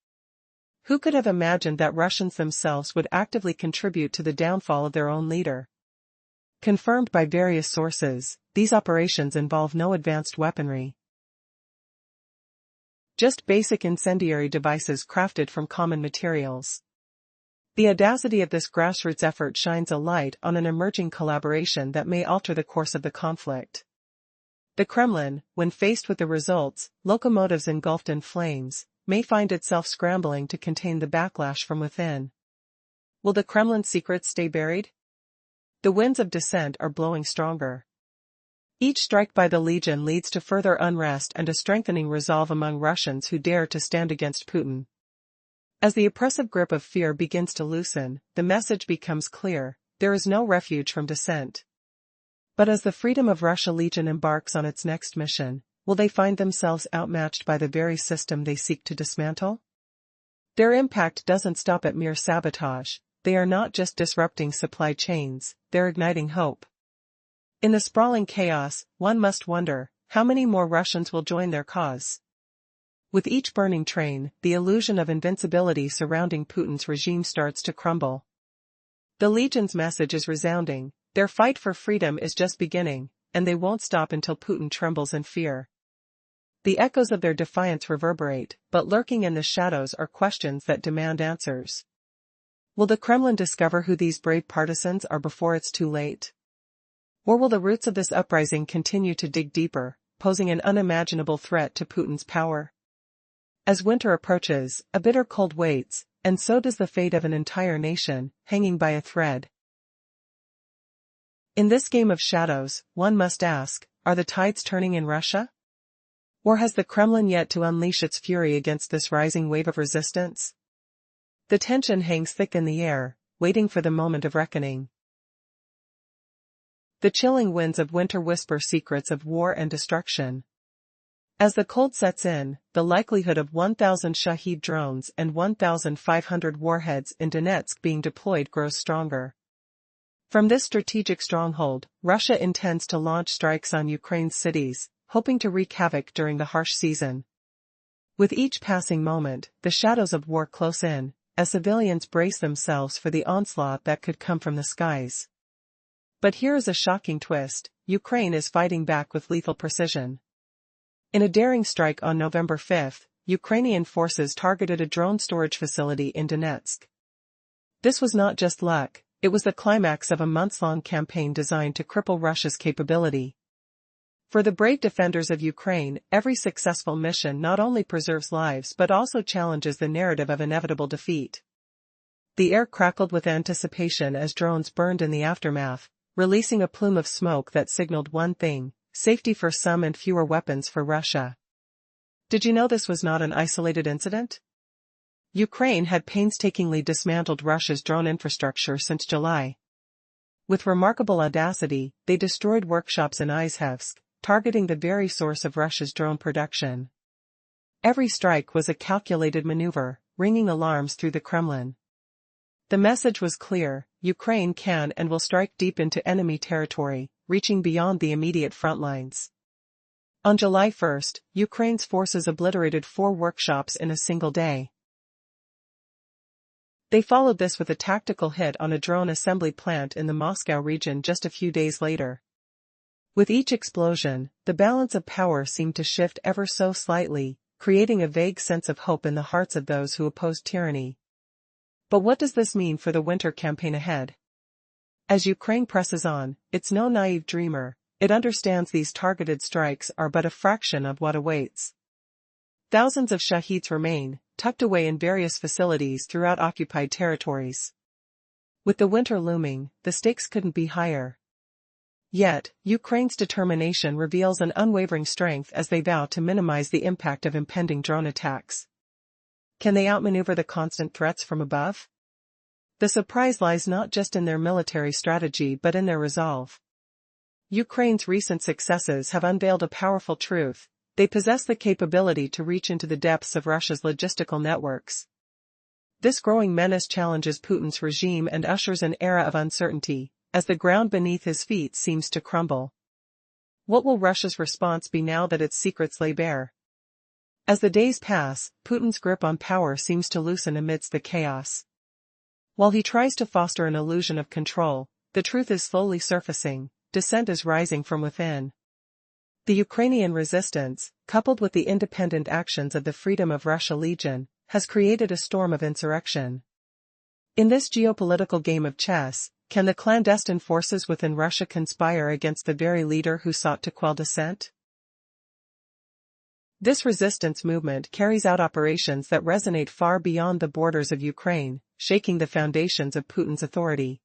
Who could have imagined that Russians themselves would actively contribute to the downfall of their own leader? Confirmed by various sources, these operations involve no advanced weaponry. Just basic incendiary devices crafted from common materials. The audacity of this grassroots effort shines a light on an emerging collaboration that may alter the course of the conflict. The Kremlin, when faced with the results, locomotives engulfed in flames, may find itself scrambling to contain the backlash from within. Will the Kremlin's secrets stay buried? The winds of dissent are blowing stronger. Each strike by the Legion leads to further unrest and a strengthening resolve among Russians who dare to stand against Putin. As the oppressive grip of fear begins to loosen, the message becomes clear: there is no refuge from dissent. But as the Freedom of Russia Legion embarks on its next mission, will they find themselves outmatched by the very system they seek to dismantle? Their impact doesn't stop at mere sabotage. They are not just disrupting supply chains, they're igniting hope. In the sprawling chaos, one must wonder, how many more Russians will join their cause? With each burning train, the illusion of invincibility surrounding Putin's regime starts to crumble. The Legion's message is resounding: their fight for freedom is just beginning, and they won't stop until Putin trembles in fear. The echoes of their defiance reverberate, but lurking in the shadows are questions that demand answers. Will the Kremlin discover who these brave partisans are before it's too late? Or will the roots of this uprising continue to dig deeper, posing an unimaginable threat to Putin's power? As winter approaches, a bitter cold waits, and so does the fate of an entire nation, hanging by a thread. In this game of shadows, one must ask, are the tides turning in Russia? Or has the Kremlin yet to unleash its fury against this rising wave of resistance? The tension hangs thick in the air, waiting for the moment of reckoning. The chilling winds of winter whisper secrets of war and destruction. As the cold sets in, the likelihood of 1,000 Shahed drones and 1,500 warheads in Donetsk being deployed grows stronger. From this strategic stronghold, Russia intends to launch strikes on Ukraine's cities, hoping to wreak havoc during the harsh season. With each passing moment, the shadows of war close in, as civilians brace themselves for the onslaught that could come from the skies. But here is a shocking twist: Ukraine is fighting back with lethal precision. In a daring strike on November 5, Ukrainian forces targeted a drone storage facility in Donetsk. This was not just luck, it was the climax of a months-long campaign designed to cripple Russia's capability. For the brave defenders of Ukraine, every successful mission not only preserves lives but also challenges the narrative of inevitable defeat. The air crackled with anticipation as drones burned in the aftermath, releasing a plume of smoke that signaled one thing: safety for some and fewer weapons for Russia. Did you know this was not an isolated incident? Ukraine had painstakingly dismantled Russia's drone infrastructure since July. With remarkable audacity, they destroyed workshops in Izhevsk, targeting the very source of Russia's drone production. Every strike was a calculated maneuver, ringing alarms through the Kremlin. The message was clear: Ukraine can and will strike deep into enemy territory, reaching beyond the immediate front lines. On July 1, Ukraine's forces obliterated 4 workshops in a single day. They followed this with a tactical hit on a drone assembly plant in the Moscow region just a few days later. With each explosion, the balance of power seemed to shift ever so slightly, creating a vague sense of hope in the hearts of those who opposed tyranny. But what does this mean for the winter campaign ahead? As Ukraine presses on, it's no naive dreamer. It understands these targeted strikes are but a fraction of what awaits. Thousands of Shaheds remain, tucked away in various facilities throughout occupied territories. With the winter looming, the stakes couldn't be higher. Yet, Ukraine's determination reveals an unwavering strength as they vow to minimize the impact of impending drone attacks. Can they outmaneuver the constant threats from above? The surprise lies not just in their military strategy but in their resolve. Ukraine's recent successes have unveiled a powerful truth: they possess the capability to reach into the depths of Russia's logistical networks. This growing menace challenges Putin's regime and ushers an era of uncertainty, as the ground beneath his feet seems to crumble. What will Russia's response be now that its secrets lay bare? As the days pass, Putin's grip on power seems to loosen amidst the chaos. While he tries to foster an illusion of control, the truth is slowly surfacing: dissent is rising from within. The Ukrainian resistance, coupled with the independent actions of the Freedom of Russia Legion, has created a storm of insurrection. In this geopolitical game of chess, can the clandestine forces within Russia conspire against the very leader who sought to quell dissent? This resistance movement carries out operations that resonate far beyond the borders of Ukraine, shaking the foundations of Putin's authority.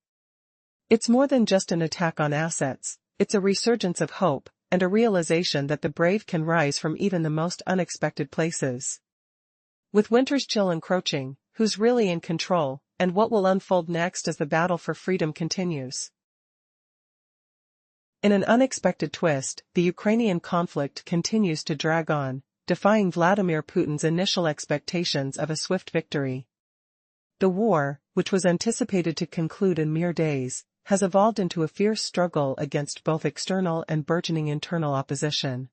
It's more than just an attack on assets, it's a resurgence of hope, and a realization that the brave can rise from even the most unexpected places. With winter's chill encroaching, who's really in control, and what will unfold next as the battle for freedom continues? In an unexpected twist, the Ukrainian conflict continues to drag on, defying Vladimir Putin's initial expectations of a swift victory. The war, which was anticipated to conclude in mere days, has evolved into a fierce struggle against both external and burgeoning internal opposition.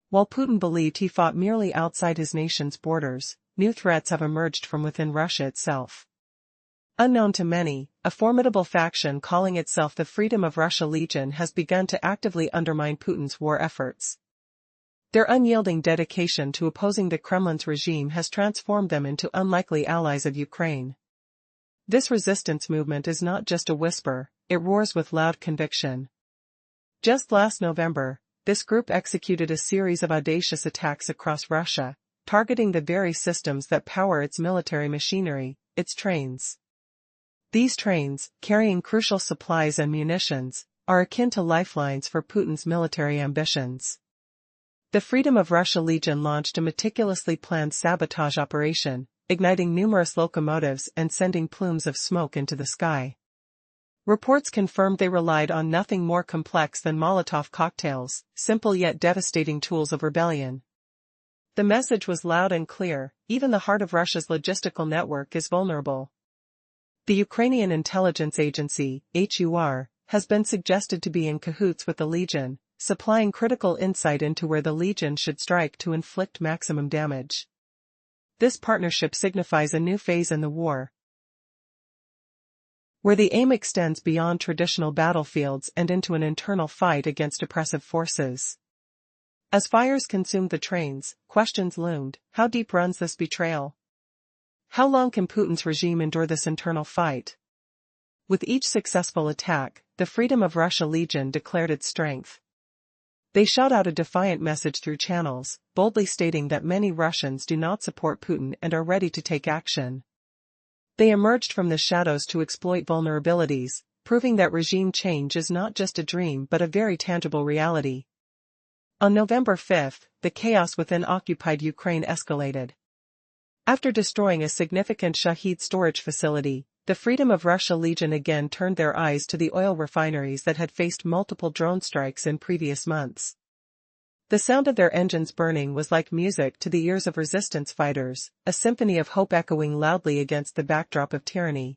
While Putin believed he fought merely outside his nation's borders, new threats have emerged from within Russia itself. Unknown to many, a formidable faction calling itself the Freedom of Russia Legion has begun to actively undermine Putin's war efforts. Their unyielding dedication to opposing the Kremlin's regime has transformed them into unlikely allies of Ukraine. This resistance movement is not just a whisper, it roars with loud conviction. Just last November, this group executed a series of audacious attacks across Russia, targeting the very systems that power its military machinery, its trains. These trains, carrying crucial supplies and munitions, are akin to lifelines for Putin's military ambitions. The Freedom of Russia Legion launched a meticulously planned sabotage operation, igniting numerous locomotives and sending plumes of smoke into the sky. Reports confirmed they relied on nothing more complex than Molotov cocktails, simple yet devastating tools of rebellion. The message was loud and clear: even the heart of Russia's logistical network is vulnerable. The Ukrainian intelligence agency, HUR, has been suggested to be in cahoots with the Legion, supplying critical insight into where the Legion should strike to inflict maximum damage. This partnership signifies a new phase in the war, where the aim extends beyond traditional battlefields and into an internal fight against oppressive forces. As fires consumed the trains, questions loomed: how deep runs this betrayal? How long can Putin's regime endure this internal fight? With each successful attack, the Freedom of Russia Legion declared its strength. They shot out a defiant message through channels, boldly stating that many Russians do not support Putin and are ready to take action. They emerged from the shadows to exploit vulnerabilities, proving that regime change is not just a dream but a very tangible reality. On November 5, the chaos within occupied Ukraine escalated. After destroying a significant Shahid storage facility, the Freedom of Russia Legion again turned their eyes to the oil refineries that had faced multiple drone strikes in previous months. The sound of their engines burning was like music to the ears of resistance fighters, a symphony of hope echoing loudly against the backdrop of tyranny.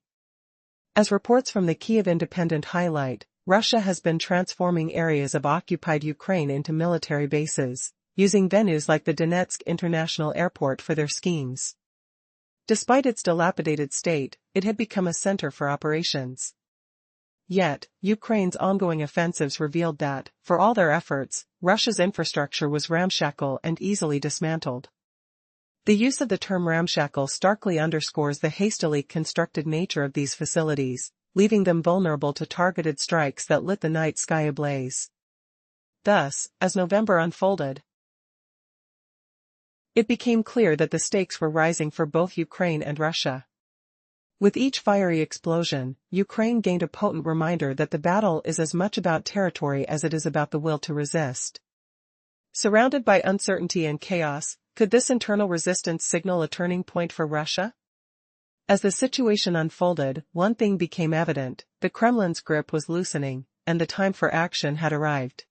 As reports from the Kyiv Independent highlight, Russia has been transforming areas of occupied Ukraine into military bases, using venues like the Donetsk International Airport for their schemes. Despite its dilapidated state, it had become a center for operations. Yet, Ukraine's ongoing offensives revealed that, for all their efforts, Russia's infrastructure was ramshackle and easily dismantled. The use of the term ramshackle starkly underscores the hastily constructed nature of these facilities, leaving them vulnerable to targeted strikes that lit the night sky ablaze. Thus, as November unfolded, it became clear that the stakes were rising for both Ukraine and Russia. With each fiery explosion, Ukraine gained a potent reminder that the battle is as much about territory as it is about the will to resist. Surrounded by uncertainty and chaos, could this internal resistance signal a turning point for Russia? As the situation unfolded, one thing became evident: the Kremlin's grip was loosening, and the time for action had arrived.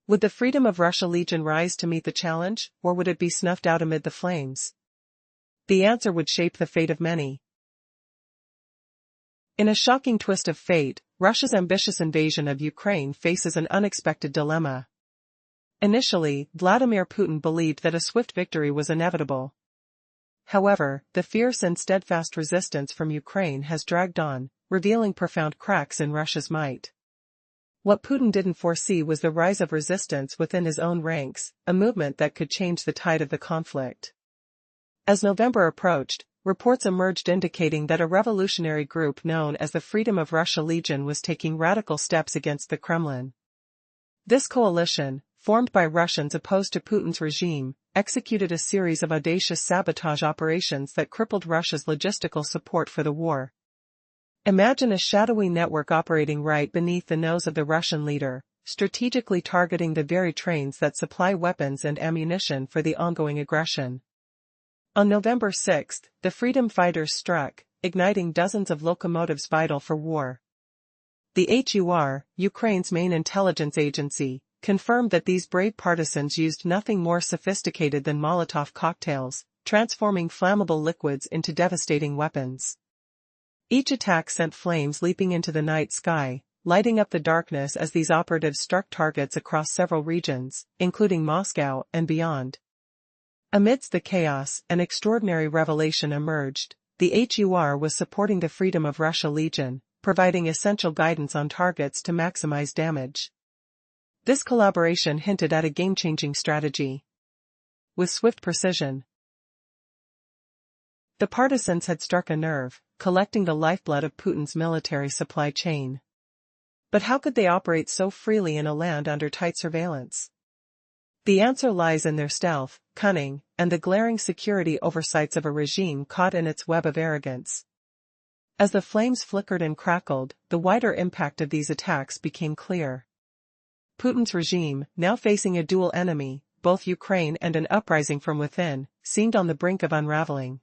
Would the Freedom of Russia Legion rise to meet the challenge, or would it be snuffed out amid the flames? The answer would shape the fate of many. In a shocking twist of fate, Russia's ambitious invasion of Ukraine faces an unexpected dilemma. Initially, Vladimir Putin believed that a swift victory was inevitable. However, the fierce and steadfast resistance from Ukraine has dragged on, revealing profound cracks in Russia's might. What Putin didn't foresee was the rise of resistance within his own ranks, a movement that could change the tide of the conflict. As November approached, reports emerged indicating that a revolutionary group known as the Freedom of Russia Legion was taking radical steps against the Kremlin. This coalition, formed by Russians opposed to Putin's regime, executed a series of audacious sabotage operations that crippled Russia's logistical support for the war. Imagine a shadowy network operating right beneath the nose of the Russian leader, strategically targeting the very trains that supply weapons and ammunition for the ongoing aggression. On November 6, the freedom fighters struck, igniting dozens of locomotives vital for war. The HUR, Ukraine's main intelligence agency, confirmed that these brave partisans used nothing more sophisticated than Molotov cocktails, transforming flammable liquids into devastating weapons. Each attack sent flames leaping into the night sky, lighting up the darkness as these operatives struck targets across several regions, including Moscow and beyond. Amidst the chaos, an extraordinary revelation emerged. The HUR was supporting the Freedom of Russia Legion, providing essential guidance on targets to maximize damage. This collaboration hinted at a game-changing strategy. With swift precision, the partisans had struck a nerve, collecting the lifeblood of Putin's military supply chain. But how could they operate so freely in a land under tight surveillance? The answer lies in their stealth, cunning, and the glaring security oversights of a regime caught in its web of arrogance. As the flames flickered and crackled, the wider impact of these attacks became clear. Putin's regime, now facing a dual enemy, both Ukraine and an uprising from within, seemed on the brink of unraveling.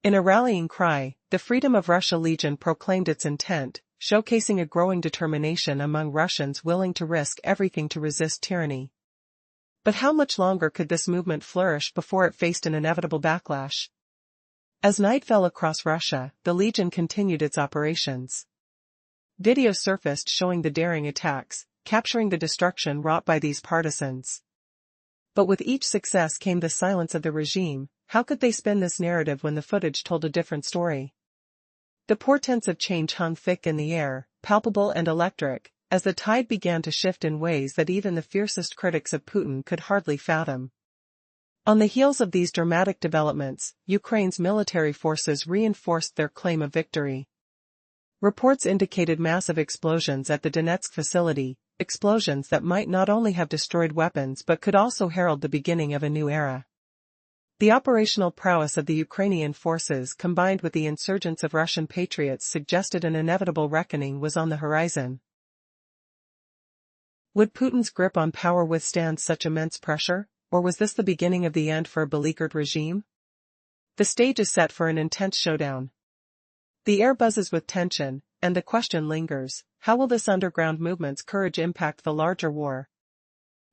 In a rallying cry, the Freedom of Russia Legion proclaimed its intent, showcasing a growing determination among Russians willing to risk everything to resist tyranny. But how much longer could this movement flourish before it faced an inevitable backlash? As night fell across Russia, the Legion continued its operations. Videos surfaced showing the daring attacks, capturing the destruction wrought by these partisans. But with each success came the silence of the regime. How could they spin this narrative when the footage told a different story? The portents of change hung thick in the air, palpable and electric, as the tide began to shift in ways that even the fiercest critics of Putin could hardly fathom. On the heels of these dramatic developments, Ukraine's military forces reinforced their claim of victory. Reports indicated massive explosions at the Donetsk facility, explosions that might not only have destroyed weapons but could also herald the beginning of a new era. The operational prowess of the Ukrainian forces combined with the insurgence of Russian patriots suggested an inevitable reckoning was on the horizon. Would Putin's grip on power withstand such immense pressure, or was this the beginning of the end for a beleaguered regime? The stage is set for an intense showdown. The air buzzes with tension, and the question lingers, how will this underground movement's courage impact the larger war?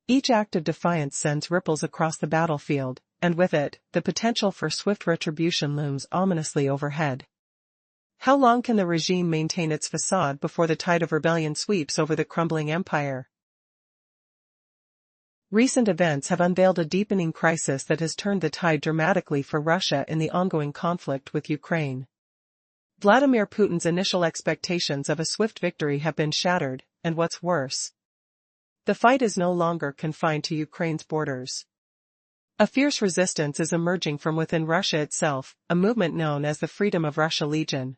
Each act of defiance sends ripples across the battlefield, and with it, the potential for swift retribution looms ominously overhead. How long can the regime maintain its facade before the tide of rebellion sweeps over the crumbling empire? Recent events have unveiled a deepening crisis that has turned the tide dramatically for Russia in the ongoing conflict with Ukraine. Vladimir Putin's initial expectations of a swift victory have been shattered, and what's worse, the fight is no longer confined to Ukraine's borders. A fierce resistance is emerging from within Russia itself, a movement known as the Freedom of Russia Legion.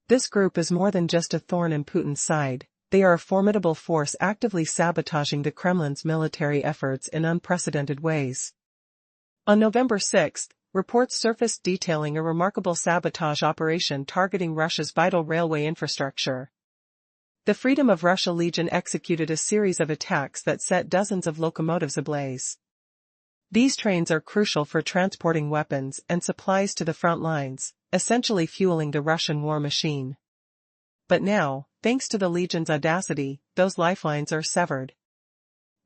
This group is more than just a thorn in Putin's side. They are a formidable force actively sabotaging the Kremlin's military efforts in unprecedented ways. On November 6, reports surfaced detailing a remarkable sabotage operation targeting Russia's vital railway infrastructure. The Freedom of Russia Legion executed a series of attacks that set dozens of locomotives ablaze. These trains are crucial for transporting weapons and supplies to the front lines, essentially fueling the Russian war machine. But now, thanks to the Legion's audacity, those lifelines are severed.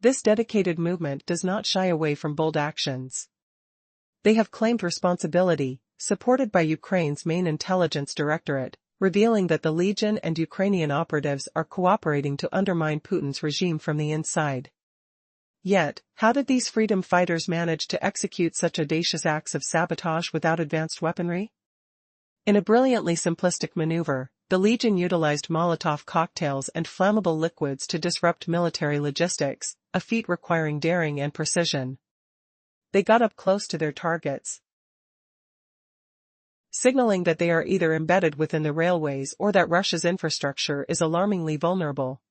This dedicated movement does not shy away from bold actions. They have claimed responsibility, supported by Ukraine's main intelligence directorate, revealing that the Legion and Ukrainian operatives are cooperating to undermine Putin's regime from the inside. Yet, how did these freedom fighters manage to execute such audacious acts of sabotage without advanced weaponry? In a brilliantly simplistic maneuver, the Legion utilized Molotov cocktails and flammable liquids to disrupt military logistics, a feat requiring daring and precision. They got up close to their targets, signaling that they are either embedded within the railways or that Russia's infrastructure is alarmingly vulnerable.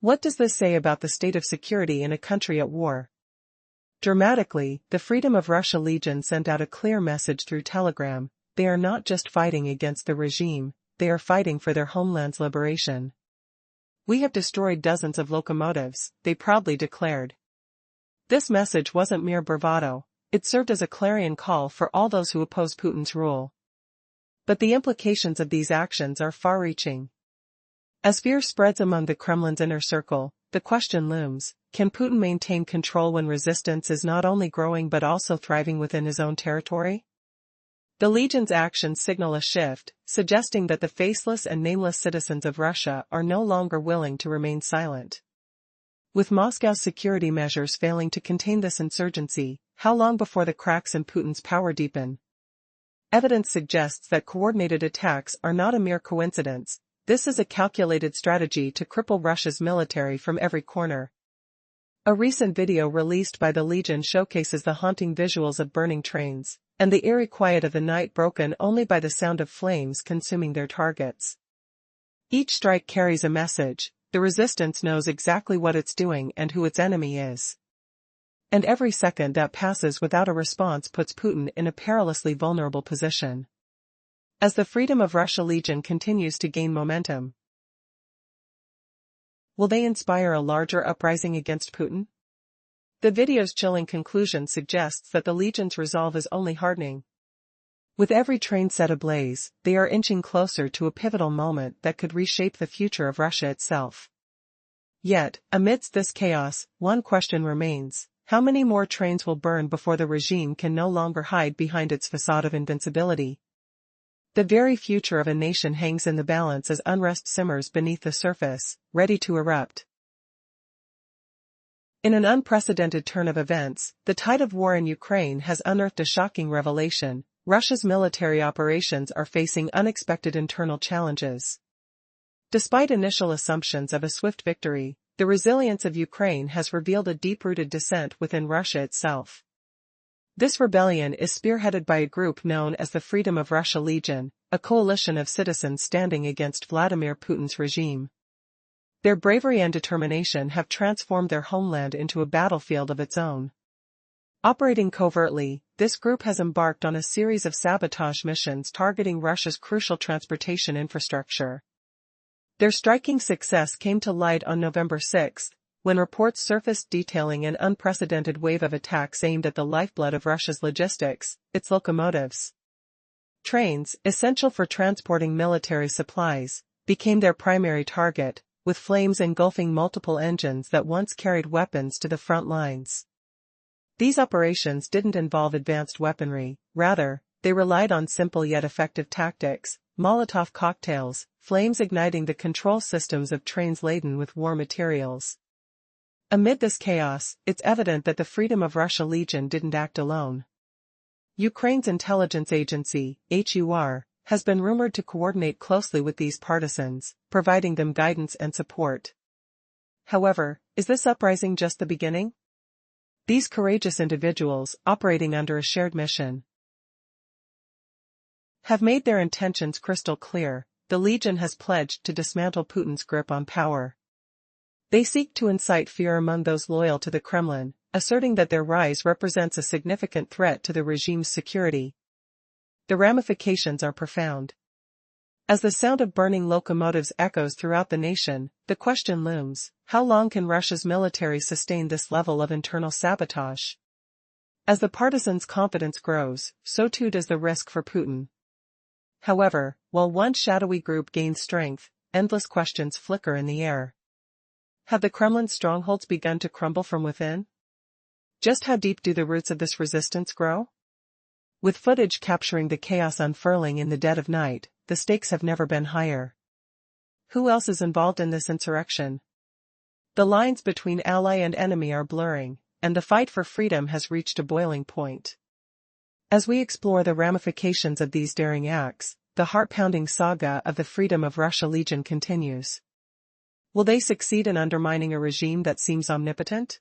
What does this say about the state of security in a country at war? Dramatically, the Freedom of Russia Legion sent out a clear message through Telegram: they are not just fighting against the regime, they are fighting for their homeland's liberation. "We have destroyed dozens of locomotives," they proudly declared. This message wasn't mere bravado, it served as a clarion call for all those who oppose Putin's rule. But the implications of these actions are far-reaching. As fear spreads among the Kremlin's inner circle, the question looms, can Putin maintain control when resistance is not only growing but also thriving within his own territory? The Legion's actions signal a shift, suggesting that the faceless and nameless citizens of Russia are no longer willing to remain silent. With Moscow's security measures failing to contain this insurgency, how long before the cracks in Putin's power deepen? Evidence suggests that coordinated attacks are not a mere coincidence. This is a calculated strategy to cripple Russia's military from every corner. A recent video released by the Legion showcases the haunting visuals of burning trains, and the eerie quiet of the night broken only by the sound of flames consuming their targets. Each strike carries a message: the resistance knows exactly what it's doing and who its enemy is. And every second that passes without a response puts Putin in a perilously vulnerable position. As the Freedom of Russia Legion continues to gain momentum, will they inspire a larger uprising against Putin? The video's chilling conclusion suggests that the Legion's resolve is only hardening. With every train set ablaze, they are inching closer to a pivotal moment that could reshape the future of Russia itself. Yet, amidst this chaos, one question remains: how many more trains will burn before the regime can no longer hide behind its facade of invincibility? The very future of a nation hangs in the balance as unrest simmers beneath the surface, ready to erupt. In an unprecedented turn of events, the tide of war in Ukraine has unearthed a shocking revelation: Russia's military operations are facing unexpected internal challenges. Despite initial assumptions of a swift victory, the resilience of Ukraine has revealed a deep-rooted dissent within Russia itself. This rebellion is spearheaded by a group known as the Freedom of Russia Legion, a coalition of citizens standing against Vladimir Putin's regime. Their bravery and determination have transformed their homeland into a battlefield of its own. Operating covertly, this group has embarked on a series of sabotage missions targeting Russia's crucial transportation infrastructure. Their striking success came to light on November 6, when reports surfaced detailing an unprecedented wave of attacks aimed at the lifeblood of Russia's logistics, its locomotives. Trains, essential for transporting military supplies, became their primary target, with flames engulfing multiple engines that once carried weapons to the front lines. These operations didn't involve advanced weaponry, rather, they relied on simple yet effective tactics: Molotov cocktails, flames igniting the control systems of trains laden with war materials. Amid this chaos, it's evident that the Freedom of Russia Legion didn't act alone. Ukraine's intelligence agency, HUR, has been rumored to coordinate closely with these partisans, providing them guidance and support. However, is this uprising just the beginning? These courageous individuals, operating under a shared mission, have made their intentions crystal clear. The Legion has pledged to dismantle Putin's grip on power. They seek to incite fear among those loyal to the Kremlin, asserting that their rise represents a significant threat to the regime's security. The ramifications are profound. As the sound of burning locomotives echoes throughout the nation, the question looms: how long can Russia's military sustain this level of internal sabotage? As the partisans' confidence grows, so too does the risk for Putin. However, while one shadowy group gains strength, endless questions flicker in the air. Have the Kremlin's strongholds begun to crumble from within? Just how deep do the roots of this resistance grow? With footage capturing the chaos unfurling in the dead of night, the stakes have never been higher. Who else is involved in this insurrection? The lines between ally and enemy are blurring, and the fight for freedom has reached a boiling point. As we explore the ramifications of these daring acts, the heart-pounding saga of the Freedom of Russia Legion continues. Will they succeed in undermining a regime that seems omnipotent?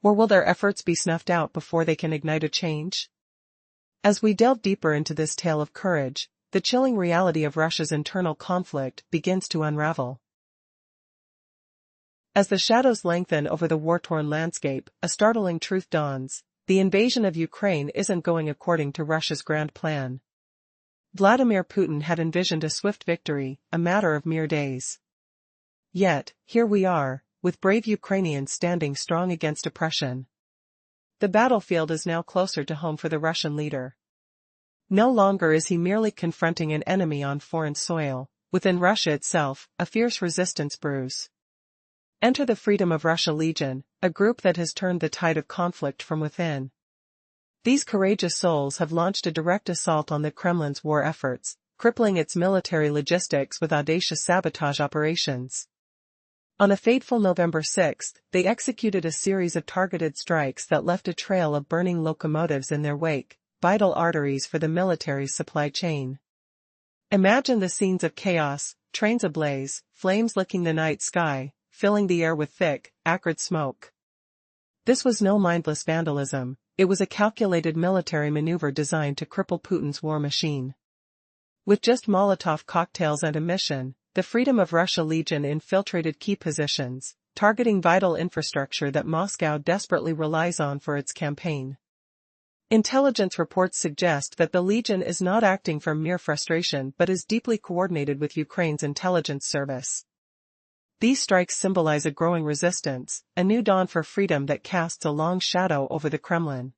Or will their efforts be snuffed out before they can ignite a change? As we delve deeper into this tale of courage, the chilling reality of Russia's internal conflict begins to unravel. As the shadows lengthen over the war-torn landscape, a startling truth dawns: the invasion of Ukraine isn't going according to Russia's grand plan. Vladimir Putin had envisioned a swift victory, a matter of mere days. Yet, here we are, with brave Ukrainians standing strong against oppression. The battlefield is now closer to home for the Russian leader. No longer is he merely confronting an enemy on foreign soil. Within Russia itself, a fierce resistance brews. Enter the Freedom of Russia Legion, a group that has turned the tide of conflict from within. These courageous souls have launched a direct assault on the Kremlin's war efforts, crippling its military logistics with audacious sabotage operations. On a fateful November 6, they executed a series of targeted strikes that left a trail of burning locomotives in their wake, vital arteries for the military's supply chain. Imagine the scenes of chaos: trains ablaze, flames licking the night sky, filling the air with thick, acrid smoke. This was no mindless vandalism, it was a calculated military maneuver designed to cripple Putin's war machine. With just Molotov cocktails and a mission, the Freedom of Russia Legion infiltrated key positions, targeting vital infrastructure that Moscow desperately relies on for its campaign. Intelligence reports suggest that the Legion is not acting from mere frustration but is deeply coordinated with Ukraine's intelligence service. These strikes symbolize a growing resistance, a new dawn for freedom that casts a long shadow over the Kremlin.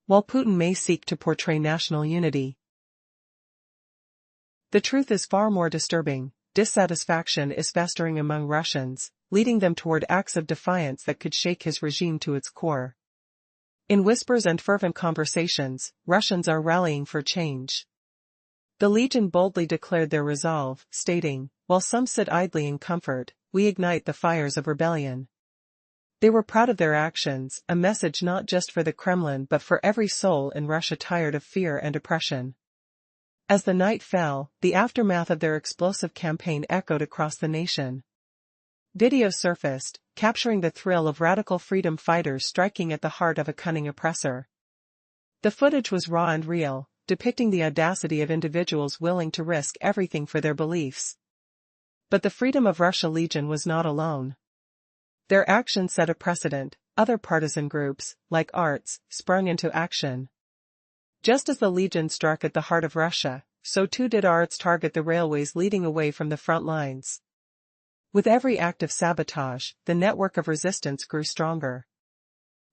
While Putin may seek to portray national unity, the truth is far more disturbing. Dissatisfaction is festering among Russians, leading them toward acts of defiance that could shake his regime to its core. In whispers and fervent conversations, Russians are rallying for change. The Legion boldly declared their resolve, stating, "While some sit idly in comfort, we ignite the fires of rebellion." They were proud of their actions, a message not just for the Kremlin but for every soul in Russia tired of fear and oppression. As the night fell, the aftermath of their explosive campaign echoed across the nation. Videos surfaced, capturing the thrill of radical freedom fighters striking at the heart of a cunning oppressor. The footage was raw and real, depicting the audacity of individuals willing to risk everything for their beliefs. But the Freedom of Russia Legion was not alone. Their actions set a precedent. Other partisan groups, like Arts, sprung into action. Just as the Legion struck at the heart of Russia, so too did Arts target the railways leading away from the front lines. With every act of sabotage, the network of resistance grew stronger.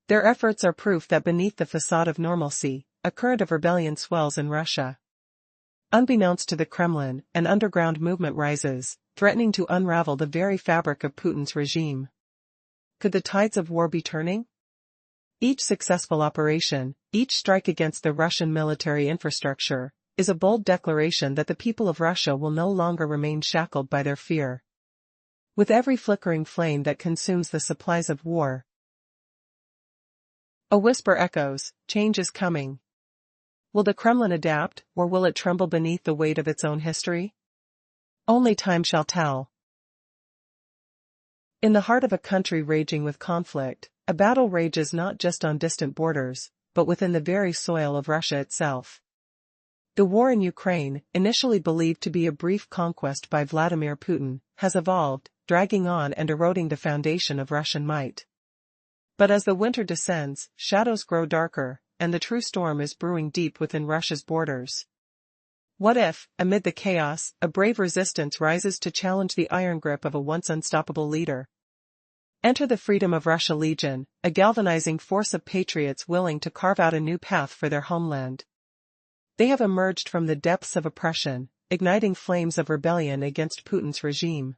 Their efforts are proof that beneath the facade of normalcy, a current of rebellion swells in Russia. Unbeknownst to the Kremlin, an underground movement rises, threatening to unravel the very fabric of Putin's regime. Could the tides of war be turning? Each successful operation, each strike against the Russian military infrastructure, is a bold declaration that the people of Russia will no longer remain shackled by their fear. With every flickering flame that consumes the supplies of war, a whisper echoes, change is coming. Will the Kremlin adapt, or will it tremble beneath the weight of its own history? Only time shall tell. In the heart of a country raging with conflict, a battle rages not just on distant borders, but within the very soil of Russia itself. The war in Ukraine, initially believed to be a brief conquest by Vladimir Putin, has evolved, dragging on and eroding the foundation of Russian might. But as the winter descends, shadows grow darker, and the true storm is brewing deep within Russia's borders. What if, amid the chaos, a brave resistance rises to challenge the iron grip of a once unstoppable leader? Enter the Freedom of Russia Legion, a galvanizing force of patriots willing to carve out a new path for their homeland. They have emerged from the depths of oppression, igniting flames of rebellion against Putin's regime.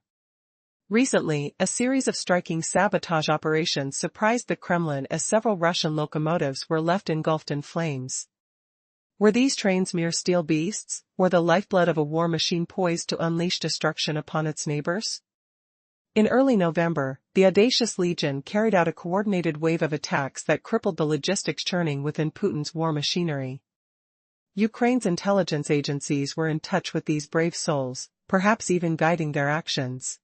Recently, a series of striking sabotage operations surprised the Kremlin as several Russian locomotives were left engulfed in flames. Were these trains mere steel beasts, or the lifeblood of a war machine poised to unleash destruction upon its neighbors? In early November, the audacious Legion carried out a coordinated wave of attacks that crippled the logistics churning within Putin's war machinery. Ukraine's intelligence agencies were in touch with these brave souls, perhaps even guiding their actions.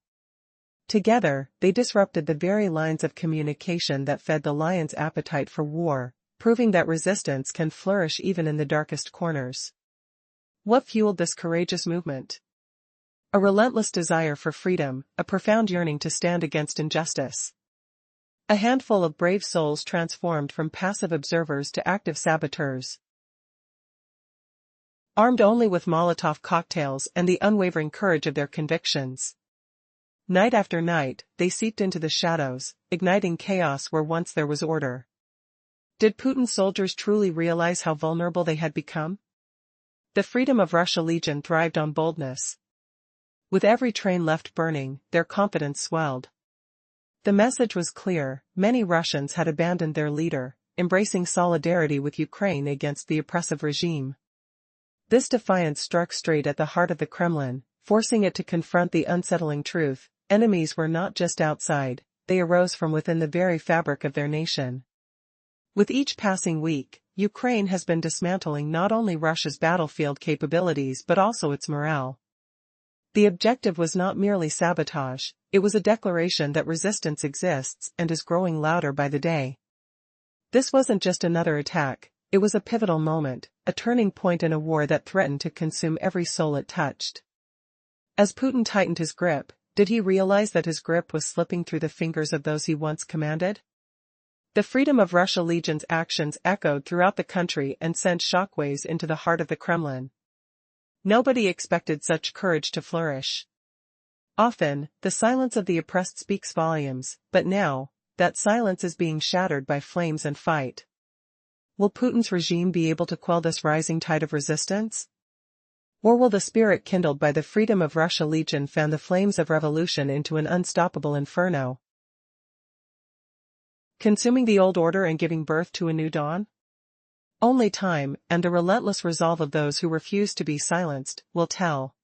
Together, they disrupted the very lines of communication that fed the lion's appetite for war, proving that resistance can flourish even in the darkest corners. What fueled this courageous movement? A relentless desire for freedom, a profound yearning to stand against injustice. A handful of brave souls transformed from passive observers to active saboteurs. Armed only with Molotov cocktails and the unwavering courage of their convictions, Night after night, they seeped into the shadows, igniting chaos where once there was order. Did Putin's soldiers truly realize how vulnerable they had become? The Freedom of Russia Legion thrived on boldness. With every train left burning, their confidence swelled. The message was clear: many Russians had abandoned their leader, embracing solidarity with Ukraine against the oppressive regime. This defiance struck straight at the heart of the Kremlin, forcing it to confront the unsettling truth: enemies were not just outside, they arose from within the very fabric of their nation. With each passing week, Ukraine has been dismantling not only Russia's battlefield capabilities but also its morale. The objective was not merely sabotage, it was a declaration that resistance exists and is growing louder by the day. This wasn't just another attack, it was a pivotal moment, a turning point in a war that threatened to consume every soul it touched. As Putin tightened his grip, did he realize that his grip was slipping through the fingers of those he once commanded? The Freedom of Russia Legion's actions echoed throughout the country and sent shockwaves into the heart of the Kremlin. Nobody expected such courage to flourish. Often, the silence of the oppressed speaks volumes, but now, that silence is being shattered by flames and fight. Will Putin's regime be able to quell this rising tide of resistance? Or will the spirit kindled by the Freedom of Russia Legion fan the flames of revolution into an unstoppable inferno? Consuming the old order and giving birth to a new dawn? Only time, and the relentless resolve of those who refuse to be silenced, will tell.